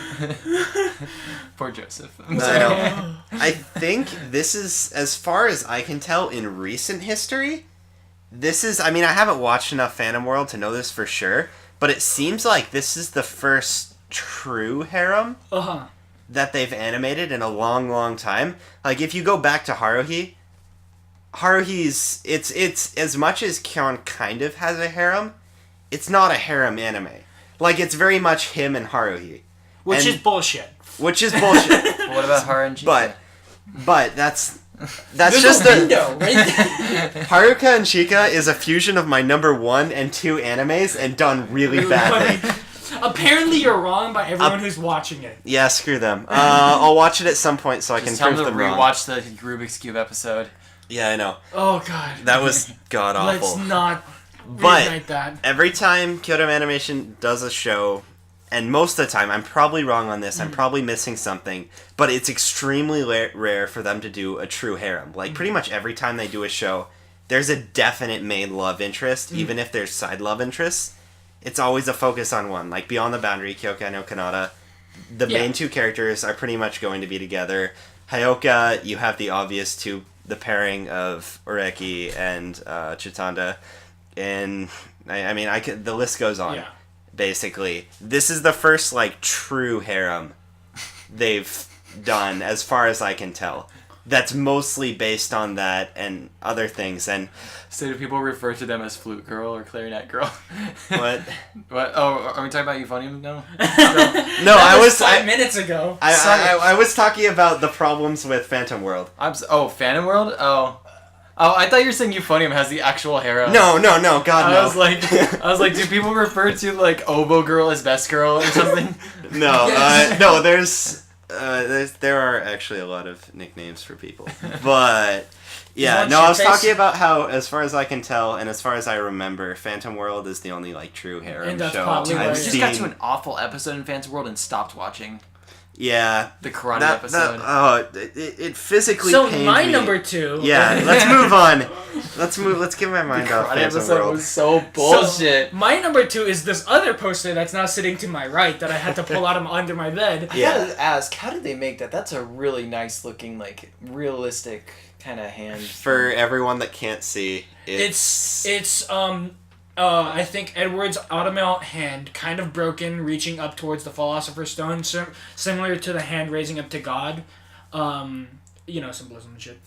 poor Joseph. I think this is, as far as I can tell, in recent history, this is... I mean, I haven't watched enough Phantom World to know this for sure, but it seems like this is the first true harem that they've animated in a long, long time. Like, if you go back to Haruhi's... It's as much as Kyon kind of has a harem, it's not a harem anime. Like, it's very much him and Haruhi. Which is bullshit. What about Haru and Chika? But that's just a window right there. Haruka and Chika is a fusion of my number 1 and 2 animes and done really badly. Apparently you're wrong by everyone who's watching it. Yeah, screw them. I'll watch it at some point so I can prove them wrong. Rewatch the Rubik's Cube episode. Yeah, I know. Oh god. That was god awful. Let's not reignite that. Every time Kyoto Animation does a show, and most of the time, I'm probably wrong on this, I'm probably missing something, but it's extremely rare for them to do a true harem. Like, pretty much every time they do a show, there's a definite main love interest, even if there's side love interests. It's always a focus on one. Like, Beyond the Boundary, Kyoka no Kanata, the main 2 characters are pretty much going to be together. Hyoka, you have the obvious the pairing of Ureki and Chitanda, and the list goes on. Yeah. Basically, this is the first like true harem they've done, as far as I can tell. That's mostly based on that and other things. And so do people refer to them as flute girl or clarinet girl? What? What? Oh, are we talking about euphonium now? No, I was 5 minutes ago. I was talking about the problems with Phantom World. Phantom World? Oh, I thought you were saying euphonium has the actual harem. No, God, no. I was like, do people refer to like oboe girl as best girl or something? No, no. There are actually a lot of nicknames for people, but yeah, no. I was talking about how, as far as I can tell, and as far as I remember, Phantom World is the only like true harem show I've seen. We just got to an awful episode in Phantom World and stopped watching. Yeah, the karate episode. It physically. So pained my me. number 2. Yeah, let's move on. Let's get my mind off The karate Phantom episode World. was so bullshit. So my number 2 is this other poster that's now sitting to my right that I had to pull out of under my bed. I gotta ask, how did they make that? That's a really nice looking, like realistic kind of hand. For everyone that can't see, it's I think Edward's automate hand, kind of broken, reaching up towards the Philosopher's Stone, similar to the hand raising up to God. Symbolism and shit.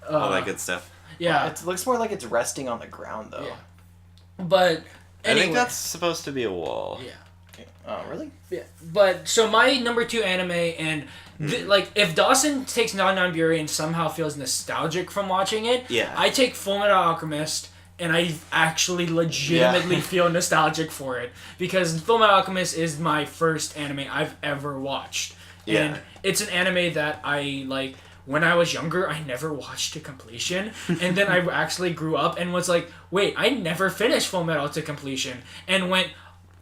All that good stuff. Yeah. It looks more like it's resting on the ground, though. Yeah. But anyway. I think that's supposed to be a wall. Yeah. Oh, really? Yeah. But so my number 2 anime, and like if Dawson takes Non-Buri and somehow feels nostalgic from watching it, Yeah. I take Fullmetal Alchemist. And I actually legitimately feel nostalgic for it. Because Fullmetal Alchemist is my first anime I've ever watched. Yeah. And it's an anime that I, like, when I was younger, I never watched to completion. And then I actually grew up and was like, wait, I never finished Fullmetal to completion. And went,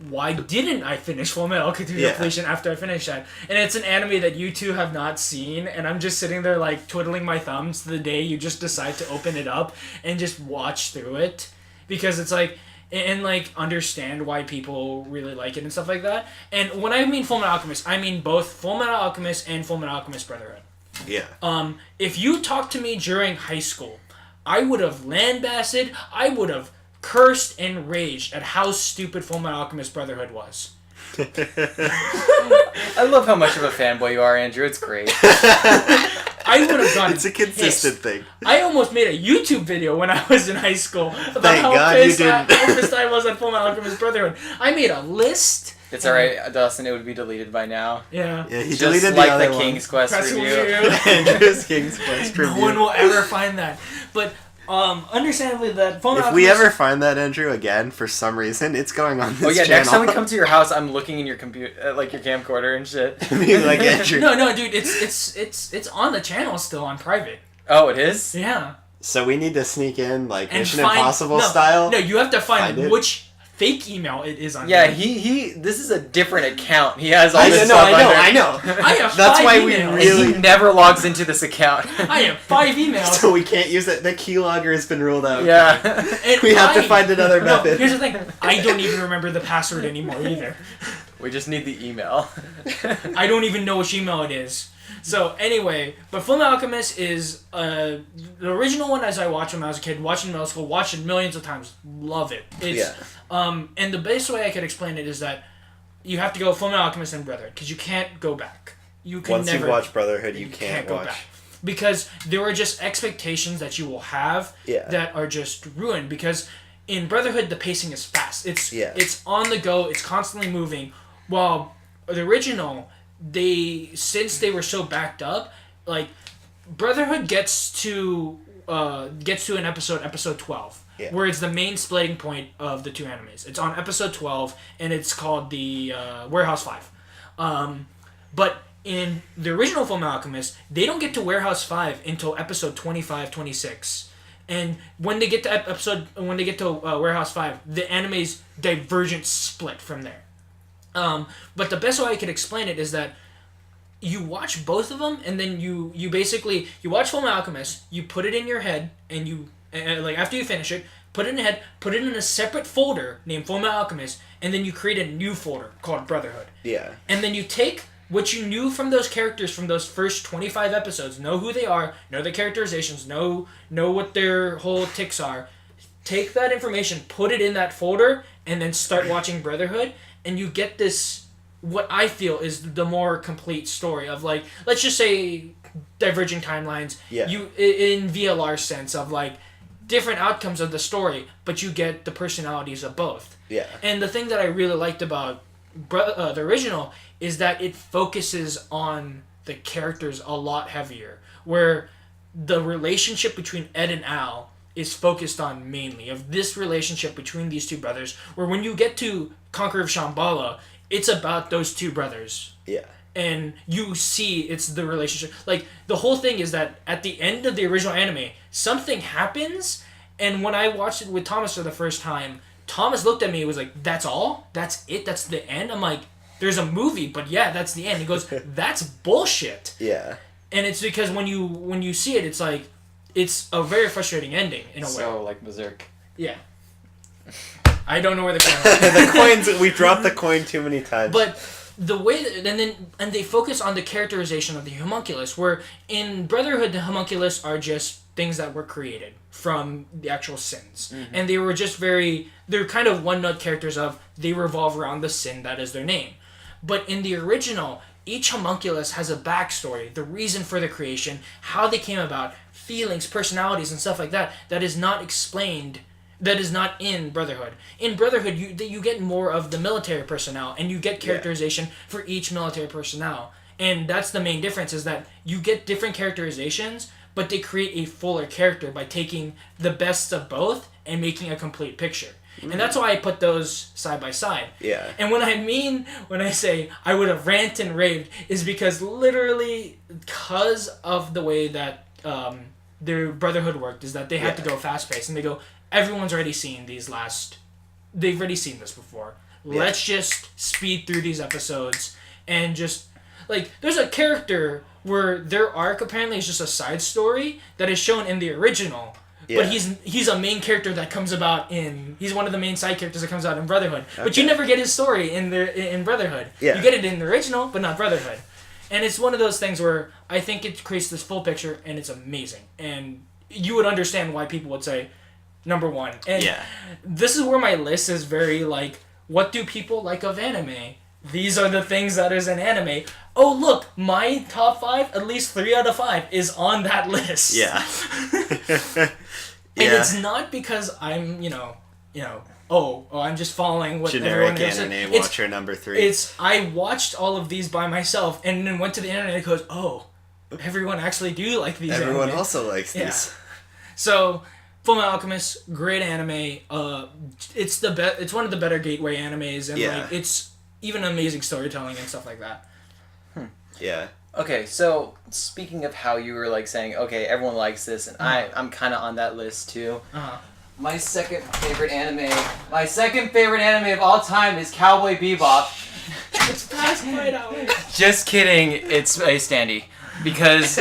why didn't I finish Fullmetal to completion after I finished that? And it's an anime that you two have not seen, and I'm just sitting there like twiddling my thumbs the day you just decide to open it up and just watch through it, because it's like, and like understand why people really like it and stuff like that. And when I mean Fullmetal Alchemist, I mean both Fullmetal Alchemist and Fullmetal Alchemist Brotherhood. Yeah. If you talked to me during high school, I would have lambasted, I would have cursed and raged at how stupid Fullmetal Alchemist Brotherhood was. I love how much of a fanboy you are, Andrew. It's great. I would have gotten It's a consistent pissed. thing. I almost made a YouTube video when I was in high school about Thank how God you pissed didn't. how pissed I was at Fullmetal Alchemist Brotherhood. I made a list. It's alright, Dustin. It would be deleted by now. Yeah. Yeah, he Just deleted like the other the King's one. Quest Press review. Andrew's King's Quest No review. one will ever find that. But understandably that Fullmetal If Alchemist... we ever find that, Andrew, again, for some reason, it's going on this Oh yeah, channel. next time we come to your house, I'm looking in your computer, like your camcorder and shit. Being like, Andrew. No, dude, it's on the channel still on private. Oh, it is? Yeah. So we need to sneak in, like, And Mission find- Impossible no, style? No, you have to find it. which fake email it is on. Yeah, there. he this is a different account. He has all I this know, stuff I know, under- I know. I have That's 5 why we emails. really- He never logs into this account. I have 5 emails. So we can't use it. The keylogger has been ruled out. Yeah. And We have to find another No, method. here's the thing. I don't even remember the password anymore either. We just need the email. I don't even know which email it is. So anyway, but Fullmetal Alchemist is the original one as I watched when I was a kid, watched in middle school, watched it millions of times, love it. It's and the best way I could explain it is that you have to go Fullmetal Alchemist and Brotherhood because you can't go back. You can Once never you watch Brotherhood, you can't go watch. back. Because there are just expectations that you will have that are just ruined. Because in Brotherhood, the pacing is fast. It's on the go. It's constantly moving. While the original, since they were so backed up, like Brotherhood gets to an episode 12. Yeah. Where it's the main splitting point of the two animes. It's on episode 12, and it's called the Warehouse 5. But in the original Fullmetal Alchemist, they don't get to Warehouse 5 until episode 25, 26. And when they get to Warehouse 5, the anime's divergent split from there. But the best way I could explain it is that you watch both of them, and then you watch Fullmetal Alchemist, you put it in your head, and you like after you finish it, put it in your head, put it in a separate folder named Fullmetal Alchemist, and then you create a new folder called Brotherhood. Yeah. And then you take what you knew from those characters from those first 25 episodes, know who they are, know their characterizations, know what their whole tics are. Take that information, put it in that folder, and then start watching Brotherhood, and you get this, what I feel is the more complete story of, like, let's just say diverging timelines. Yeah. You in VLR sense of, like, different outcomes of the story, but you get the personalities of both. Yeah. And the thing that I really liked about the original is that it focuses on the characters a lot heavier, where the relationship between Ed and Al is focused on mainly of this relationship between these two brothers, where when you get to Conqueror of Shambhala, it's about those two brothers. Yeah. And you see it's the relationship. Like, the whole thing is that at the end of the original anime, something happens, and when I watched it with Thomas for the first time, Thomas looked at me and was like, that's all? That's it? That's the end? I'm like, there's a movie, but yeah, that's the end. He goes, that's bullshit. Yeah. And it's because when you see it, it's like, it's a very frustrating ending in a way. So, like Berserk. Yeah. I don't know where the coin is. The coins, we dropped the coin too many times. But the way that, and they focus on the characterization of the homunculus, where in Brotherhood the homunculus are just things that were created from the actual sins. Mm-hmm. And they were just they're kind of one-note characters of, they revolve around the sin that is their name. But in the original, each homunculus has a backstory, the reason for the creation, how they came about, feelings, personalities, and stuff like that, that is not explained. that is not in Brotherhood. In Brotherhood, you get more of the military personnel, and you get characterization for each military personnel. And that's the main difference, is that you get different characterizations, but they create a fuller character by taking the best of both and making a complete picture. And that's why I put those side by side. Yeah. And when I say I would have ranted and raved, is because literally, because of the way that their Brotherhood worked, is that they had to go fast paced, and they go, everyone's already seen they've already seen this before. Let's just speed through these episodes and just, like, there's a character where their arc apparently is just a side story that is shown in the original. Yeah. But he's a main character that comes about he's one of the main side characters that comes out in Brotherhood. Okay. But you never get his story in Brotherhood. Yeah. You get it in the original, but not Brotherhood. And it's one of those things where I think it creates this full picture, and it's amazing. And you would understand why people would say number one. And this is where my list is very, like, what do people like of anime? These are the things that is in anime. Oh, look, my top 5, at least 3 out of 5, is on that list. Yeah. And it's not because I'm, I'm just following what generic everyone else anime said. watcher number 3. I watched all of these by myself and then went to the internet and goes, oh, everyone actually do like these Everyone anime. also likes these. So, Fullmetal Alchemist, great anime. It's it's one of the better gateway animes, and like, it's even amazing storytelling and stuff like that. Yeah. Okay, so speaking of how you were like saying, okay, everyone likes this, and I'm kind of on that list too. My second favorite anime of all time is Cowboy Bebop. It's past my hours. Just kidding, it's Space Dandy. Because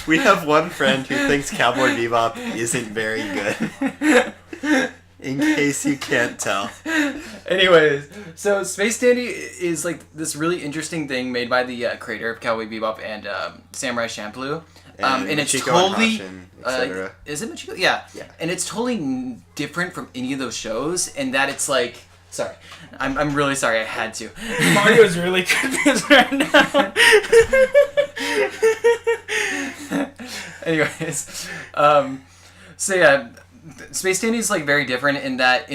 we have one friend who thinks Cowboy Bebop isn't very good. In case you can't tell. Anyways, so Space Dandy is like this really interesting thing made by the creator of Cowboy Bebop and Samurai Champloo. And it's totally... is it Machiko? Yeah. And it's totally different from any of those shows in that it's like... Sorry. I'm really sorry, I had to. Mario's really confused right now. Anyways. So yeah... Space Dandy is like very different in that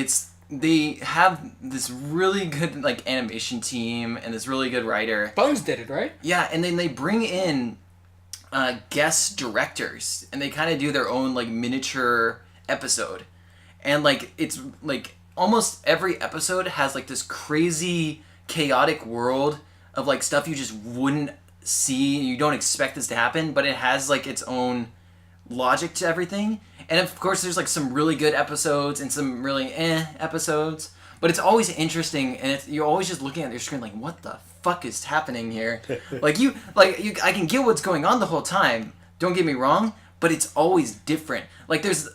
they have this really good like animation team and this really good writer. Bones did it, right? Yeah, and then they bring in guest directors and they kind of do their own like miniature episode. And like it's like almost every episode has like this crazy chaotic world of like stuff you just wouldn't see, you don't expect this to happen, but it has like its own logic to everything. And of course there's like some really good episodes and some really episodes, but it's always interesting, and you're always just looking at your screen like, what the fuck is happening here? I can get what's going on the whole time, don't get me wrong, but it's always different. Like there's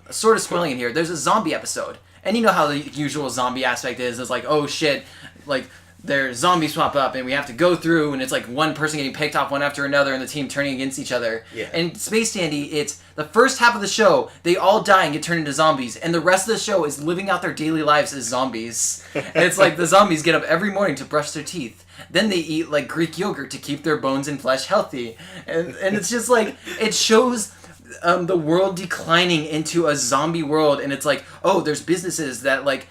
sort of spoiling it here, there's a zombie episode, and you know how the usual zombie aspect is like, oh shit, like their zombies swap up and we have to go through, and it's like one person getting picked off one after another and the team turning against each other. Yeah. And Space Dandy, it's the first half of the show, they all die and get turned into zombies, and the rest of the show is living out their daily lives as zombies. And it's like the zombies get up every morning to brush their teeth. Then they eat like Greek yogurt to keep their bones and flesh healthy. And it's just like, it shows the world declining into a zombie world, and it's like, oh, there's businesses that like,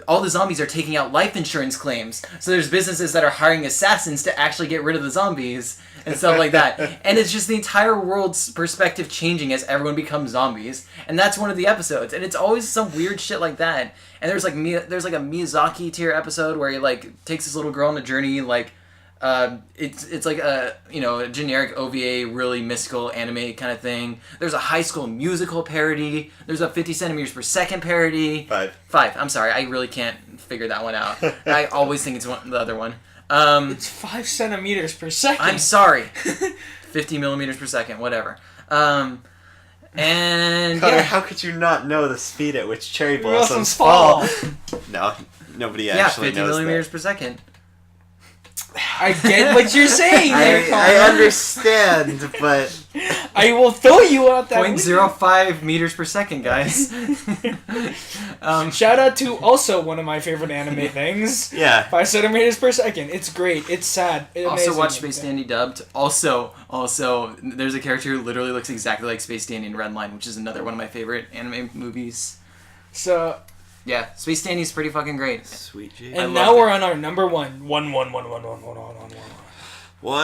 all the zombies are taking out life insurance claims. So there's businesses that are hiring assassins to actually get rid of the zombies and stuff like that. And it's just the entire world's perspective changing as everyone becomes zombies. And that's one of the episodes. And it's always some weird shit like that. And there's like a Miyazaki tier episode where he like takes this little girl on a journey, like it's like a generic OVA, really mystical anime kind of thing. There's a High School Musical parody. There's a 50 centimeters per second parody. 5. I'm sorry, I really can't figure that one out. I always think it's the other one. It's 5 centimeters per second. I'm sorry. 50 millimeters per second, whatever. And Connor, how could you not know the speed at which cherry blossoms fall? No, nobody actually 50 knows millimeters that. per second. I get what you're saying there, Connor. I understand, but I will throw you out that window. 0.05 meters per second, guys. Shout out to also one of my favorite anime things. Yeah. 5 centimeters per second. It's great. It's sad. Also watch Space Dandy dubbed. Also, there's a character who literally looks exactly like Space Dandy in Redline, which is another one of my favorite anime movies. So... Yeah, Space Dandy's pretty fucking great. Sweet G. And now we're on our number one. One. One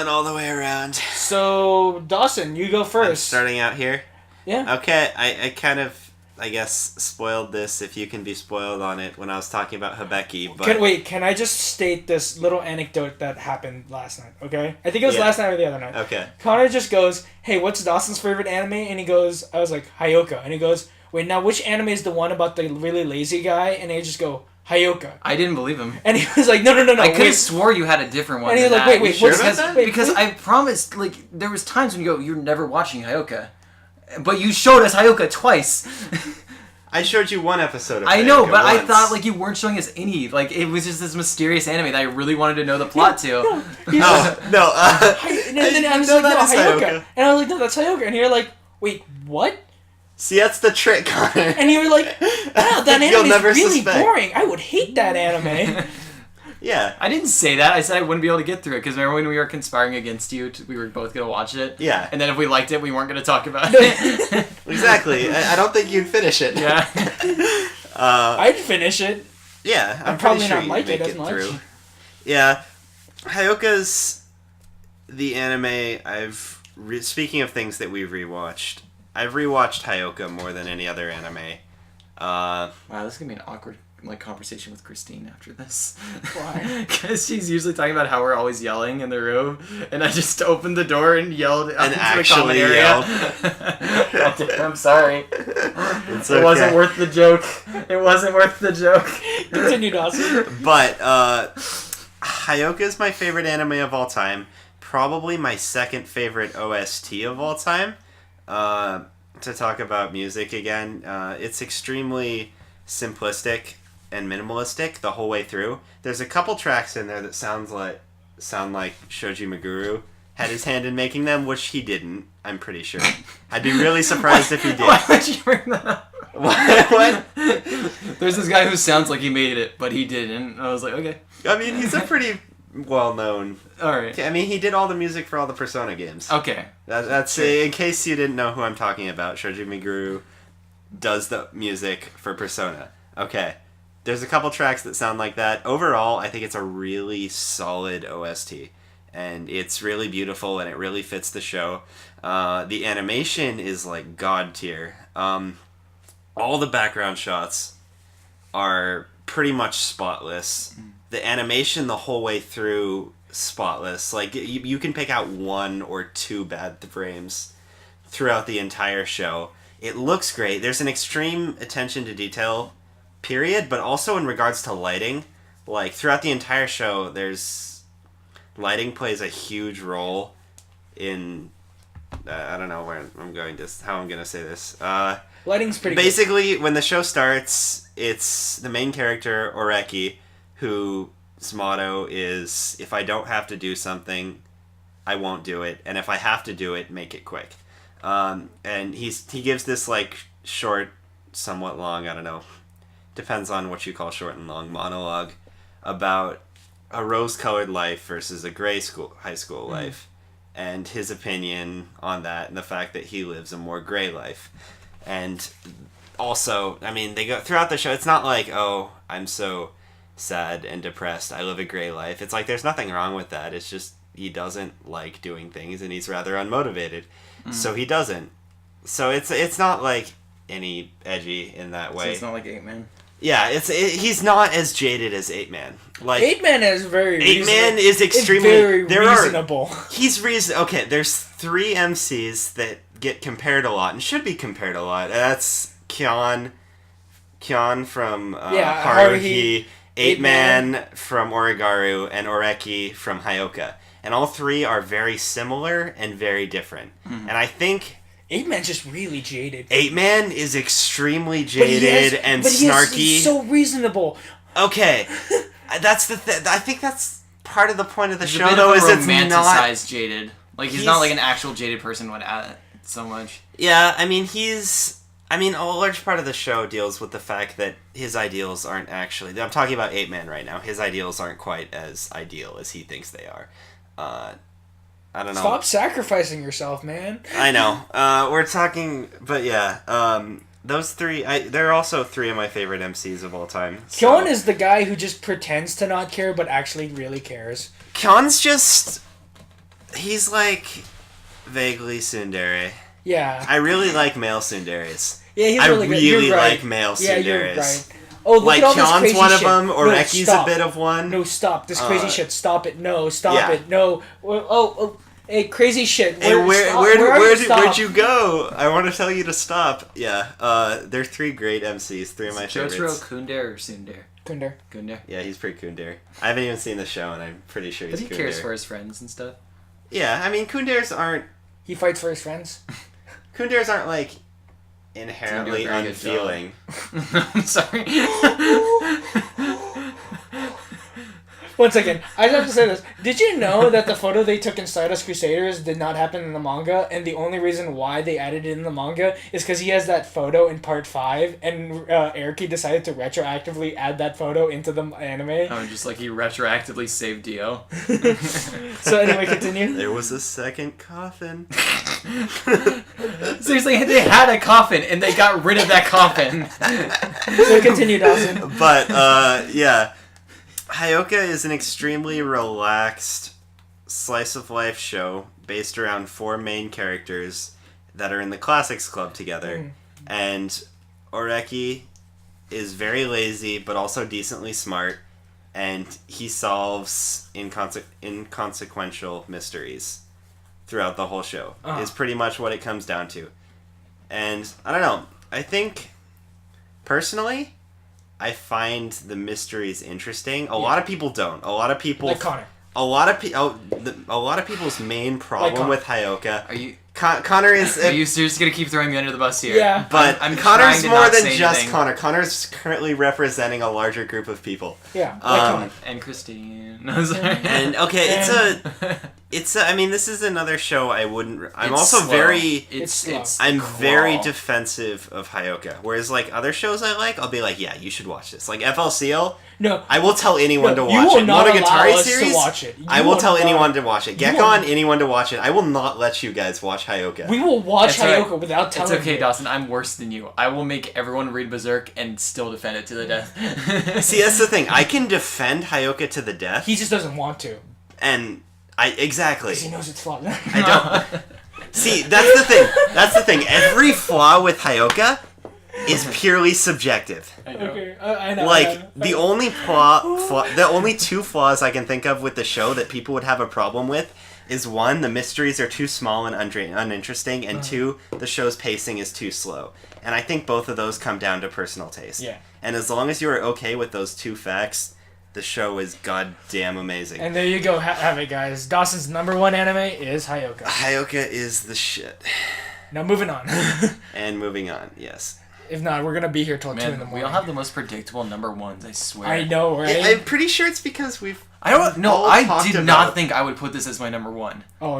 all the way around. So, Dawson, you go first. Starting out here? Yeah. Okay, I kind of, I guess, spoiled this, if you can be spoiled on it, when I was talking about Hibeki, but... Can I just state this little anecdote that happened last night, okay? I think it was last night or the other night. Okay. Connor just goes, hey, what's Dawson's favorite anime? And he goes, I was like, Hyoka. And he goes, wait, now which anime is the one about the really lazy guy? And I just go, Hyoka. I didn't believe him. And he was like, no. I could have swore you had a different one. And he was like, wait, sure what's about that? that? Because I promised, like, there was times when you go, you're never watching Hyoka. But you showed us Hyoka twice. I showed you one episode of I know, Hyoka but once. I thought, like, you weren't showing us any. Like, it was just this mysterious anime that I really wanted to know the plot to. No, And then I was like, no, Hyoka. And I was like, no, that's Hyoka. And you're like, wait, what? See, that's the trick, Connor. And you were like, wow, that You'll anime never is really suspect. boring. I would hate that anime. Yeah. I didn't say that. I said I wouldn't be able to get through it, because remember when we were conspiring against you, we were both going to watch it? Yeah. And then if we liked it, we weren't going to talk about it. Exactly. I don't think you'd finish it. Yeah. I'd finish it. Yeah, I'm probably pretty sure not you'd like make it as much. through. Yeah. Hyoka's the anime I've... Speaking of things that we've rewatched, I've rewatched Hyoka more than any other anime. Wow, this is going to be an awkward conversation with Christine after this. Why? Because she's usually talking about how we're always yelling in the room, and I just opened the door and yelled out into the common actually area. I'm sorry. It's It wasn't worth the joke. It wasn't worth the joke. Continue, Dawson. But Hyoka is my favorite anime of all time. Probably my second favorite OST of all time. To talk about music again, it's extremely simplistic and minimalistic the whole way through. There's a couple tracks in there that sound like Shoji Meguro had his hand in making them, which he didn't, I'm pretty sure. I'd be really surprised if he did. Why would you bring that up? What? There's this guy who sounds like he made it, but he didn't. I was like, okay. I mean, he's a pretty well-known... Alright. I mean, he did all the music for all the Persona games. Okay. That's in case you didn't know who I'm talking about. Shoji Meguro does the music for Persona. Okay. There's a couple tracks that sound like that. Overall, I think it's a really solid OST. And it's really beautiful, and it really fits the show. The animation is, like, god tier. All the background shots are pretty much spotless. The animation the whole way through, spotless. Like, you can pick out 1 or 2 bad frames throughout the entire show. It looks great. There's an extreme attention to detail, period, but also in regards to lighting. Like, throughout the entire show, lighting plays a huge role in... I don't know how I'm going to say this. Lighting's pretty Basically, when the show starts, it's the main character, Oreki, whose motto is, if I don't have to do something, I won't do it, and if I have to do it, make it quick. And he gives this, like, short, somewhat long, I don't know, depends on what you call short and long, monologue about a rose-colored life versus a gray high school life, and his opinion on that, and the fact that he lives a more gray life. And also, I mean, they go throughout the show, it's not like, oh, I'm so sad and depressed, I live a gray life. It's like, there's nothing wrong with that. It's just, he doesn't like doing things, and he's rather unmotivated. So he doesn't. So it's not, like, any edgy in that way. So it's not like 8-Man? Yeah, he's not as jaded as 8-Man. Like, 8-Man is very 8-Man is extremely... It's very reasonable. Okay, there's 3 MCs that get compared a lot, and should be compared a lot. That's Kyon from Haruhi, 8-Man from Origaru, and Oreki from Hyoka. And all 3 are very similar and very different. And I think... 8-Man's just really jaded. 8-Man is extremely jaded and snarky. He's so reasonable. Okay. That's the I think that's part of the point of the He's show, though, is it's romanticized not... jaded. Like, he's not like an actual jaded person would so much. Yeah, I mean, a large part of the show deals with the fact that his ideals aren't actually... I'm talking about Ape Man right now. His ideals aren't quite as ideal as he thinks they are. I don't know. Stop sacrificing yourself, man. I know. We're talking... But yeah, those three... They're also three of my favorite MCs of all time. So. Kyon is the guy who just pretends to not care, but actually really cares. Kyon's just... He's like... vaguely tsundere. Yeah. I really like male tsunderes. Yeah, he's really good. I really You're right. like male tsunderes. Yeah, you're right. Oh, look like at all this Kyon's crazy one of shit. them, or Reki's stop. a bit of one. No, stop. This crazy shit. Stop it. No, stop it. No. Hey, crazy shit. Hey, where'd you Stop. go? I want to tell you to stop. Yeah, they're three great MCs, three of my favorites. Jotaro Kundere or Tsundere? Kunder. Yeah, he's pretty Kundere. I haven't even seen the show, and I'm pretty sure he's But he Kundere. cares for his friends and stuff. Yeah, I mean, Kunderes aren't He fights for his friends. Kunderes aren't like inherently unfeeling. I'm sorry. One second. I just have to say this. Did you know that the photo they took in Stardust Crusaders did not happen in the manga, and the only reason why they added it in the manga is because he has that photo in part 5, and Eriki decided to retroactively add that photo into the anime. Oh, just like he retroactively saved Dio. So anyway, continue. There was a second coffin. Seriously, they had a coffin, and they got rid of that coffin. So continue, Dawson. But, yeah. Hyoka is an extremely relaxed slice-of-life show based around 4 main characters that are in the Classics Club together. And Oreki is very lazy, but also decently smart, and he solves inconsequential mysteries throughout the whole show. Is pretty much what it comes down to. And, I don't know, I think, personally... I find the mysteries interesting. A lot of people don't. A lot of people... Like Connor. A lot of people's main problem with Hyoka... Are you... Connor is... Are you seriously going to keep throwing me under the bus here? Yeah. But I'm Connor's trying to more not than say just anything. Connor. Connor's currently representing a larger group of people. Yeah, like Connor. And Christine. No, sorry. And, okay, I mean, this is another show I wouldn't... I'm It's also slow. It's I'm very crawl. defensive of Hyoka. Whereas, like, other shows I like, I'll be like, yeah, you should watch this. Like, FLCL... No. I will tell anyone to watch you will it. not Monogatari allow us series, to watch it. I will tell anyone to watch it. Gekon, anyone to watch it. I will not let you guys watch Hyoka. We will watch It's alright. Hyoka without telling It's okay, you. Dawson. I'm worse than you. I will make everyone read Berserk and still defend it to the death. See, that's the thing. I can defend Hyoka to the death. He just doesn't want to. And exactly. Because he knows it's flawed. I don't. See, that's the thing. That's the thing. Every flaw with Hyoka is purely subjective. I know. Okay, I know. Like the only the only 2 flaws I can think of with the show that people would have a problem with is 1, the mysteries are too small and uninteresting, and 2, the show's pacing is too slow. And I think both of those come down to personal taste. Yeah. And as long as you are okay with those 2 facts, the show is goddamn amazing. And there you go, have it, guys. Dawson's #1 anime is Hyoka. Hyoka is the shit. Now moving on. And moving on, yes. If not, we're gonna be here till 2 in the Man, morning. we all have the most predictable #1s, I swear. I know, right? I'm pretty sure it's because we've... I don't know. all I talked did about- not think I would put this as my #1. Oh,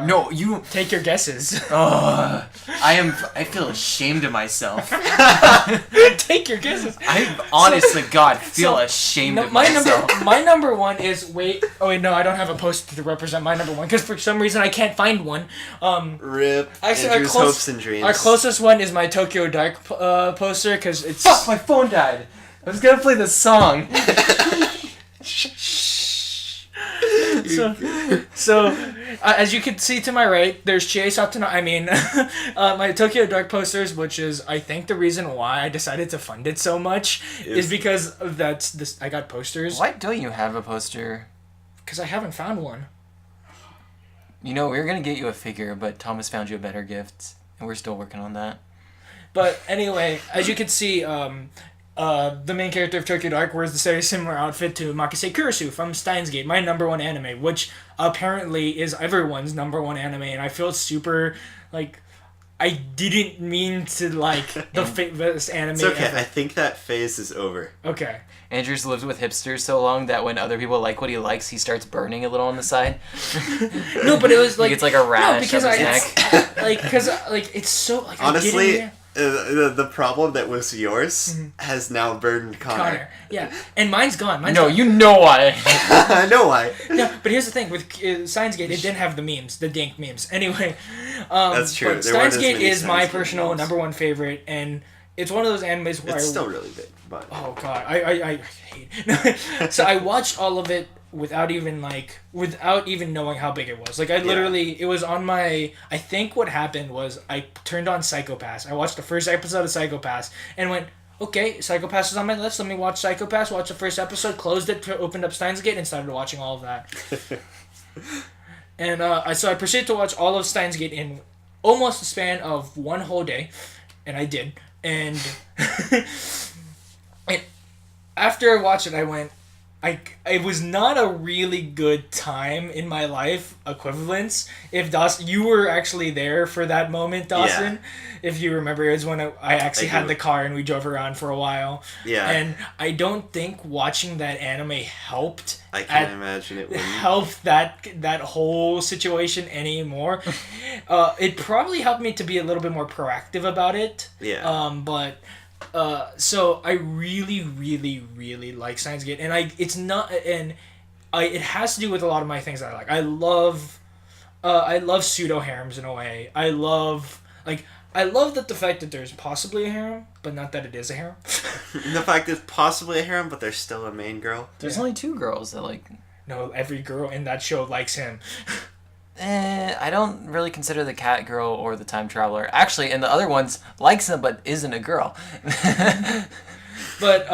No, you. Take your guesses. I feel ashamed of myself. Take your guesses. I honest to God feel So, ashamed No, of my myself. my #1 is Oh wait, no, I don't have a poster to represent my #1 because for some reason I can't find one. Rip Actually, Andrew's hopes and dreams. Our closest one is my Tokyo Dark poster because it's. Fuck! My phone died. I was gonna play the song. So, as you can see to my right, there's Chie Satana. I mean, my Tokyo Dark posters, which is I think the reason why I decided to fund it so much is because that's this. I got posters Why don't you have a poster? because I haven't found one. You know, we were gonna get you a figure, but Thomas found you a better gift, and we're still working on that. But anyway, as you can see, the main character of Tokyo Dark wears the very similar outfit to Makise Kurisu from Steins Gate, my #1 anime, which apparently is everyone's #1 anime, and I feel super, like, I didn't mean to like this anime. It's okay. ever. I think that phase is over. Okay. Andrew's lived with hipsters so long that when other people like what he likes, he starts burning a little on the side. No, but it was like he gets like a rash because on his neck. because it's so like Honestly, the problem that was yours has now burdened Connor. Yeah, and mine's gone. Mine's No, gone. you know why. I know why. No, but here's the thing with Steins Gate, it didn't have the memes, the dank memes. Anyway, That's true. But There weren't Steins as Gate many is Steins my Gate personal memes. number one favorite, and it's one of those animes where It's still really big, but oh god, I hate. So I watched all of it without even knowing how big it was. Like I literally, it was on my. I think what happened was I turned on Psycho Pass. I watched the first episode of Psycho Pass and went, okay, Psycho Pass is on my list. Let me watch Psycho Pass. Watch the first episode. Closed it. Opened up Steins Gate and started watching all of that. And so I proceeded to watch all of Steins Gate in almost the span of one whole day, and I did. And and after I watched it, I went. It was not a really good time in my life equivalence. If Dawson, you were actually there for that moment, Dawson. Yeah. If you remember, it was when I actually had the car and we drove around for a while. Yeah. And I don't think watching that anime helped. I can't imagine it wouldn't. Helped that whole situation anymore. It probably helped me to be a little bit more proactive about it. Yeah. But. So I really, really, really like Steins Gate, and it has to do with a lot of my things that I like. I love pseudo harems in a way. I love that the fact that there's possibly a harem, but not that it is a harem. The fact it's possibly a harem, but there's still a main girl. There's only 2 girls that like. No, every girl in that show likes him. I don't really consider the cat girl or the time traveler. Actually, and the other ones likes him but isn't a girl. But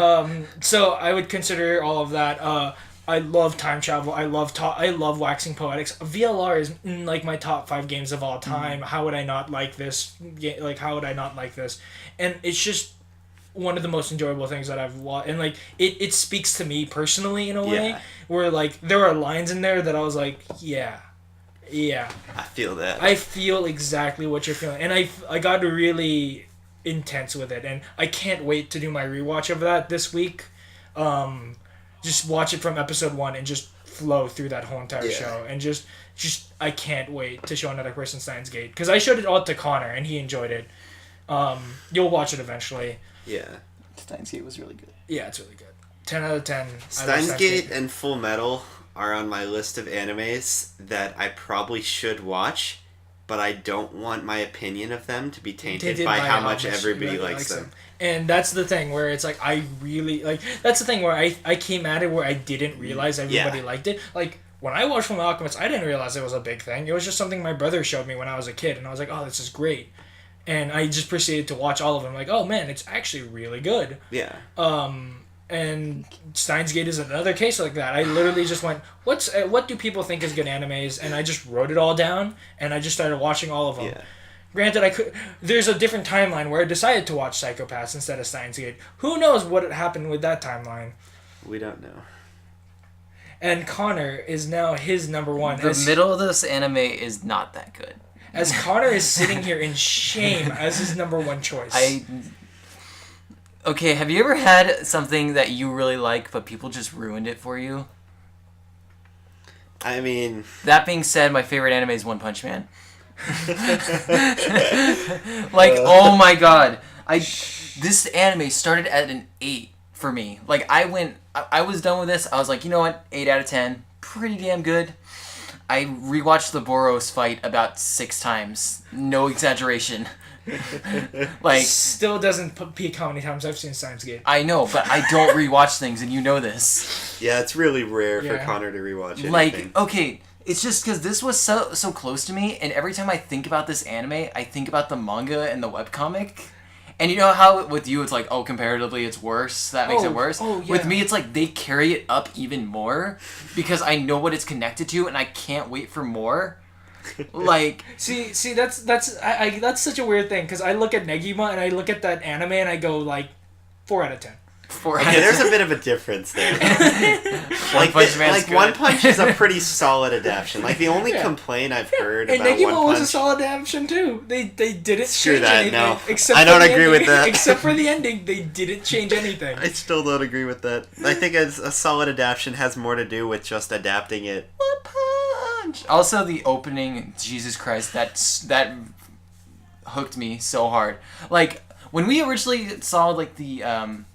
so I would consider all of that. I love time travel. I love waxing poetics. VLR is in like my top 5 games of all time. How would I not like this? Like how would I not like this? And it's just one of the most enjoyable things that I've watched, and like it speaks to me personally in a way where like there are lines in there that I was like, yeah. I feel that. I feel exactly what you're feeling. And I got really intense with it. And I can't wait to do my rewatch of that this week. Just watch it from episode 1 and just flow through that whole entire show. And just I can't wait to show another person Steins Gate. Because I showed it all to Connor and he enjoyed it. You'll watch it eventually. Yeah. Steins Gate was really good. Yeah, it's really good. 10 out of 10. Steins Gate and Full Metal are on my list of animes that I probably should watch, but I don't want my opinion of them to be tainted by how much everybody likes them. And that's the thing where it's like I really like. That's the thing where I came at it where I didn't realize everybody liked it. Like when I watched Full Alchemist, I didn't realize it was a big thing. It was just something my brother showed me when I was a kid, and I was like, oh, this is great. And I just proceeded to watch all of them. Like, oh man, it's actually really good. Yeah. And Steins Gate is another case like that. I literally just went, what do people think is good animes? And I just wrote it all down, and I just started watching all of them. Yeah. Granted, there's a different timeline where I decided to watch Psycho Pass instead of Steins Gate. Who knows what happened with that timeline? We don't know. And Connor is now his number one. The middle of this anime is not that good. As Connor is sitting here in shame as his number one choice. Okay, have you ever had something that you really like, but people just ruined it for you? I mean... That being said, my favorite anime is One Punch Man. Like, oh my god. This anime started at an 8 for me. Like, I was done with this. I was like, you know what? 8 out of 10. Pretty damn good. I rewatched the Boros fight about 6 times. No exaggeration. Like, still doesn't peak how many times I've seen Steins Gate. I know, but I don't rewatch things, and you know this. Yeah, it's really rare for Connor to rewatch anything. Like, okay, it's just because this was so close to me, and every time I think about this anime, I think about the manga and the webcomic. And you know how with you it's like, oh, comparatively it's worse, that makes it worse? Oh, yeah. With me it's like they carry it up even more because I know what it's connected to and I can't wait for more. Like see that's such a weird thing because I look at Negima and I look at that anime and I go like 4 out of 10. Okay, there's a bit of a difference there. Like, One Punch is a pretty solid adaptation. Like, the only complaint I've heard about One Punch... And Negimo was a solid adaptation, too. They didn't Screw change that, anything. no. Except I don't for the agree with ending. that. Except for the ending, they didn't change anything. I still don't agree with that. I think a solid adaptation has more to do with just adapting it. One Punch! Also, the opening, Jesus Christ, that hooked me so hard. Like, when we originally saw, like, the,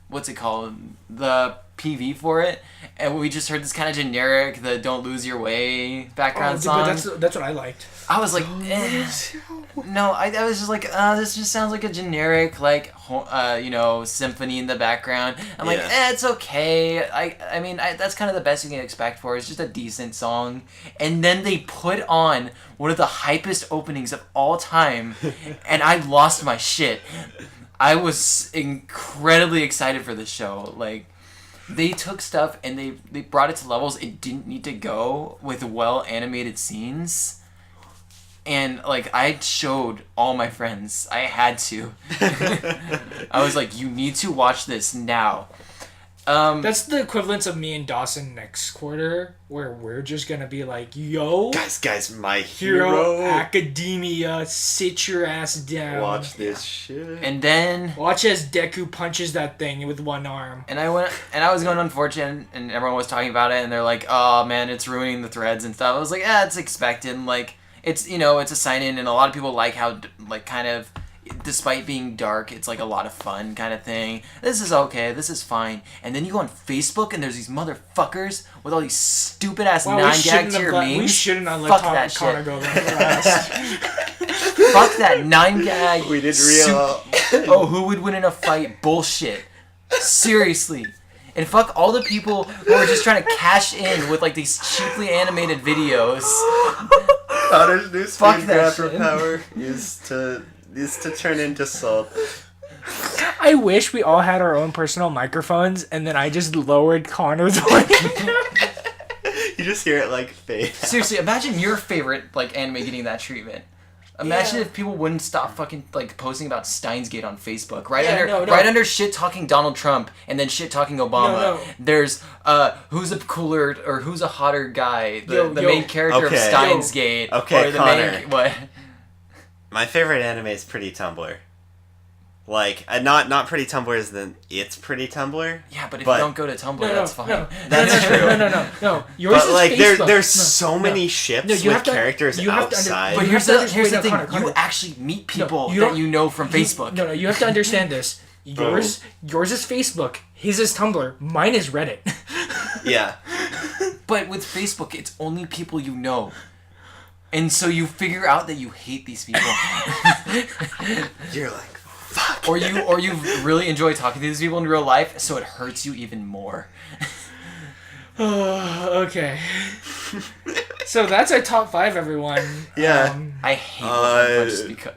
what's it called? The PV for it, and we just heard this kind of generic, the Don't Lose Your Way background song. But that's what I liked. I was like, no, I was just like, this just sounds like a generic, like, symphony in the background. I'm like, it's okay. I mean, that's kind of the best you can expect for it. It's just a decent song. And then they put on one of the hypest openings of all time, and I lost my shit. I was incredibly excited for this show. Like, they took stuff and they brought it to levels it didn't need to go with well animated scenes. And, like, I showed all my friends. I had to. I was like, you need to watch this now. That's the equivalence of me and Dawson next quarter, where we're just gonna be like, yo... Guys, My Hero Academia, sit your ass down. Watch this shit. And then... Watch as Deku punches that thing with one arm. And I was going unfortunate, and everyone was talking about it, and they're like, oh, man, it's ruining the threads and stuff. I was like, it's expected. Like, it's, it's a sign-in, and a lot of people like how, like, kind of... Despite being dark, it's like a lot of fun kind of thing. This is okay. This is fine. And then you go on Facebook and there's these motherfuckers with all these stupid ass 9-gag tier memes. We shouldn't have let Connor go there last. Fuck that 9-gag. We didn't realize. Oh, who would win in a fight? Bullshit. Seriously. And fuck all the people who are just trying to cash in with like these cheaply animated videos. Connor's new Fuck speed that grapper shit. power is to turn into salt. I wish we all had our own personal microphones, and then I just lowered Connor's one. You just hear it like fade. Seriously, imagine your favorite like anime getting that treatment. Imagine if people wouldn't stop fucking like posting about Steins Gate on Facebook. Right under shit talking Donald Trump and then shit talking Obama. There's who's a cooler or who's a hotter guy? The main character of Steins Gate. Okay, or the Connor. What? My favorite anime is Pretty Tumblr. Like, not Pretty Tumblr is It's Pretty Tumblr. Yeah, but if you don't go to Tumblr, that's fine. That's true. No. Yours but like, is Facebook. there's so many ships with characters outside. But here's the thing: you actually meet people that you know from Facebook. No, you have to understand this. Yours is Facebook. His is Tumblr. Mine is Reddit. Yeah. But with Facebook, it's only people you know. And so you figure out that you hate these people. You're like, fuck. Or you really enjoy talking to these people in real life, so it hurts you even more. Okay. So that's our top 5, everyone. Yeah. I hate One Punch because...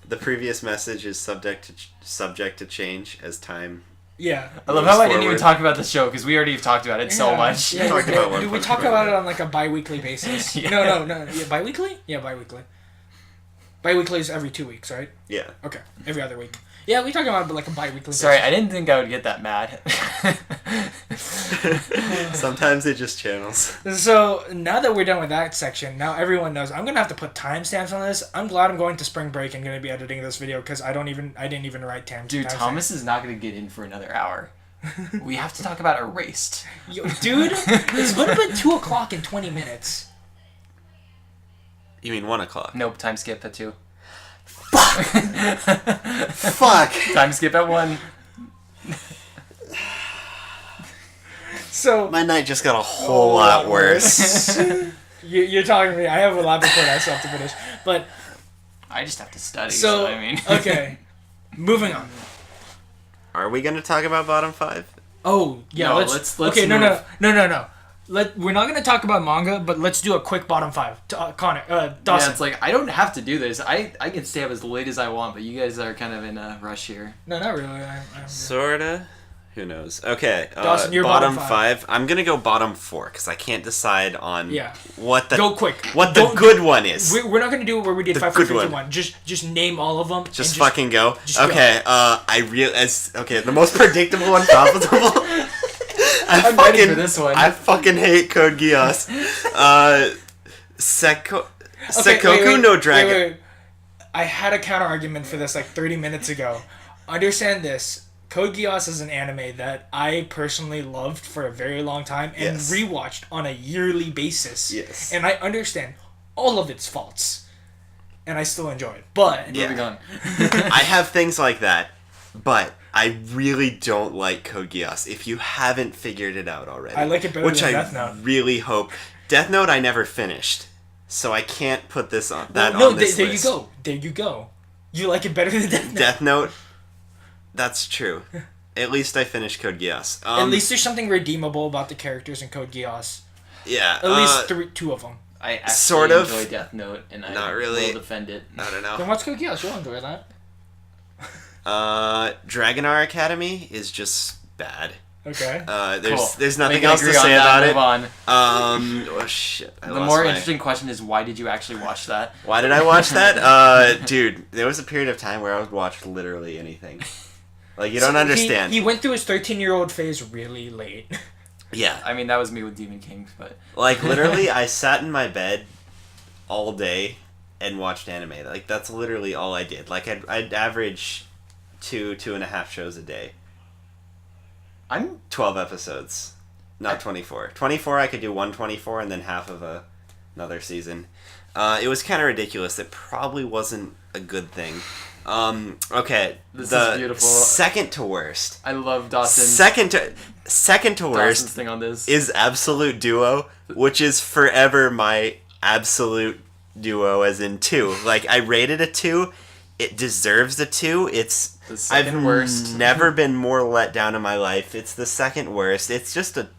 The previous message is subject to change as time. Yeah. I love how I didn't even talk about the show, because we already have talked about it so much. Yeah, we talk about it on like a bi-weekly basis. Yeah. No. Yeah, bi-weekly? Yeah, bi-weekly. Bi-weekly is every 2 weeks, right? Yeah. Okay. Every other week. Yeah, we talk about it like a bi-weekly Sorry, basis. I didn't think I would get that mad. Sometimes it just channels. So, now that we're done with that section, now everyone knows I'm going to have to put timestamps on this. I'm glad I'm going to spring break and going to be editing this video because I didn't even write timestamps. Dude, Thomas is not going to get in for another hour. We have to talk about Erased. Yo, dude, it's going to be 2 o'clock in 20 minutes. You mean 1 o'clock? Nope, time skip at 2. Fuck! Time skip at 1. So my night just got a whole lot worse. You're talking to me. I have a lab report I still have to finish. But I just have to study, so I mean... Okay. Moving on. Are we going to talk about bottom 5? Oh, yeah. No, let's okay, move. No. We're not going to talk about manga, but let's do a quick bottom 5. Connor, Dawson. Yeah, it's like, I don't have to do this. I can stay up as late as I want, but you guys are kind of in a rush here. No, not really. Sorta. Who knows? Okay, Dawson, your bottom bottom five. I'm gonna go bottom 4 because I can't decide on Yeah. what the Go quick. what the good one is. We're not gonna do it where we did The 5 good for one. 51. Just name all of them. Just and fucking go. just go. Okay, the most predictable one possible. I'm ready for this one. I fucking hate Code Geass. Sekkoku no Dragon. Wait. I had a counter argument for this like 30 minutes ago. Understand this. Code Geass is an anime that I personally loved for a very long time and rewatched on a yearly basis. Yes. And I understand all of its faults. And I still enjoy it. But Moving on. I have things like that, but I really don't like Code Geass. If you haven't figured it out already, I like it better than Death Note. Really hope. Death Note I never finished, so I can't put this on that no, on this there list. you go. There you go. You like it better than Death Note. Death Note. That's true. At least I finished Code Geass. At least there's something redeemable about the characters in Code Geass. Yeah. At least two of them. I actually sort of. enjoy Death Note, and Not I really. will defend it. I don't Then know. watch Code Geass. You'll enjoy that. Dragonar Academy is just bad. Okay. There's nothing We can else to agree on say that. about Move it. on. Oh shit. The more interesting question is, why did you actually watch that? Why did I watch that? Dude, there was a period of time where I would watch literally anything. Like, you don't understand. He went through his 13-year-old phase really late. Yeah. I mean, that was me with Demon Kings, but... Like, literally, I sat in my bed all day and watched anime. Like, that's literally all I did. Like, I'd average 2.5 shows a day. I'm 12 episodes. Not 24. 24, I could do 124 and then half of another season. It was kind of ridiculous. It probably wasn't a good thing. Okay. This is beautiful. Second to worst. I love Dawson. Second to Dawson's worst thing on this. is Absolute Duo, which is forever my absolute duo, as in 2. Like, I rated a 2. It deserves a 2. It's the second I've worst. never been more let down in my life. It's the second worst. It's just a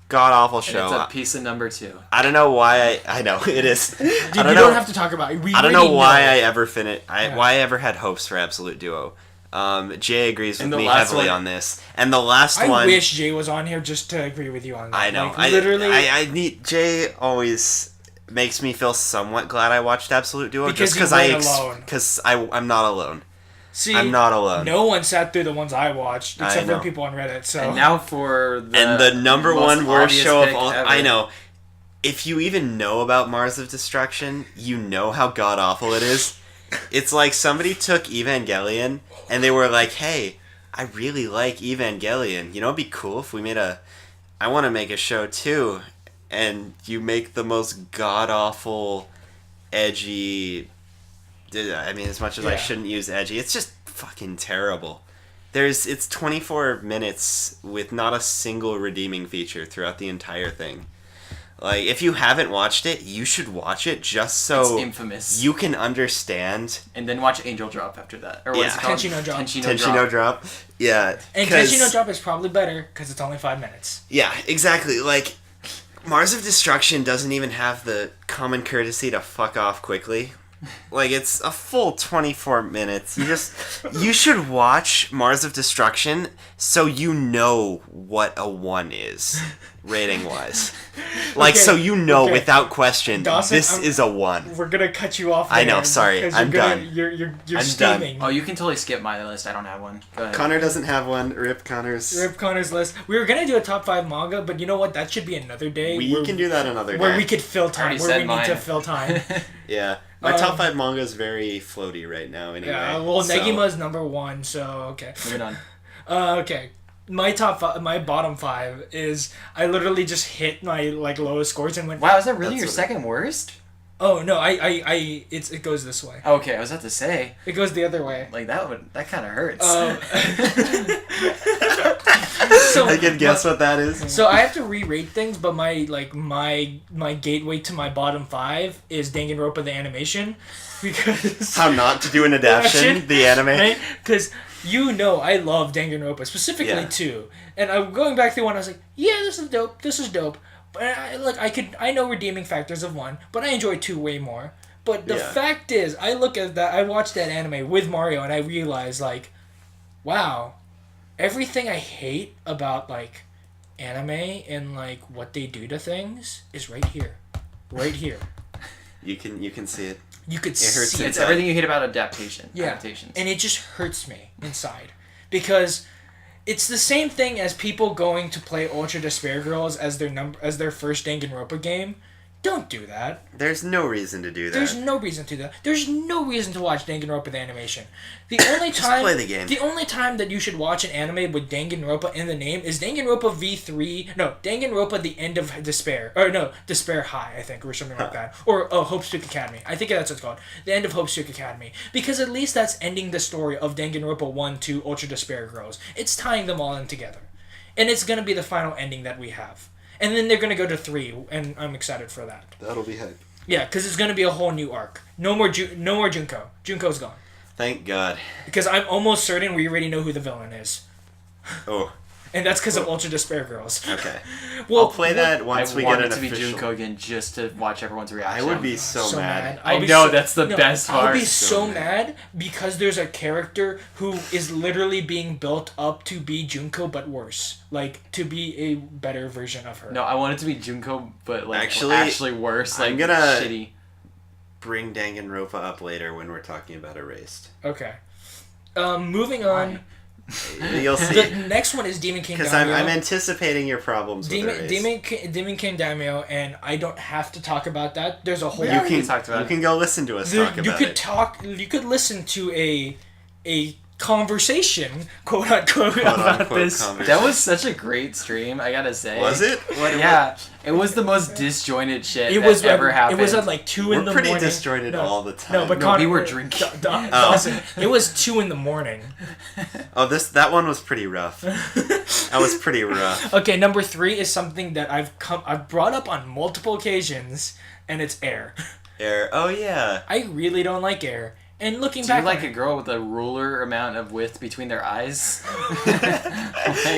god awful And show. it's a piece of number 2. I don't know why I know it is. Dude, I don't you know. don't have to talk about it. I don't know why I know. ever why I ever had hopes for Absolute Duo. Jay agrees with And the me last heavily one- on this. And the last I one, wish Jay was on here just to agree with you on that. I know. Like, literally. I need Jay always makes me feel somewhat glad I watched Absolute Duo Because just you weren't alone. because I'm not alone. See, I'm not alone. No one sat through the ones I watched, I except know. for people on Reddit. So And now for the And the number most one worst obvious show of pick all. ever. I know. If you even know about Mars of Destruction, you know how god awful it is. It's like somebody took Evangelion and they were like, "Hey, I really like Evangelion. You know, it'd be cool if we made I want to make a show too." And you make the most god awful, edgy. I mean, as much as I Yeah. shouldn't use edgy, it's just fucking terrible. It's 24 minutes with not a single redeeming feature throughout the entire thing. Like, if you haven't watched it, you should watch it just so It's infamous. you can understand. And then watch Angel Drop after that. Or what is Yeah. it called? Tenchi no Drop. Tenchi no Drop. Yeah. And 'cause- Tenchi no Drop is probably better because it's only 5 minutes. Yeah, exactly. Like, Mars of Destruction doesn't even have the common courtesy to fuck off quickly. Like, it's a full 24 minutes. You should watch Mars of Destruction so you know what a 1 is, rating-wise. Like, Okay, so you know okay. without question, Dawson, this is a 1. We're gonna cut you off. I know, there sorry, because I'm you're gonna- done. You're I'm steaming. Oh, you can totally skip my list. I don't have one. Go ahead. Connor doesn't have one. Rip Connor's. Rip Connor's list. We were gonna do a top 5 manga, but you know what? That should be another day. We where- can do that another day. Where we could fill time. already Where said we need to mine. fill time. Yeah. My top 5 manga is very floaty right now, anyway. Yeah. Well, so- Negima's number 1, so okay. Moving on. Okay. My my bottom 5 is I literally just hit my lowest scores and went. Wow, is that really That's your what- second worst? Oh no! it goes this way. Okay, I was about to say. It goes the other way. Like, that kind of hurts. So I can guess what that is. So I have to re-rate things, but my gateway to my bottom 5 is Danganronpa the animation, because How not to do an adaptation, the anime. right? Because I love Danganronpa specifically Yeah. 2, and I'm going back through 1. I was like, yeah, this is dope. This is dope. But I know redeeming factors of 1, but I enjoy 2 way more. But the Yeah. fact is, I watched that anime with Mario, and I realized wow. everything I hate about like anime and like what they do to things is right here. Right here. You can see it. You could hurts see It's it. everything you hate about adaptations. And it just hurts me inside. Because it's the same thing as people going to play Ultra Despair Girls as their first Danganronpa game. Don't do that. There's no reason to do that. There's no reason to do that. There's no reason to watch Danganronpa the animation. The only time play the game. The only time that you should watch an anime with Danganronpa in the name is Danganronpa V3. No, Danganronpa The End of Despair. Or no, Despair High, I think, or something like that. Or Hope's Peak Academy. I think that's what it's called. The End of Hope's Peak Academy. Because at least that's ending the story of Danganronpa 1 to Ultra Despair Girls. It's tying them all in together. And it's going to be the final ending that we have. And then they're going to go to 3, and I'm excited for that. That'll be hype. Yeah, because it's going to be a whole new arc. No more Junko. Junko's gone. Thank God. Because I'm almost certain we already know who the villain is. Oh. And that's because of Ultra Despair Girls. Okay. Well, I'll play that once we get an to be official. Junko again just to watch everyone's reaction. I would be so mad. I know, that's the best part. I'll be so mad because there's a character who is literally being built up to be Junko, but worse. Like, to be a better version of her. No, I want it to be Junko, but like Actually worse. I'm Like, gonna shitty. bring Danganronpa up later when we're talking about Erased. Okay. Moving on. You'll see. The next one is Demon King Because Daimyo. I'm anticipating your problems with Erased. Demon King Daimyo, and I don't have to talk about that. There's a whole... You talked about it. can go listen to us talk about it. You could listen to a conversation, quote unquote, about this. That was such a great stream, I gotta say. Was it? Yeah, it was the most disjointed shit It was ever happened. It was at like 2 in the We're morning. pretty disjointed all the time. No, but No, we were drinking. Dawson, it was 2 in the morning. Oh, that one was pretty rough. That was pretty rough. Okay, number 3 is something that I've brought up on multiple occasions, and it's Air. Air. Oh yeah. I really don't like Air. And looking Do back, you like a girl with a ruler amount of width between their eyes?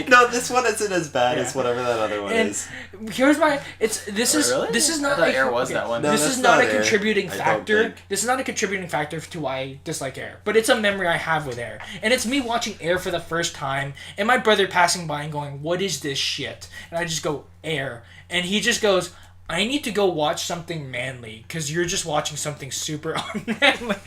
No, this one isn't as bad as whatever that other one and is. here's my. This is I not. thought Air was that one. No, This that's is not a not Air. contributing I don't factor. think. This is not a contributing factor to why I dislike Air. But it's a memory I have with Air. And it's me watching Air for the first time and my brother passing by and going, "What is this shit?" And I just go, "Air." And he just goes, "I need to go watch something manly because you're just watching something super unmanly."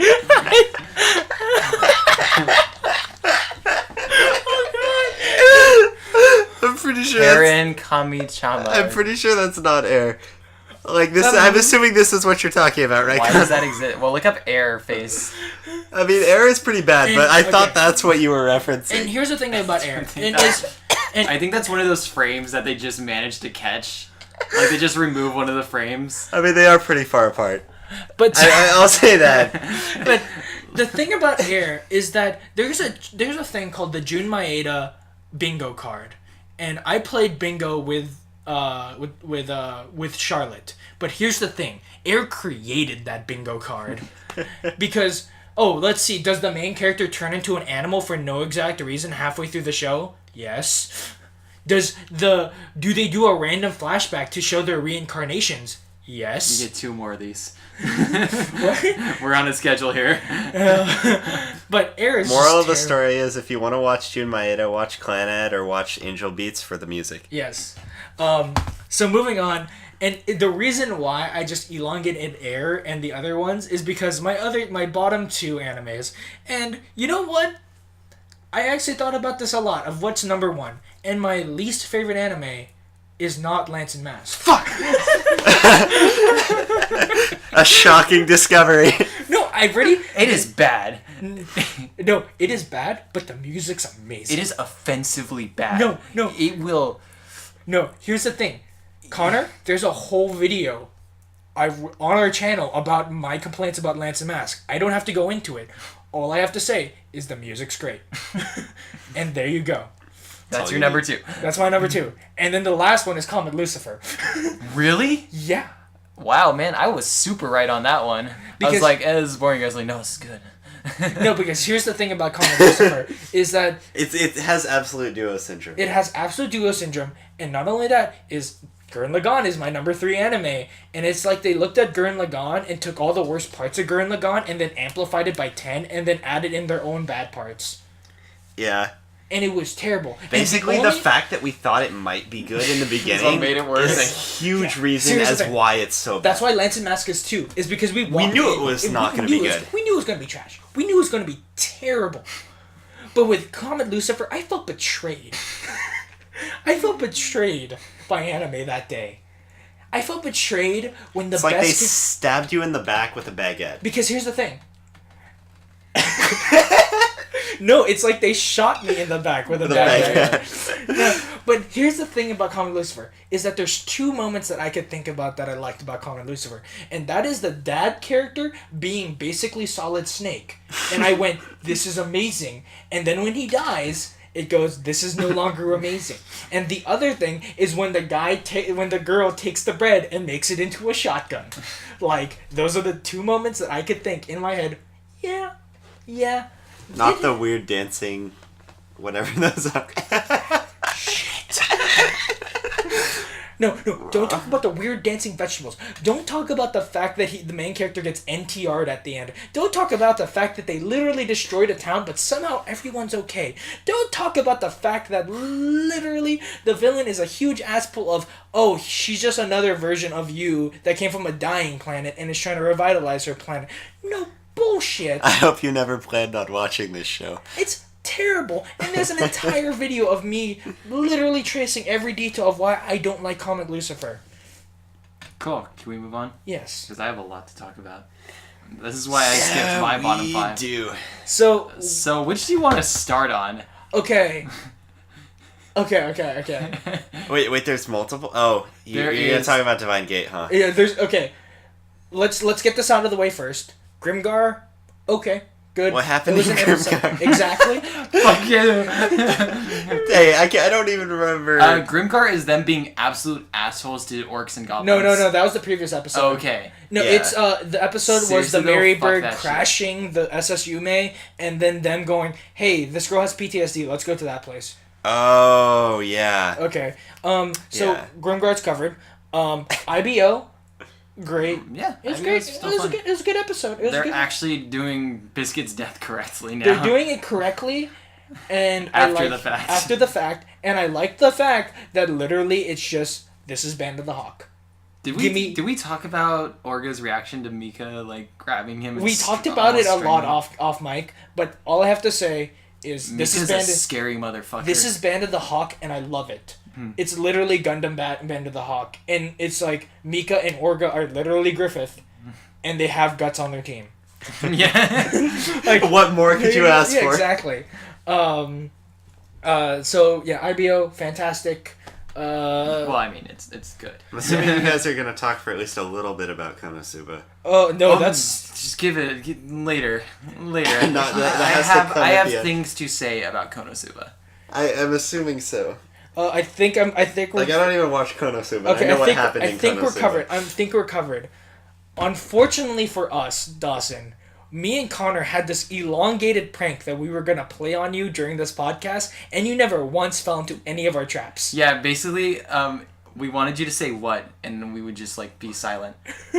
I'm pretty sure. Aaron Kamichama. I'm pretty sure that's not Air. Like this, I'm assuming this is what you're talking about, right? Why does that exist? Well, look up Air face. I mean, Air is pretty bad, but I thought okay. that's what you were referencing. And here's the thing about Air. I think that's one of those frames that they just managed to catch. Like they just remove one of the frames. I mean, they are pretty far apart. But I'll say that. but the thing about Air is that there's a thing called the Jun Maeda bingo card, and I played bingo with Charlotte. But here's the thing: Air created that bingo card because let's see, does the main character turn into an animal for no exact reason halfway through the show? Yes. Do they do a random flashback to show their reincarnations? Yes. You get 2 more of these. What? We're on a schedule here. But Air is Moral just of the terrible. story is, if you want to watch Jun Maeda, watch Clanad or watch Angel Beats for the music. Yes. So moving on, and the reason why I just elongated Air and the other ones is because my bottom 2 animes, and you know what? I actually thought about this a lot of what's number 1, and my least favorite anime is not Lance and Mask. Fuck. A shocking discovery. No, I've already. It is bad. No, it is bad, but the music's amazing. It is offensively bad. No. It will. No, here's the thing. Connor, there's a whole video on our channel about my complaints about Lance and Mask. I don't have to go into it. All I have to say is the music's great. And there you go. That's your number 2. That's my number 2. And then the last one is Comet Lucifer. Really? Yeah. Wow, man, I was super right on that one. I Because- was like, this is boring. I was like, no, this is good. No, because here's the thing about Comet Lucifer is that It has absolute duo syndrome. it has absolute duo syndrome, and not only that is Gurren Lagann is my number 3 anime, and it's like they looked at Gurren Lagann and took all the worst parts of Gurren Lagann and then amplified it by 10 and then added in their own bad parts. Yeah. and it was terrible. Basically, the fact that we thought it might be good in the beginning made it worse. is a huge reason as why it's so bad. That's why Lance and Mask is 2, is because we knew it was not going to be good. We knew it was going to be trash. We knew it was going to be terrible. But with Comet Lucifer, I felt betrayed. I felt betrayed by anime that day. I felt betrayed when it's like they stabbed you in the back with a baguette. Because here's the thing. No, it's like they shot me in the back with a baguette. No, but here's the thing about Comet Lucifer, is that there's 2 moments that I could think about that I liked about Comet Lucifer. And that is the dad character being basically Solid Snake. And I went, this is amazing. And then when he dies, it goes, this is no longer amazing. And the other thing is when the girl takes the bread and makes it into a shotgun. Like, those are the 2 moments that I could think in my head, yeah. Not the weird dancing, whatever those are. Shit. No, don't talk about the weird dancing vegetables. Don't talk about the fact that the main character gets NTR'd at the end. Don't talk about the fact that they literally destroyed a town, but somehow everyone's okay. Don't talk about the fact that literally the villain is a huge asspool of, oh, she's just another version of you that came from a dying planet and is trying to revitalize her planet. No bullshit. I hope you never planned on watching this show. It's terrible, and there's an entire video of me literally tracing every detail of why I don't like Comet Lucifer. Cool. Can we move on? Yes. Because I have a lot to talk about. This is why I skipped my bottom 5. Do. So which do you want to start on? Okay. Wait, there's multiple? Oh, you're going to talk about Divine Gate, huh? Yeah, okay. Let's get this out of the way first. Grimgar, okay, good. What happened to Grimgar? Exactly. Fuck you. Hey, I don't even remember. Grimgar is them being absolute assholes to orcs and goblins. No, that was the previous episode. Okay. No, Yeah. It's the episode Seriously, was the Marybird fuck that crashing the SS Yume, and then them going, "Hey, this girl has PTSD. Let's go to that place." Oh, yeah. Okay. So Yeah. Grimgar's covered. IBO. Great. Yeah, It was I mean, great. it's It still was, fun. it was a good episode. It was They're good. actually doing Biscuit's death correctly now. They're doing it correctly, and After the fact. After the fact, and I like the fact that literally it's just, this is Band of the Hawk. Did we talk about Orga's reaction to Mika grabbing him? We talked about it a lot off mic, but all I have to say is Mika's this is Band a scary motherfucker. This is Band of the Hawk, and I love it. It's literally Gundam Band of the Hawk, and it's like Mika and Orga are literally Griffith, and they have guts on their team. Yeah. Like, what more could you ask for? Exactly. So yeah, IBO, fantastic. Well, I mean, it's good. I'm assuming you guys are going to talk for at least a little bit about Konosuba. Oh no, that's just give it later. Later. That has to come I at have the end. things to say about Konosuba. I'm assuming so. I think we're Like, I don't even watch Konosuba. okay. I know what happened in Konosuba. I think we're covered. I think we're covered. Unfortunately for us, Dawson, me and Connor had this elongated prank that we were gonna play on you during this podcast, and you never once fell into any of our traps. Yeah, basically, we wanted you to say what, and we would just be silent,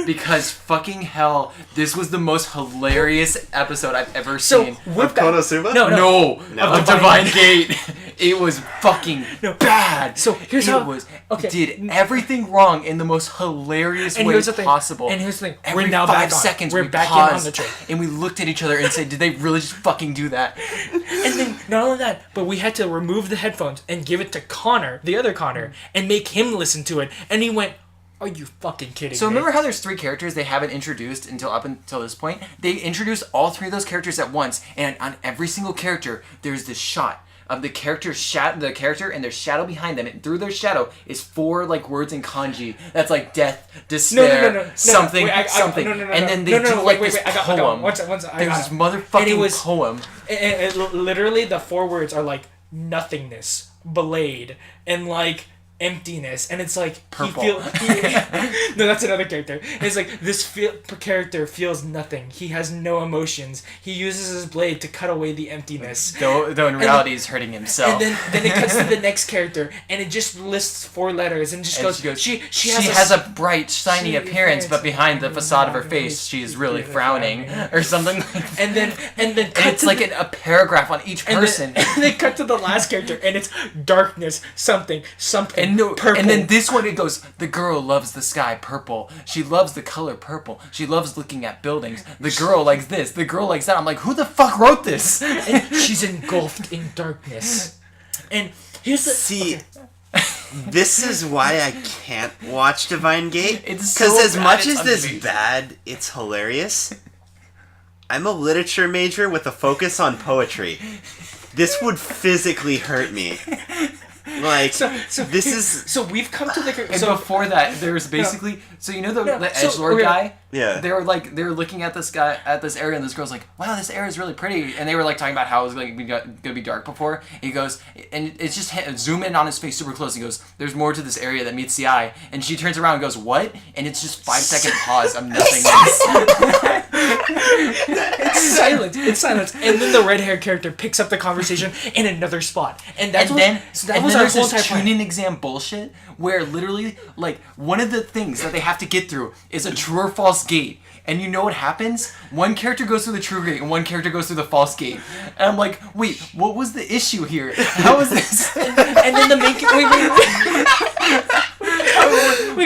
because fucking hell, this was the most hilarious episode I've ever seen. We're Of Konosuba? No, of of Divine Gate. It was fucking bad. So here's how did everything wrong in the most hilarious way possible. And here's the thing. Every We're now 5 back on. seconds We're we back paused, in on the train. and we looked at each other and said, "Did they really just fucking do that?" And then not only that, but we had to remove the headphones and give it to Connor, the other Connor, and make him listen to it. And he went, "Are you fucking kidding So me?" remember how there's 3 characters they haven't introduced up until this point? They introduced all 3 of those characters at once, and on every single character, there's this shot of the character and their shadow behind them, and through their shadow is 4 words in kanji. That's like death, despair, something, something. And then they do this poem. There's this motherfucking poem. And literally the 4 words are like nothingness, belayed, and emptiness, and it's like Purple. no, that's another character. It's like this character feels nothing. He has no emotions. He uses his blade to cut away the emptiness. Though in reality, he's hurting himself. And then it cuts to the next character, and it just lists 4 letters, and just goes. She has a bright, shiny appearance, but behind the facade of her face, she is really frowning, or something. Like and then it's like a paragraph on each person. And they cut to the last character, and it's darkness, something, purple. And then this one, it goes, the girl loves the sky purple. She loves the color purple. She loves looking at buildings. The girl likes this. The girl likes that. I'm like, who the fuck wrote this? And she's engulfed in darkness. And here's the... This is why I can't watch Divine Gate. It's because so as bad, much it's as this unbelievable. bad, it's hilarious. I'm a literature major with a focus on poetry. This would physically hurt me. Like, so we've come to the... And before that, there was basically... So you know the edgelord guy? Yeah. They were looking at this guy, at this area, and this girl's like, wow, this area is really pretty. And they were like talking about how it was going to be dark before. He goes, and it's just zoom in on his face super close. He goes, there's more to this area that meets the eye. And she turns around and goes, what? And it's just 5-second pause of nothingness. It's silent. It's silent. And then the red-haired character picks up the conversation in another spot. And that was our whole type tuning exam bullshit where literally, like, one of the things that they have to get through is a true or false gate. And you know what happens? One character goes through the true gate and one character goes through the false gate. And I'm like, wait, what was the issue here? How is this? and then the main...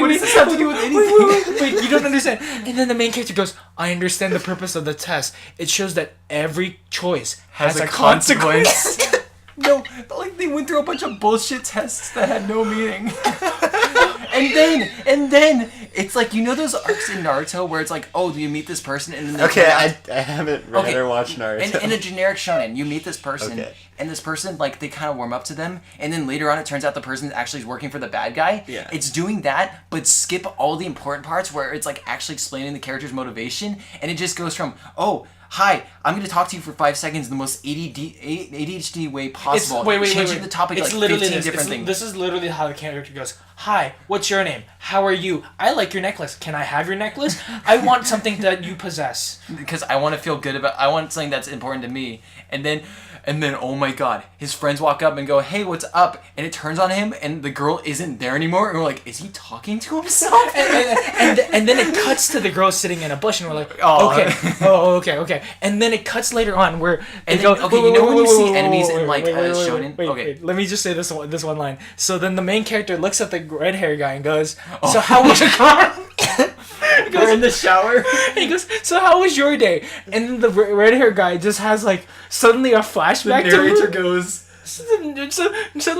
What does this have to do with anything? Wait, you don't understand. And then the main character goes, I understand the purpose of the test. It shows that every choice has a consequence. No, but like they went through a bunch of bullshit tests that had no meaning. and then it's like, you know those arcs in Naruto where it's like, oh, do you meet this person and then I haven't read or watched Naruto. In a generic shonen, you meet this person and this person, like, they kind of warm up to them, and then later on it turns out the person actually is working for the bad guy. Yeah. It's doing that, but skip all the important parts where it's like actually explaining the character's motivation, and it just goes from, oh, hi, I'm going to talk to you for 5 seconds in the most ADHD way possible. Changing the topic it's like 15 this. different things. This is literally how the character goes, hi, what's your name? How are you? I like your necklace. Can I have your necklace? I want something that you possess. Because I want to feel good about, I want something that's important to me. And then, oh my god, his friends walk up and go, hey, what's up? And it turns on him, and the girl isn't there anymore. And we're like, is he talking to himself? and then it cuts to the girl sitting in a bush, and we're like, okay. And then it cuts later on where they go, okay, you know when you see enemies in like shonen? Wait, let me just say this one line. So then the main character looks at the red hair guy and goes, so how was your car? We're in the shower. He goes, so how was your day? And then the red hair guy just has like suddenly a flashback. The narrator goes, suddenly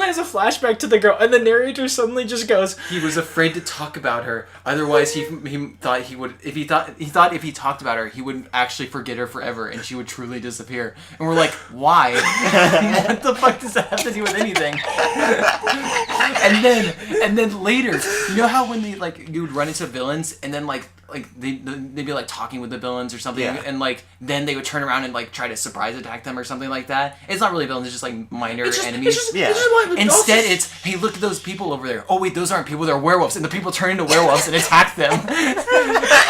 has a flashback to the girl, and the narrator suddenly just goes, he was afraid to talk about her. Otherwise, he thought he would. If he talked about her, he would actually forget her forever, and she would truly disappear. And we're like, why? What the fuck does that have to do with anything? and then later, you know how when they like you would run into villains, and then like they'd be like talking with the villains or something, and like then they would turn around and like try to surprise attack them or something like that. It's not really villains; it's just like minor enemies. Instead, it's, hey, look at those people over there. Oh wait, those aren't people; they're werewolves, and the people turn into werewolves and attack them.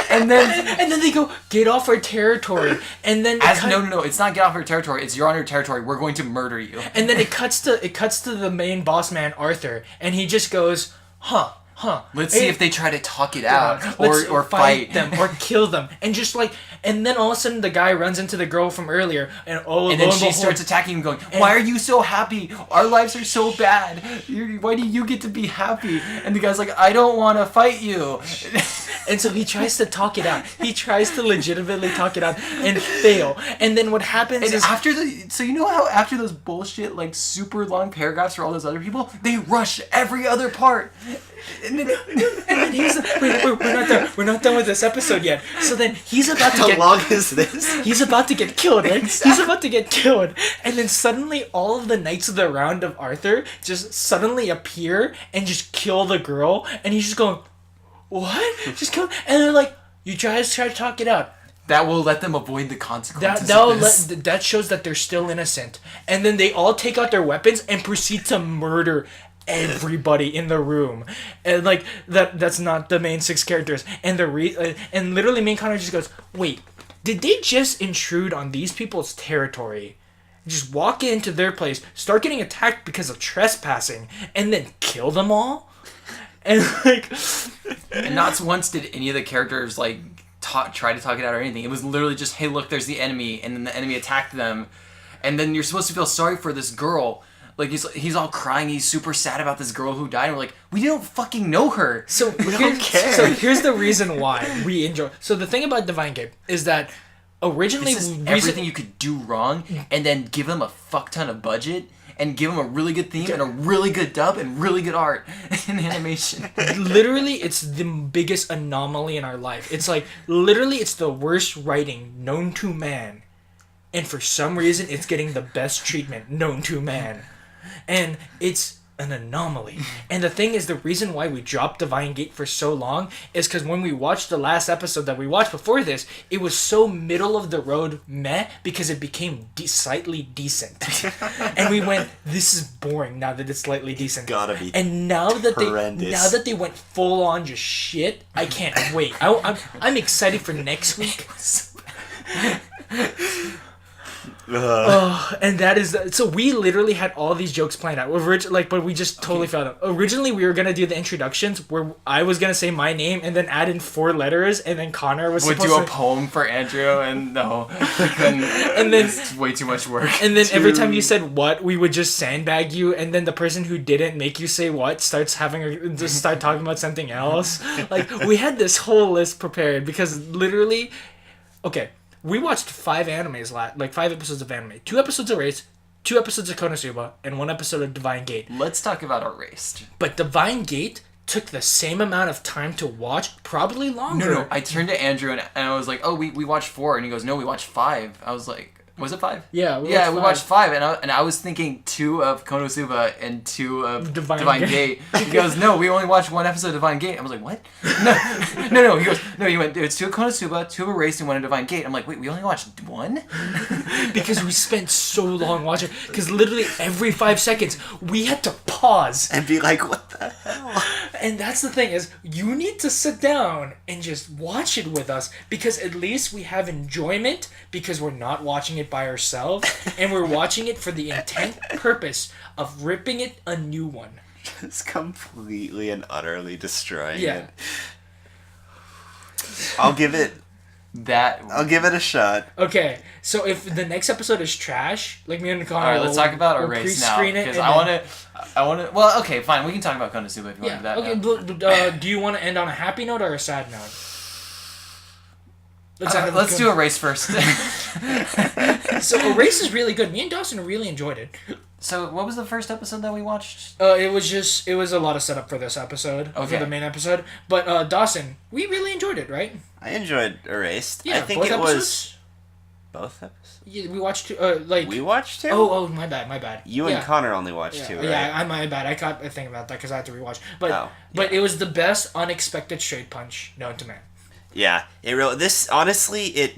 and then they go, get off our territory, and then no, it's not get off our territory. It's you're on our territory. We're going to murder you. And then it cuts to the main boss man Arthur, and he just goes, huh. Let's see if they try to talk it out or fight them or kill them, and just like, and then all of a sudden the guy runs into the girl from earlier, and then she starts attacking him, going, "Why are you so happy? Our lives are so bad. Why do you get to be happy?" And the guy's like, "I don't want to fight you." And so he tries to talk it out. He tries to legitimately talk it out and fail. And then what happens is so you know how after those bullshit like super long paragraphs for all those other people, they rush every other part. And then he's we're not done with this episode yet. So then he's about to How long is this? He's about to get killed, right? Exactly. He's about to get killed. And then suddenly all of the knights of the round of Arthur just suddenly appear and just kill the girl, and he's just going, what? Just kill, and they're like, you guys try to talk it out. That will let them avoid the consequences. That shows that they're still innocent. And then they all take out their weapons and proceed to murder everybody in the room, and like that's not the main 6 characters, and and literally me and Connor just goes, wait, did they just intrude on these people's territory, just walk into their place, start getting attacked because of trespassing, and then kill them all? And like, and not once did any of the characters like try to talk it out or anything. It was literally just, hey, look, there's the enemy, and then the enemy attacked them, and then you're supposed to feel sorry for this girl. Like, he's all crying, he's super sad about this girl who died, and we're like, we don't fucking know her. So we don't care. So here's the reason why we enjoy. So the thing about Divine Gate is that originally this is everything you could do wrong, and then give them a fuck ton of budget, and give them a really good theme, and a really good dub, and really good art and animation. Literally, it's the biggest anomaly in our life. It's like, literally, it's the worst writing known to man. And for some reason, it's getting the best treatment known to man. And it's an anomaly. And the thing is, the reason why we dropped Divine Gate for so long is because when we watched the last episode that we watched before this, it was so middle of the road meh because it became slightly decent. And we went, this is boring now that it's slightly decent. Gotta be. And now that they went full on just shit, I can't wait. I'm excited for next week. And that is so we literally had all these jokes planned out, but we just totally failed them. Originally, we were gonna do the introductions where I was gonna say my name and then add in 4 letters, and then Connor was would supposed do a poem for Andrew, and no, and then it's way too much work. And then every time you said what, we would just sandbag you, and then the person who didn't make you say what starts just start talking about something else. Like, we had this whole list prepared because literally, okay. We watched 5 animes, 5 episodes of anime. 2 episodes of Erased, 2 episodes of Konosuba, and 1 episode of Divine Gate. Let's talk about Erased. But Divine Gate took the same amount of time to watch, probably longer. No. I turned to Andrew and I was like, oh, we watched 4. And he goes, no, we watched 5. I was like, was it 5? Yeah, we watched 5. And I was thinking 2 of Konosuba and 2 of Divine Gate. He goes, no, we only watched 1 episode of Divine Gate. I was like, what? No. He goes, no, you went, it's 2 of Konosuba, 2 of Erased, and 1 of Divine Gate. I'm like, wait, we only watched 1? Because we spent so long watching. Because literally every 5 seconds, we had to pause. And be like, what the hell? And that's the thing is, you need to sit down and just watch it with us. Because at least we have enjoyment because we're not watching it by ourselves, and we're watching it for the intent purpose of ripping it a new one. Just completely and utterly destroying it. Yeah. I'll give it a shot. Okay, so if the next episode is trash, like me and Connor, alright, let's talk about Erased now, because I want to. Well, okay, fine, we can talk about Konosuba if you want to do that. Okay, but, do you want to end on a happy note or a sad note? Let's do Erased first. So Erased is really good. Me and Dawson really enjoyed it. So what was the first episode that we watched? It was a lot of setup for this episode, for the main episode. But Dawson, we really enjoyed it, right? I enjoyed Erased. Yeah, I think both it episodes? was both episodes. Yeah, we watched 2. We watched 2. Oh, my bad. You and Connor only watched 2, right? Yeah, my bad. I got a thing about that because I had to rewatch. But it was the best unexpected straight punch known to man. Yeah, it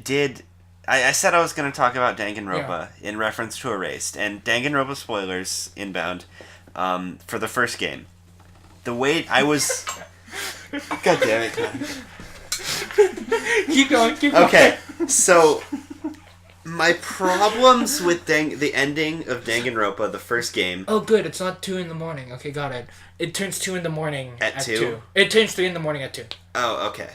did. I said I was going to talk about Danganronpa in reference to Erased, and Danganronpa spoilers inbound for the first game. The way I was... God damn it, Connor. Keep going. Okay, so my problems with the ending of Danganronpa, the first game... Oh, good. It's not 2 in the morning. Okay, got it. It turns 2 in the morning at 2. It turns 3 in the morning at 2. Oh, okay.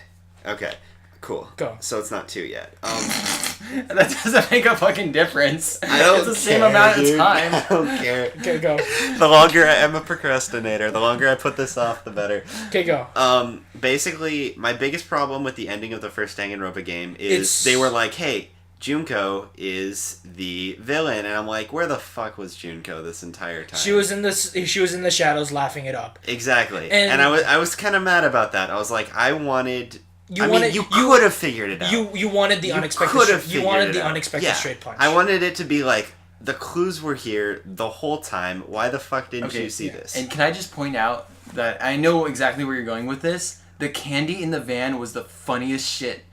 Cool. Go. So it's not 2 yet. That doesn't make a fucking difference. I don't It's the same amount of time. I don't care. Okay, go. The longer I'm a procrastinator, the longer I put this off, the better. Okay, go. Basically, my biggest problem with the ending of the first Danganronpa game is they were like, hey, Junko is the villain, and I'm like, where the fuck was Junko this entire time? She was in the shadows laughing it up. Exactly. And I was kind of mad about that. I was like, you could have figured it out. You wanted the unexpected. You wanted the unexpected straight punch. I wanted it to be like the clues were here the whole time. Why the fuck didn't you see this? And can I just point out that I know exactly where you're going with this. The candy in the van was the funniest shit.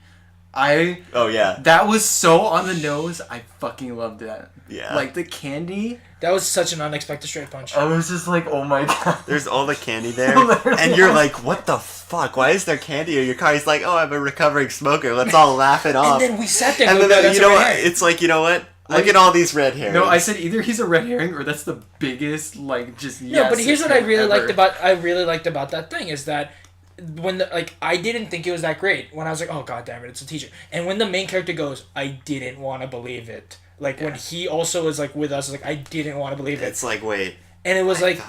Oh yeah. That was so on the nose. I fucking loved that. Yeah. Like the candy That was such an unexpected straight punch. I was just like, oh my god. There's all the candy there, and you're like, what the fuck? Why is there candy in your car? He's like, oh, I'm a recovering smoker. Let's all laugh it off. And then we sat there and and then, you know what? It's like, you know what? Look at all these red herrings. No, I said either he's a red herring or that's the biggest, like, just yes. No, but here's what I really ever. liked about that thing is that when I didn't think it was that great when I was like, oh god damn it, it's a teacher. And when the main character goes, I didn't want to believe it. Like when he also was like with us, like I didn't want to believe it. It's like, wait. And it was like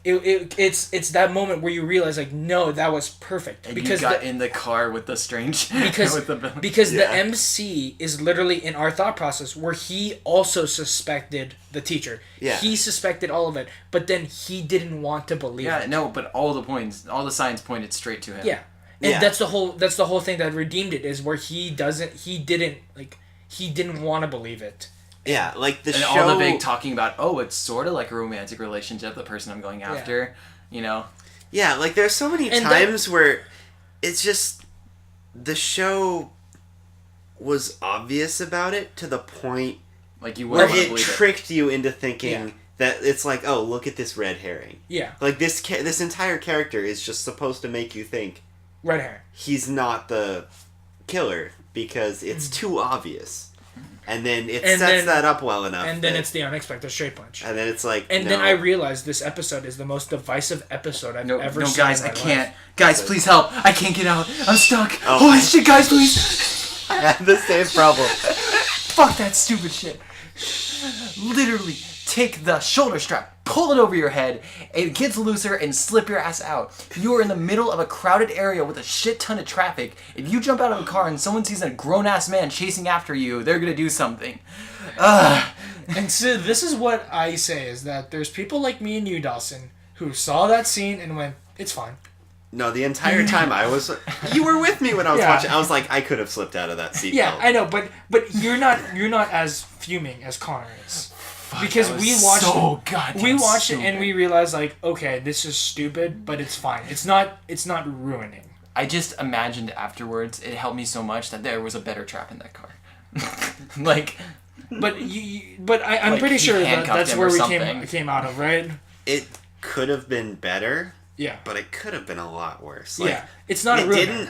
it's that moment where you realize like no, that was perfect. And because you got in the car with the strange because with the the MC is literally in our thought process where he also suspected the teacher. Yeah. He suspected all of it, but then he didn't want to believe it. Yeah, no, but all the signs pointed straight to him. Yeah. And that's the whole thing that redeemed it is where he didn't want to believe it. Yeah, like the and show... all the big talking about, oh, it's sort of like a romantic relationship, the person I'm going after, you know? Yeah, like there's so many times where it's just... The show was obvious about it to the point like you where it tricked you into thinking that it's like, oh, look at this red herring. Yeah. Like this entire character is just supposed to make you think... Red herring. He's not the killer because it's too obvious. And then it sets that up well enough. And then it's the unexpected straight punch. And then it's like, and then I realized this episode is the most divisive episode I've ever seen. No, guys, in my I can't. life. Guys, please help. I can't get out. I'm stuck. Holy shit, guys, please. I have the same problem. Fuck that stupid shit. Literally, take the shoulder strap, pull it over your head, it gets looser, and slip your ass out. You are in the middle of a crowded area with a shit ton of traffic. If you jump out of a car and someone sees a grown-ass man chasing after you, they're gonna do something. And so this is what I say, is that there's people like me and you, Dawson, who saw that scene and went, it's fine. No, the entire time you were with me when I was watching. I was like, I could have slipped out of that seatbelt. Yeah, I know, but you're not as fuming as Connor is. Because we watched it and we realized like, okay, this is stupid, but it's fine. It's not ruining. I just imagined afterwards it helped me so much that there was a better trap in that car. Like, I'm pretty sure that's where we came out of, right? It could have been better. Yeah. But it could have been a lot worse. Like, yeah. It's not ruining.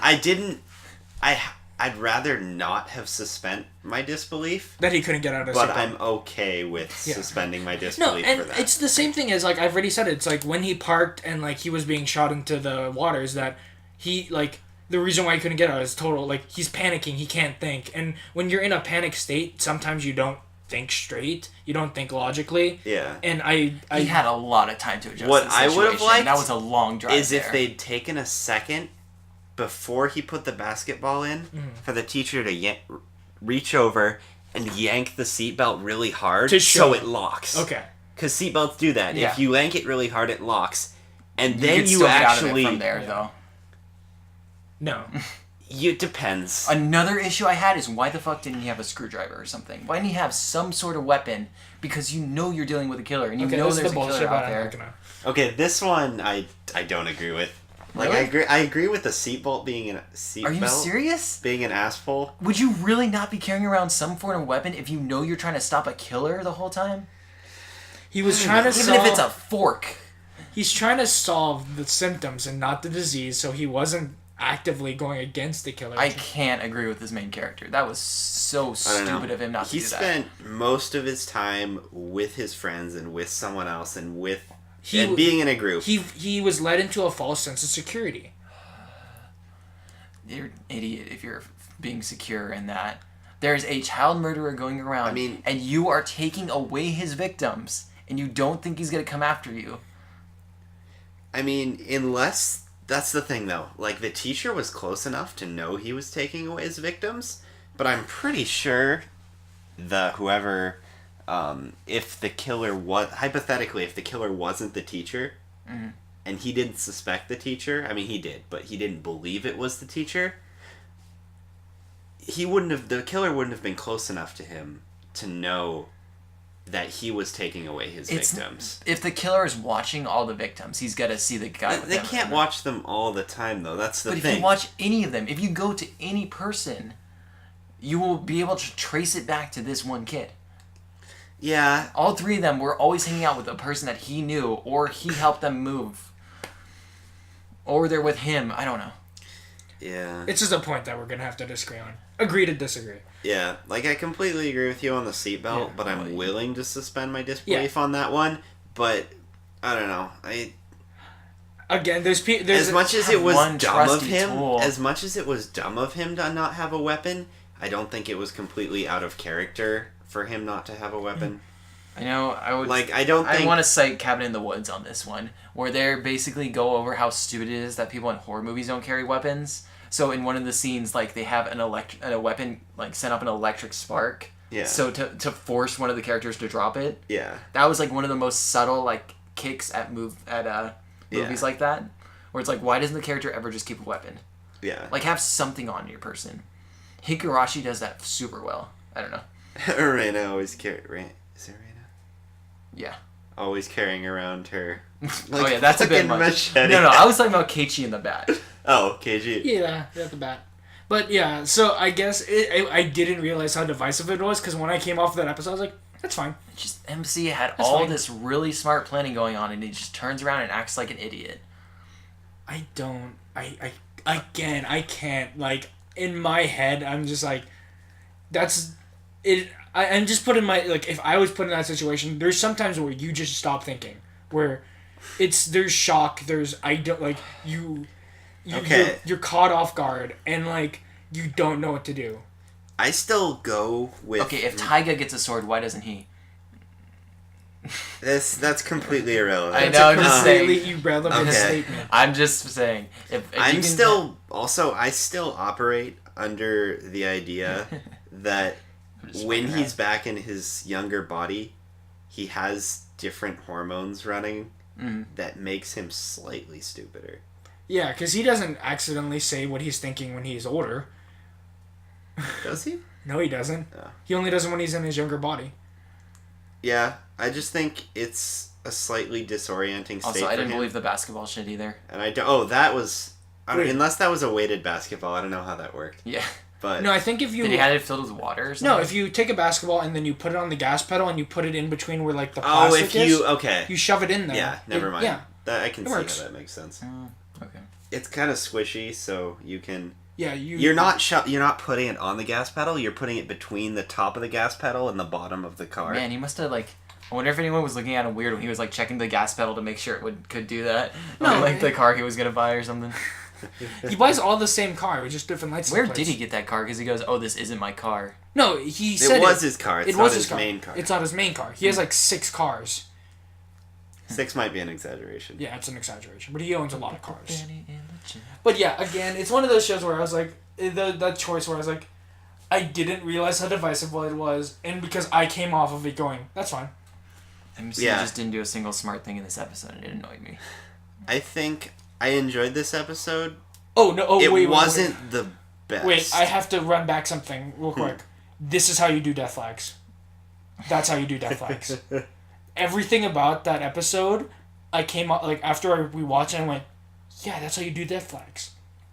I'd rather not have suspended my disbelief. That he couldn't get out of But I'm okay with suspending my disbelief for that. It's the same thing as, like, I've already said it. It's like when he parked and, like, he was being shot into the waters that he, like, the reason why he couldn't get out is total, like, he's panicking. He can't think. And when you're in a panic state, sometimes you don't think straight. You don't think logically. Yeah. And he had a lot of time to adjust what to the situation. I would have liked that was a long drive is if they'd taken a second before he put the basketball in for the teacher to reach over and yank the seatbelt really hard so it locks. Okay. Because seatbelts do that. Yeah. If you yank it really hard, it locks. And you then you actually... Get out of it from there, though. No. It depends. Another issue I had is why the fuck didn't he have a screwdriver or something? Why didn't he have some sort of weapon? Because you know you're dealing with a killer and you know there's a killer out there. Okay, this one I don't agree with. Like really? I agree with the seatbelt being an seatbelt. Are you serious? Being an asshole. Would you really not be carrying around some form of weapon if you know you're trying to stop a killer the whole time? He was trying to even if it's a fork. He's trying to solve the symptoms and not the disease, so he wasn't actively going against the killer. I can't agree with his main character. That was so stupid of him not to do that. He spent most of his time with his friends and with someone else and being in a group. He was led into a false sense of security. You're an idiot if you're being secure in that. There's a child murderer going around, and you are taking away his victims, and you don't think he's going to come after you. I mean, unless... That's the thing, though. Like, the teacher was close enough to know he was taking away his victims, but I'm pretty sure whoever... if the killer was... Hypothetically, if the killer wasn't the teacher, and he didn't suspect the teacher... I mean, he did, but he didn't believe it was the teacher... The killer wouldn't have been close enough to him to know that he was taking away his victims. If the killer is watching all the victims, he's got to see the guy with them. They can't watch them all the time, though. That's the thing. But if you watch any of them, if you go to any person, you will be able to trace it back to this one kid. Yeah. All three of them were always hanging out with a person that he knew, or he helped them move. Or they're with him. I don't know. Yeah. It's just a point that we're going to have to disagree on. Agree to disagree. Yeah. Like, I completely agree with you on the seatbelt, but I'm willing to suspend my disbelief on that one. But, I don't know. Again, there's as much as it was dumb of him, tool. as much as it was dumb of him to not have a weapon, I don't think it was completely out of character for him not to have a weapon. I know, I would... Like, I don't think... I want to cite Cabin in the Woods on this one, where they basically go over how stupid it is that people in horror movies don't carry weapons. So in one of the scenes, like, they have a weapon, like, send up an electric spark. Yeah. So to force one of the characters to drop it. Yeah. That was, like, one of the most subtle, like, kicks at movies like that. Where it's like, why doesn't the character ever just keep a weapon? Yeah. Like, have something on your person. Higurashi does that super well. I don't know. Reina always is it Reina? Yeah. Always carrying around her. Oh yeah, that's a bit much. Machete. No, I was talking about Keiichi and the bat. Oh, KG. Yeah, at the bat. But yeah, so I guess I didn't realize how divisive it was, because when I came off of that episode, I was like, that's fine. Just MC had That's all fine. this really smart planning going on, and he just turns around and acts like an idiot. I can't, like, in my head, I'm just like, that's, it, I'm just put in my, like, if I was put in that situation, there's sometimes where you just stop thinking, where there's shock, Okay. you're caught off guard, and, like, you don't know what to do. I still go with... Okay, if Taiga gets a sword, why doesn't he? That's completely irrelevant. I know, I'm just saying. Completely irrelevant statement. I'm just saying. I still operate under the idea that when he's back in his younger body, he has different hormones running that makes him slightly stupider. Yeah, because he doesn't accidentally say what he's thinking when he's older. Does he? No, he doesn't. Oh. He only does it when he's in his younger body. Yeah, I just think it's a slightly disorienting state Also, I didn't for him. believe the basketball shit either. And I don't... Oh, that was... Wait. Unless that was a weighted basketball, I don't know how that worked. Yeah. But No, I think if you... Did he have it filled with water or something? No, if you take a basketball and then you put it on the gas pedal and you put it in between where, like, the plastic is... Okay. You shove it in there. Yeah, never mind. Yeah. That I can It see works. how that makes sense. Okay. It's kind of squishy, so you can... Yeah, You're not putting it on the gas pedal, you're putting it between the top of the gas pedal and the bottom of the car. Man, he must have, like... I wonder if anyone was looking at him weird when he was, like, checking the gas pedal to make sure it could do that. No. Like, the car he was going to buy or something. He buys all the same car with just different lights. Where did he get that car? Because he goes, oh, this isn't my car. No, he said It was his car, it's not his car. main car. It's not his main car. He has, like, 6 cars. 6 might be an exaggeration. Yeah, it's an exaggeration, but he owns a lot of cars. But yeah, again, it's one of those shows where I was like, that choice where I was like, I didn't realize how divisive it was, and because I came off of it going, that's fine. MC just didn't do a single smart thing in this episode, and it annoyed me. I think I enjoyed this episode. It wasn't the best. Wait, I have to run back something real quick. This is how you do death flags. That's how you do death flags. Everything about that episode, I came up, like, after we watched it, I went, yeah, that's how you do death flags.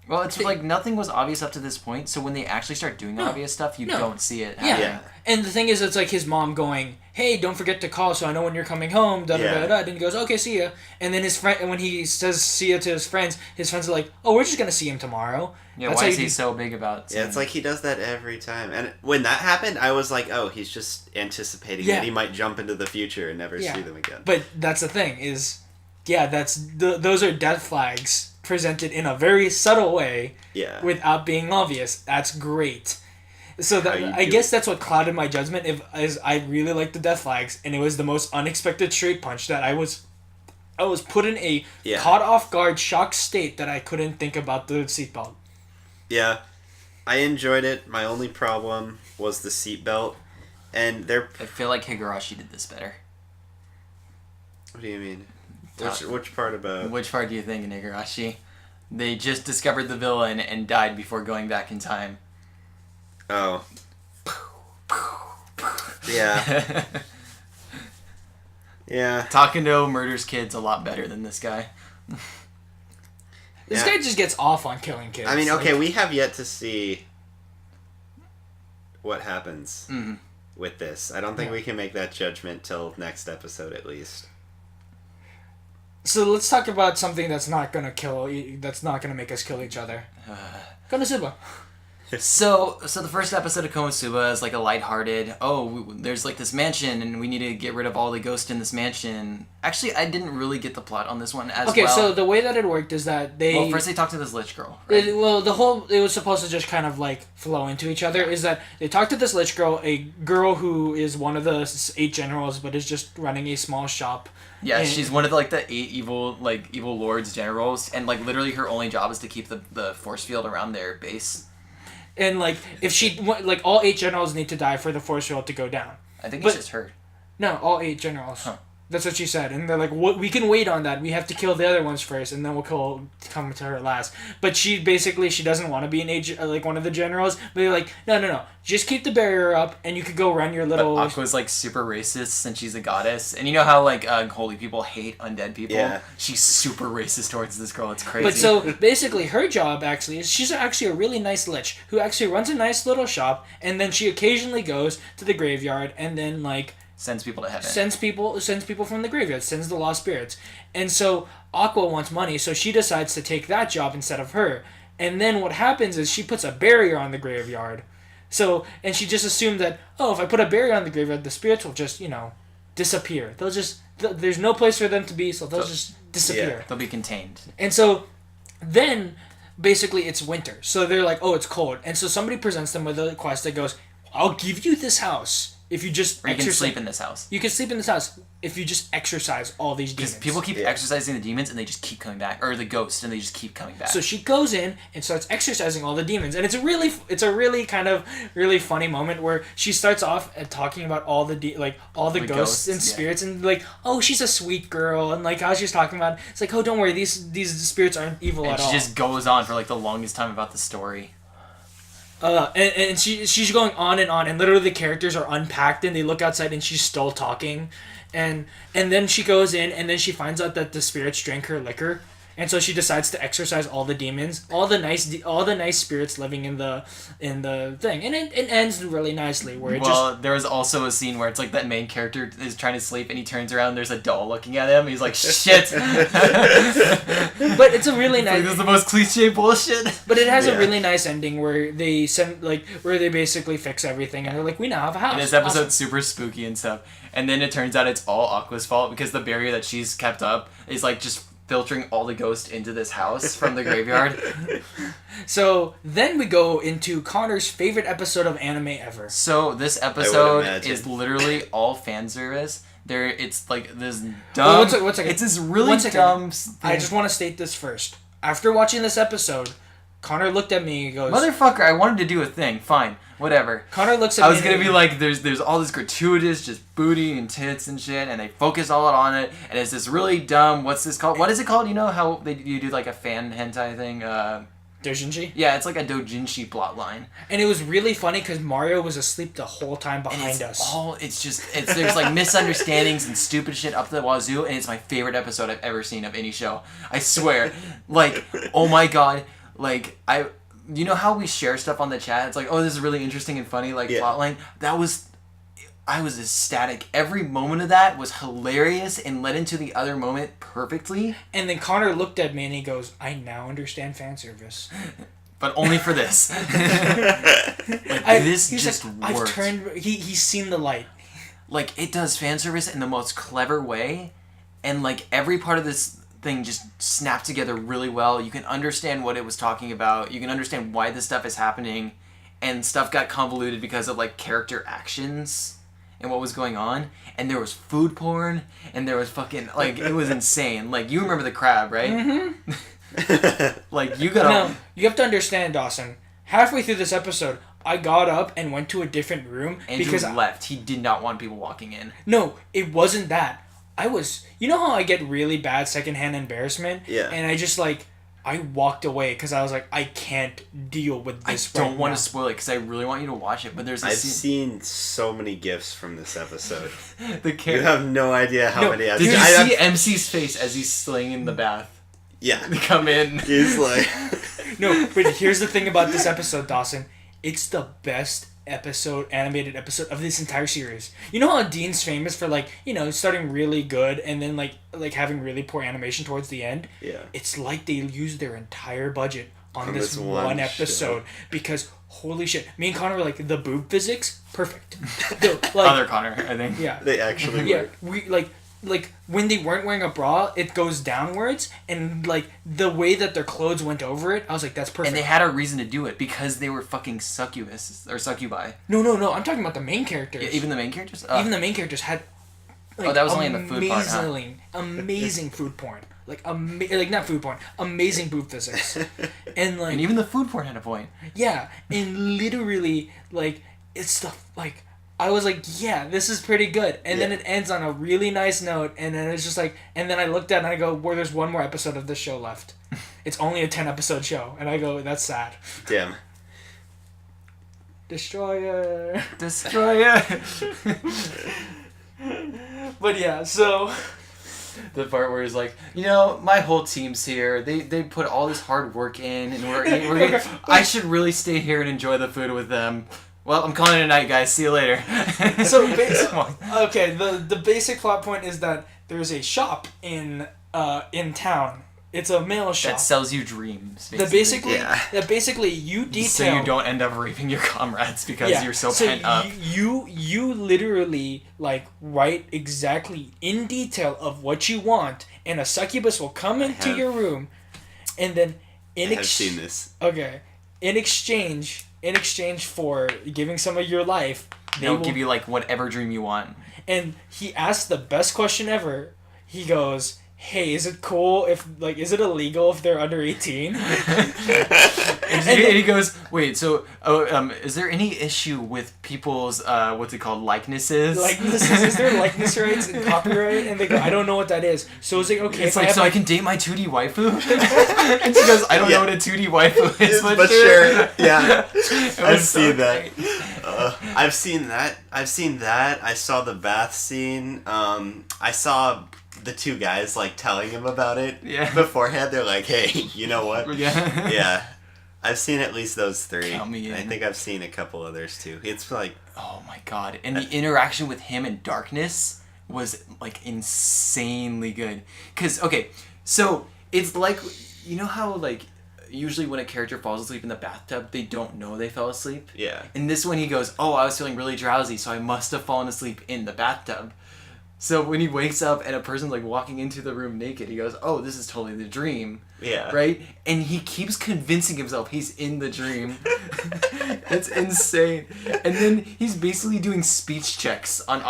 Well, it's like nothing was obvious up to this point, so when they actually start doing obvious stuff, you don't see it happening. Yeah. And the thing is, it's like his mom going, hey, don't forget to call so I know when you're coming home, da-da-da-da. And he goes, okay, see ya. And then his friend, when he says see ya to his friends are like, oh, we're just going to see him tomorrow. Yeah, That's why how is you he so big about Yeah, it's like he does that every time. And when that happened, I was like, oh, he's just anticipating that he might jump into the future and never see them again. But that's the thing is, yeah, those are death flags presented in a very subtle way without being obvious. That's great. So I guess that's what clouded my judgment. Is I really liked the death flags, and it was the most unexpected straight punch that I was put in a caught off guard, shocked state that I couldn't think about the seatbelt. Yeah, I enjoyed it. My only problem was the seatbelt, and I feel like Higurashi did this better. What do you mean? Which part about... Which part do you think in Higurashi? They just discovered the villain and died before going back in time. Oh. Yeah. Yeah. Takano murders kids a lot better than this guy. This guy just gets off on killing kids. I mean, okay, we have yet to see what happens with this. I don't think we can make that judgment till next episode at least. So let's talk about something that's not gonna make us kill each other. Konosuba. So the first episode of Konosuba is like a lighthearted, there's like this mansion and we need to get rid of all the ghosts in this mansion. Actually, I didn't really get the plot on this one as well. Okay, so the way that it worked is that first they talked to this lich girl, right? It was supposed to just kind of like flow into each other. Is that they talked to this lich girl, a girl who is one of the 8 generals, but is just running a small shop. Yeah, she's one of the 8 evil lords generals, and like literally her only job is to keep the force field around their base. And like if all 8 generals need to die for the force field to go down. I think it's just her. No, all 8 generals. Huh. That's what she said, and they're like, we can wait on that. We have to kill the other ones first, and then we'll come to her last. But she doesn't want to be one of the generals. But they're like, no, just keep the barrier up, and you could go run your little. But Aqua's like super racist since she's a goddess, and you know how like holy people hate undead people. Yeah. She's super racist towards this girl. It's crazy. But so basically, her job is she's actually a really nice lich who actually runs a nice little shop, and then she occasionally goes to the graveyard, and then like. Sends people to heaven. Sends people from the graveyard. Sends the lost spirits. And so Aqua wants money, so she decides to take that job instead of her. And then what happens is she puts a barrier on the graveyard. So, and she just assumed that, if I put a barrier on the graveyard, the spirits will just, disappear. They'll just, there's no place for them to be, so they'll just disappear. Yeah, they'll be contained. And so then, basically, it's winter. So they're like, it's cold. And so somebody presents them with a quest that goes, I'll give you this house. If you just you can sleep in this house. You can sleep in this house if you just exercise all these demons. Because people keep exercising the demons and they just keep coming back. Or the ghosts and they just keep coming back. So she goes in and starts exercising all the demons. And it's a really kind of really funny moment where she starts off at talking about all the ghosts and spirits and like, she's a sweet girl. And like how she's talking about, it's like, don't worry, these spirits aren't evil at all. And she just goes on for like the longest time about the story. And she's going on, and literally the characters are unpacked, and they look outside, and she's still talking, and then she goes in, and then she finds out that the spirits drank her liquor, and so she decides to exorcise all the demons, all the nice spirits living in the thing, and it ends really nicely. There was also a scene where it's like that main character is trying to sleep, and he turns around, and there's a doll looking at him. He's like, shit. But it's a really nice. This is the most cliche bullshit. But it has a really nice ending where they where they basically fix everything, and they're like, we now have a house. And this episode's super spooky and stuff, and then it turns out it's all Aqua's fault because the barrier that she's kept up is like just filtering all the ghosts into this house from the graveyard. So then we go into Connor's favorite episode of anime ever. So this episode is literally all fan service. It's like this dumb. One second. It's this really dumb thing. I just want to state this first. After watching this episode, Connor looked at me and goes, "Motherfucker, I wanted to do a thing. Fine, whatever." Connor looks at me. I was gonna be like, "There's all this gratuitous, just booty and tits and shit, and they focus all on it, and it's this really dumb. What's this called? What is it called? You know how you do like a fan hentai thing? Dojinshi? Yeah, it's like a dojinshi plotline. And it was really funny because Mario was asleep the whole time behind us. There's like misunderstandings and stupid shit up the wazoo, and it's my favorite episode I've ever seen of any show. I swear. Like, oh my god. Like, you know how we share stuff on the chat? It's like, this is really interesting and funny, like, plotline? I was ecstatic. Every moment of that was hilarious and led into the other moment perfectly. And then Connor looked at me and he goes, I now understand fan service. But only for this. This just works. He's seen the light. Like, it does fan service in the most clever way. And, like, every part of this thing just snapped together really well. You can understand what it was talking about. You can understand why this stuff is happening. And stuff got convoluted because of, like, character actions and what was going on. And there was food porn. And there was fucking, like, it was insane. Like, you remember the crab, right? Mm-hmm. Like, you gotta... No, you have to understand, Dawson. Halfway through this episode, I got up and went to a different room. Andrew left. He did not want people walking in. No, it wasn't that. You know how I get really bad secondhand embarrassment? Yeah. And I just, like, I walked away because I was like, I can't deal with this. I don't want to spoil it because I really want you to watch it. But I've seen so many GIFs from this episode. You have no idea how many. Did you see MC's face as he's slaying in the bath? Yeah. They come in. He's like... No, but here's the thing about this episode, Dawson. It's the best animated episode of this entire series. You know how Dean's famous for like, starting really good and then like having really poor animation towards the end? Yeah. It's like they used their entire budget on this one episode because holy shit, me and Connor were like, the boob physics, perfect. Other Connor, I think. Yeah. They actually work. We like when they weren't wearing a bra, it goes downwards, and like the way that their clothes went over it, I was like, that's perfect. And they had a reason to do it because they were fucking succubus or succubi. No, I'm talking about the main characters. Yeah, even the main characters. Even the main characters had. Like, that was only in the food part. Huh? Amazing food porn. Like not food porn. Amazing boob physics. And like. And even the food porn had a point. Yeah, and literally like it's stuff like. I was like, yeah, this is pretty good. And then it ends on a really nice note. And then it's just like... And then I looked at it and I go, well, there's one more episode of this show left. It's only a 10-episode show. And I go, that's sad. Damn. Destroyer. But yeah, so... The part where he's like, my whole team's here. They put all this hard work in. And we're I should really stay here and enjoy the food with them. Well, I'm calling it a night, guys. See you later. So, okay, the basic plot point is that there's a shop in town. It's a mail shop that sells you dreams. Basically. That basically you detail. So you don't end up raping your comrades because you're so pent up. You literally like write exactly in detail of what you want, and a succubus will come into your room, and then I have seen this. Okay, in exchange for giving some of your life, they'll give you like whatever dream you want. And he asked the best question ever. He goes, hey, is it cool is it illegal if they're under 18? and he goes, wait, so, is there any issue with people's, what's it called, likenesses? Is there likeness rights and copyright? And they go, I don't know what that is. So it's like, okay. It's like, so I can date my 2D waifu? And she goes, I don't know what a 2D waifu is, but sure. Yeah. I've seen that. I've seen that. I saw the bath scene. I saw the two guys like telling him about it beforehand. They're like, hey, you know what? Yeah. I've seen at least those 3. Count me in. I think I've seen a couple others too. It's like, oh my god. And the interaction with him in darkness was like insanely good. Cause okay, so it's like, you know how like usually when a character falls asleep in the bathtub, they don't know they fell asleep? Yeah. In this one he goes, oh, I was feeling really drowsy, so I must have fallen asleep in the bathtub. So when he wakes up and a person's like walking into the room naked, he goes, oh, this is totally the dream. Yeah. Right? And he keeps convincing himself he's in the dream. It's insane. And then he's basically doing speech checks on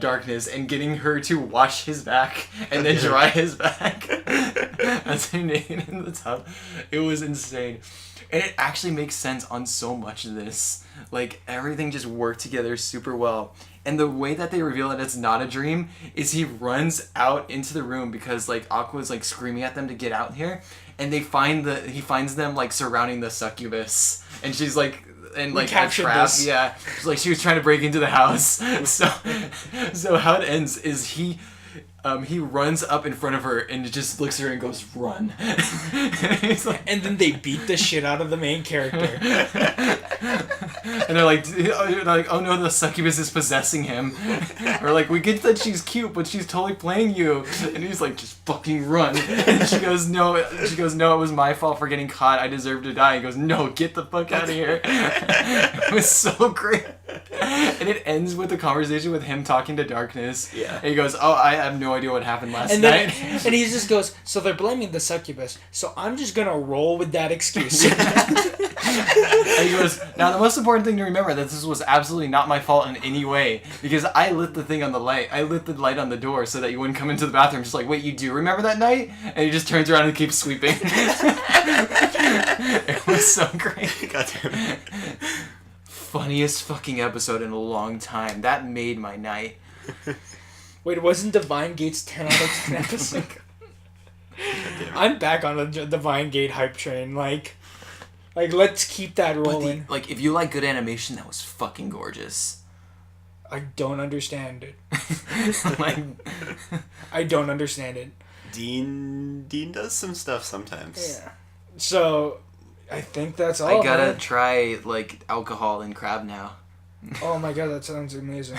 Darkness and getting her to wash his back and then dry his back as they're naked in the tub. It was insane. And it actually makes sense on so much of this. Like, everything just worked together super well. And the way that they reveal that it's not a dream is he runs out into the room because like Aqua's like screaming at them to get out here, and he finds them like surrounding the succubus, and she's like in like a trap. This. Yeah, she's like she was trying to break into the house. So how it ends is he runs up in front of her and just looks at her and goes, run. And then they beat the shit out of the main character. And they're like, oh no, the succubus is possessing him. Or like, we get that she's cute, but she's totally playing you. And he's like, just fucking run. And she goes, no, it was my fault for getting caught. I deserve to die. He goes, no, get the fuck out of here. It was so great. And it ends with a conversation with him talking to Darkness. Yeah. And he goes, oh, I have no idea what happened last night. And he just goes, so they're blaming the succubus, so I'm just gonna roll with that excuse. And he goes, now the most important thing to remember that this was absolutely not my fault in any way, because I lit the thing on the light. I lit the light on the door so that you wouldn't come into the bathroom. Just like, wait, you do remember that night? And he just turns around and keeps sweeping. It was so great. Goddamn. Funniest fucking episode in a long time. That made my night. Wait, wasn't Divine Gate's 10 out of 10 episode? I'm back on the Divine Gate hype train. Like let's keep that rolling. But if you like good animation, that was fucking gorgeous. I don't understand it. I don't understand it. Dean does some stuff sometimes. Yeah. So, I think that's all. I gotta man. try like alcohol and crab now. Oh my god, that sounds amazing.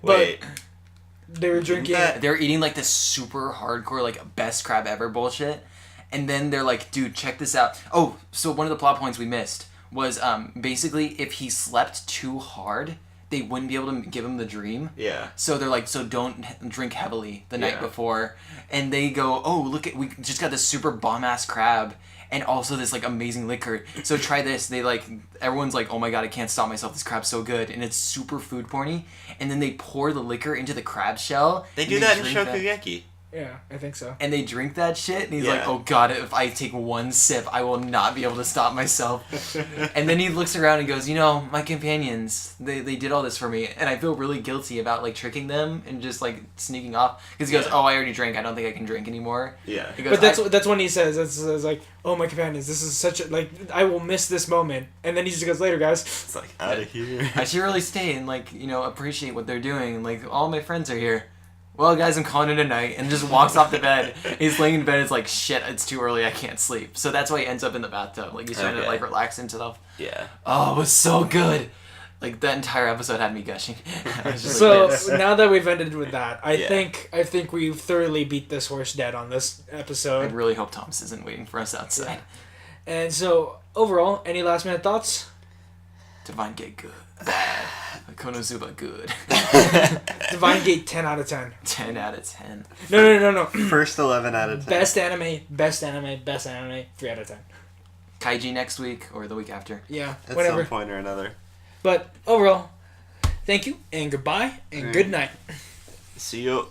Wait. But they were drinking. They're eating like this super hardcore like best crab ever bullshit, and then they're like, dude, check this out. Oh, so one of the plot points we missed was basically if he slept too hard, they wouldn't be able to give him the dream. Yeah. So they're like, so don't drink heavily the night before, and they go, oh look at, we just got this super bomb ass crab. And also this like amazing liquor. So try this. They like, everyone's like, oh my god, I can't stop myself. This crab's so good, and it's super food porny. And then they pour the liquor into the crab shell. They do that in Shokugeki. Yeah, I think so. And they drink that shit, and he's like, oh god, if I take one sip, I will not be able to stop myself. And then he looks around and goes, you know, my companions, they did all this for me, and I feel really guilty about like tricking them and just like sneaking off. Because he goes, oh, I already drank, I don't think I can drink anymore. Yeah. He goes, But that's when he says, it's like, oh my companions, this is such a, like, I will miss this moment. And then he just goes, later guys. It's like, out of here. I should really stay and like, you know, appreciate what they're doing, and like, all my friends are here. Well, guys, I'm calling it a night, and just walks off the bed. He's laying in bed, it's like, shit, it's too early, I can't sleep. So that's why he ends up in the bathtub. Like, he's trying to, like, relax himself. Yeah. Oh, it was so good. Like, that entire episode had me gushing. I was just So, like, yes. now that we've ended with that, I think we've thoroughly beat this horse dead on this I episode. really hope Thomas isn't waiting for us outside. And so, overall, any last minute thoughts? Divine Gate, good. Bad. Konosuba, good. Divine Gate, 10 out of 10. 10 out of 10. No. First 11 out of 10. Best anime, 3 out of 10. Kaiji next week, or the week after. Yeah, At whatever. some point or another. But, overall, thank you, and goodbye, and good night. See you.